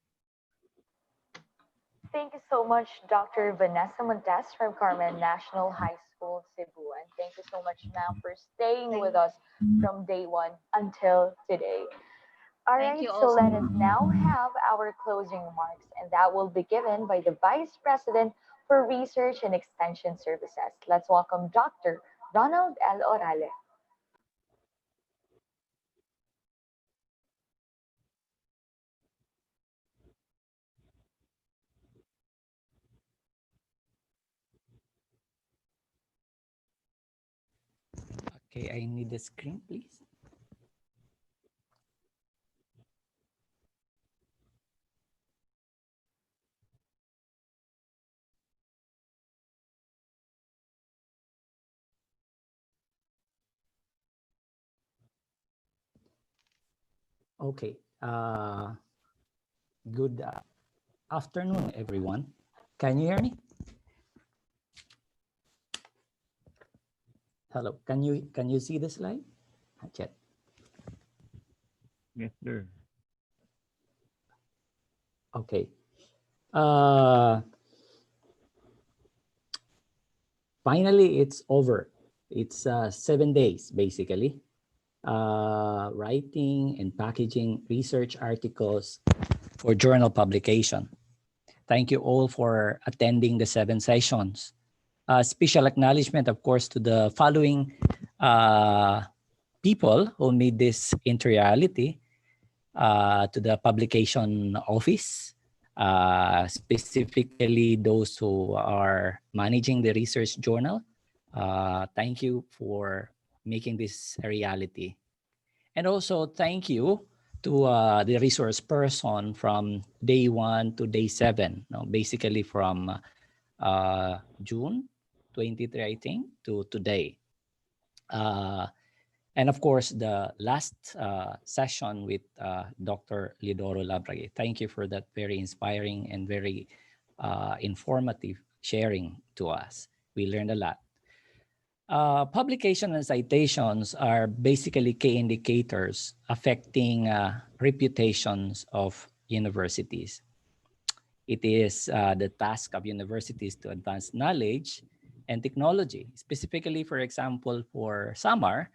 Thank you so much, Dr. Vanessa Montes from Carmen National High School, Cebu. And thank you so much, ma'am, for staying with us from day one until today. All Thank right, you so also. let us now have our closing remarks, and that will be given by the Vice President for Research and Extension Services. Let's welcome Dr. Ronald L. Orale. Okay, I need the screen, please. Okay. Good afternoon, everyone. Can you hear me? Hello. Can you see the slide? Chat. Yes, sir. Okay. Finally, it's over. It's 7 days, basically. Writing and packaging research articles for journal publication. Thank you all for attending the 7 sessions. Special acknowledgement, of course, to the following people who made this into reality. To the publication office, specifically those who are managing the research journal. Thank you for making this a reality. And also thank you to the resource person from day 1 to day 7, basically from June 23, I think, to today. And of course, the last session with Dr. Lidoro Labrage. Thank you for that very inspiring and very informative sharing to us. We learned a lot. Publication and citations are basically key indicators affecting reputations of universities. It is the task of universities to advance knowledge and technology. Specifically, for example, for SAMAR,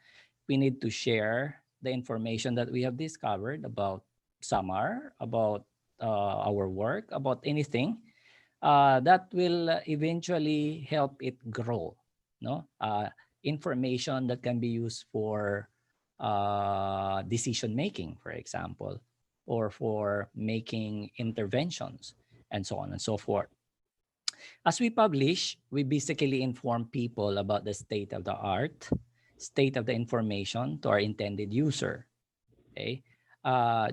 we need to share the information that we have discovered about SAMAR, about our work, about anything that will eventually help it grow. No, information that can be used for decision making, for example, or for making interventions, and so on and so forth. As we publish, we basically inform people about the state of the art, state of the information to our intended user. Okay,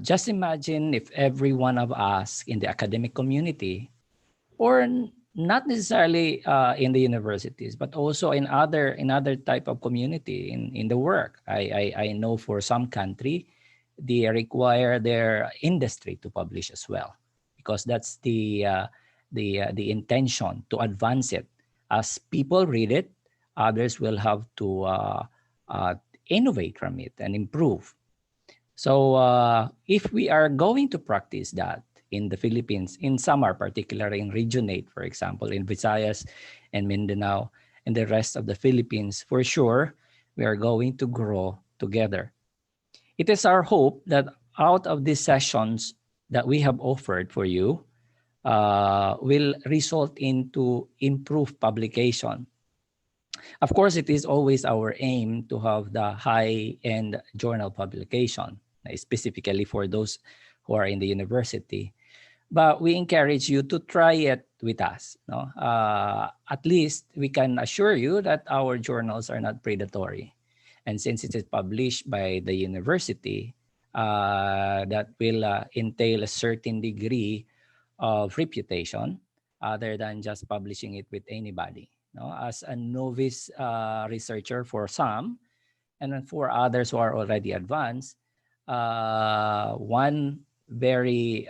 just imagine if every one of us in the academic community, or not necessarily in the universities, but also in other type of community in the work. I know for some country, they require their industry to publish as well, because that's the intention to advance it. As people read it, others will have to innovate from it and improve. So if we are going to practice that in the Philippines, in Samar, particularly in Region 8, for example, in Visayas and Mindanao, and the rest of the Philippines, for sure, we are going to grow together. It is our hope that out of these sessions that we have offered for you will result into improved publication. Of course, it is always our aim to have the high-end journal publication, specifically for those who are in the university. But we encourage you to try it with us. No? At least we can assure you that our journals are not predatory. And since it is published by the university, that will entail a certain degree of reputation other than just publishing it with anybody. No? As a novice researcher for some, and then for others who are already advanced, one very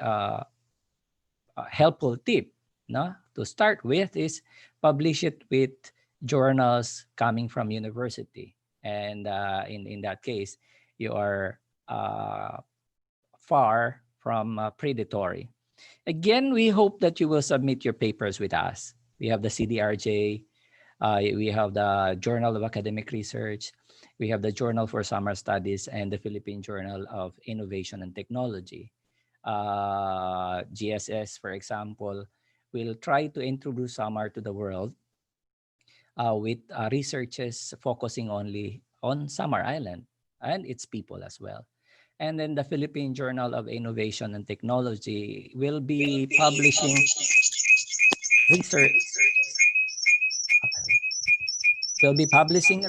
helpful tip, no, to start with is publish it with journals coming from university. And in that case, you are far from predatory. Again, we hope that you will submit your papers with us. We have the CDRJ, we have the Journal of Academic Research, we have the Journal for Summer Studies, and the Philippine Journal of Innovation and Technology. GSS, for example, will try to introduce summer to the world with researches focusing only on Samar Island and its people as well. And then the Philippine Journal of Innovation and Technology will be publishing research,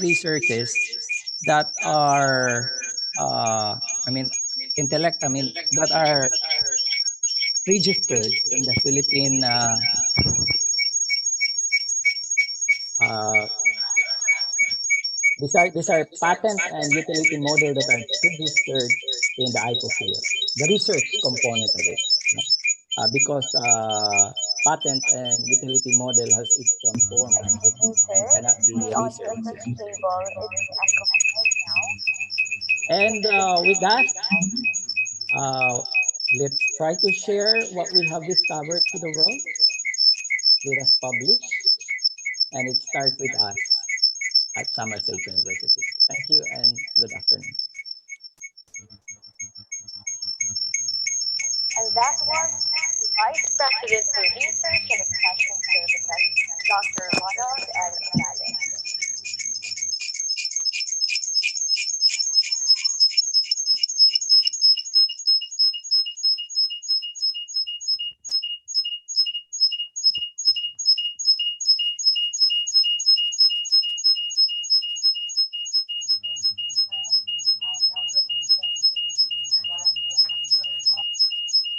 researches that are, that are registered in the Philippine these are patents and utility model that are registered in the IPOSIR, the research component of it. Because patent and utility model has its own form and cannot be The audio is researched. unstable. It's echoing right now. And with that, let's try to share what we have discovered to the world. Let us publish, and it starts with us at Somerset University. Thank you and good afternoon. And that was Vice President for Research and Extension Services, Dr. Ronald L. Orale.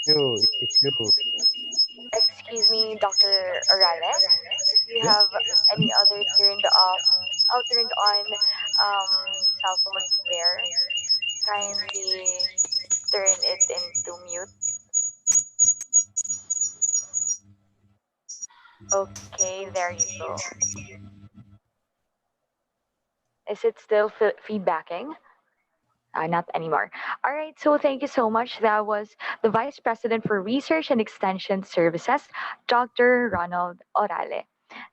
You, it's you. Excuse me, Dr. Orale, if you Yeah. have any other turned on cell phones there, kindly turn it into mute. Okay, there you go. Is it still feedbacking? Not anymore. All right, so thank you so much. That was the Vice President for Research and Extension Services, Dr. Ronald Orale.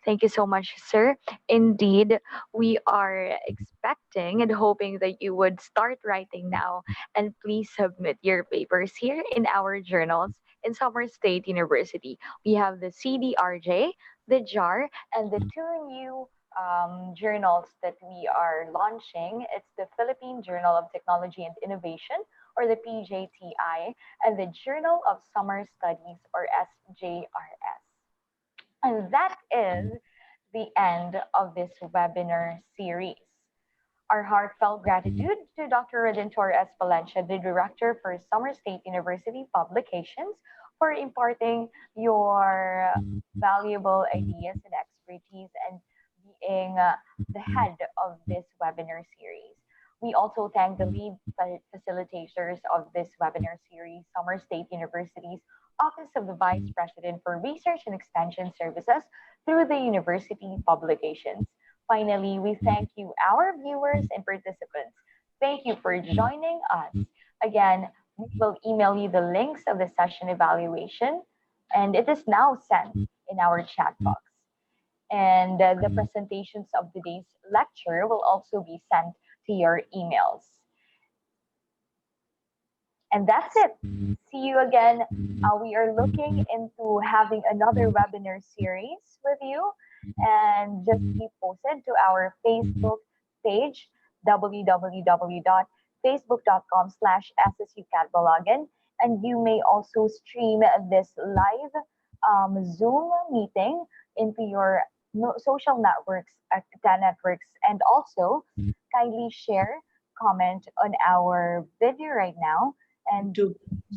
Thank you so much, sir. Indeed, we are expecting and hoping that you would start writing now, and please submit your papers here in our journals in Summer State University. We have the CDRJ, the JAR, and the two new journals that we are launching. It's the Philippine Journal of Technology and Innovation, or the PJTI, and the Journal of Summer Studies, or SJRS. And that is the end of this webinar series. Our heartfelt gratitude to Dr. Redentor S. Palencia, the Director for Summer State University Publications, for imparting your valuable ideas and expertise and being the head of this webinar series. We also thank the lead facilitators of this webinar series, Summer State University's Office of the Vice President for Research and Extension Services through the university publications. Finally, we thank you, our viewers and participants. Thank you for joining us. Again, we will email you the links of the session evaluation, and it is now sent in our chat box. And the presentations of today's lecture will also be sent to your emails. And that's it. See you again. We are looking into having another webinar series with you. And just keep posted to our Facebook page, www.facebook.com/SSUCatbalogan. And you may also stream this live Zoom meeting into your social networks, networks, and also kindly share, comment on our video right now, and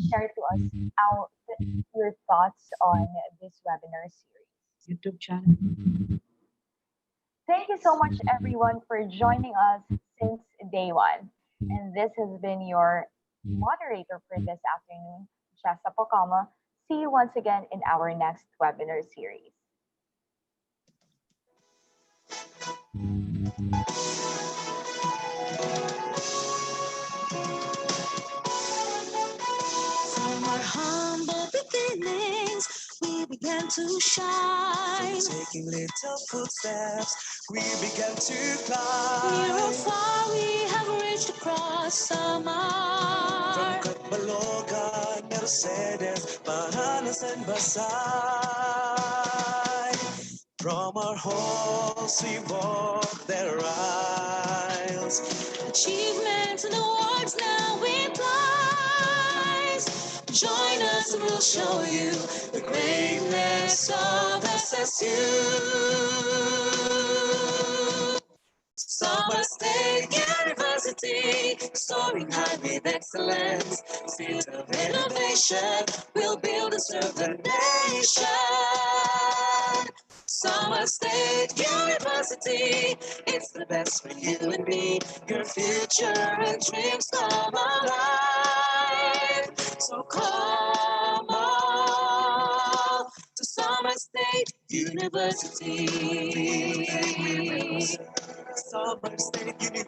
share to us your thoughts on this webinar series. YouTube channel. Thank you so much, everyone, for joining us since day one. And this has been your moderator for this afternoon, Jessa Pocama. See you once again in our next webinar series. From our humble beginnings, we began to shine. From taking little footsteps, we began to climb. Near or far, we have reached across summer. From Catbalogan, Mercedes, Bananas, and Basay. From our halls, we walk their aisles. Achievements and awards now we prize. Join us and we'll show you the greatness of SSU. Summer State University, soaring high with excellence. Spirit of innovation, we'll build and serve the nation. Summer State University, it's the best for you and me. Your future and dreams come alive. So come on to Summer State University. Summer State University.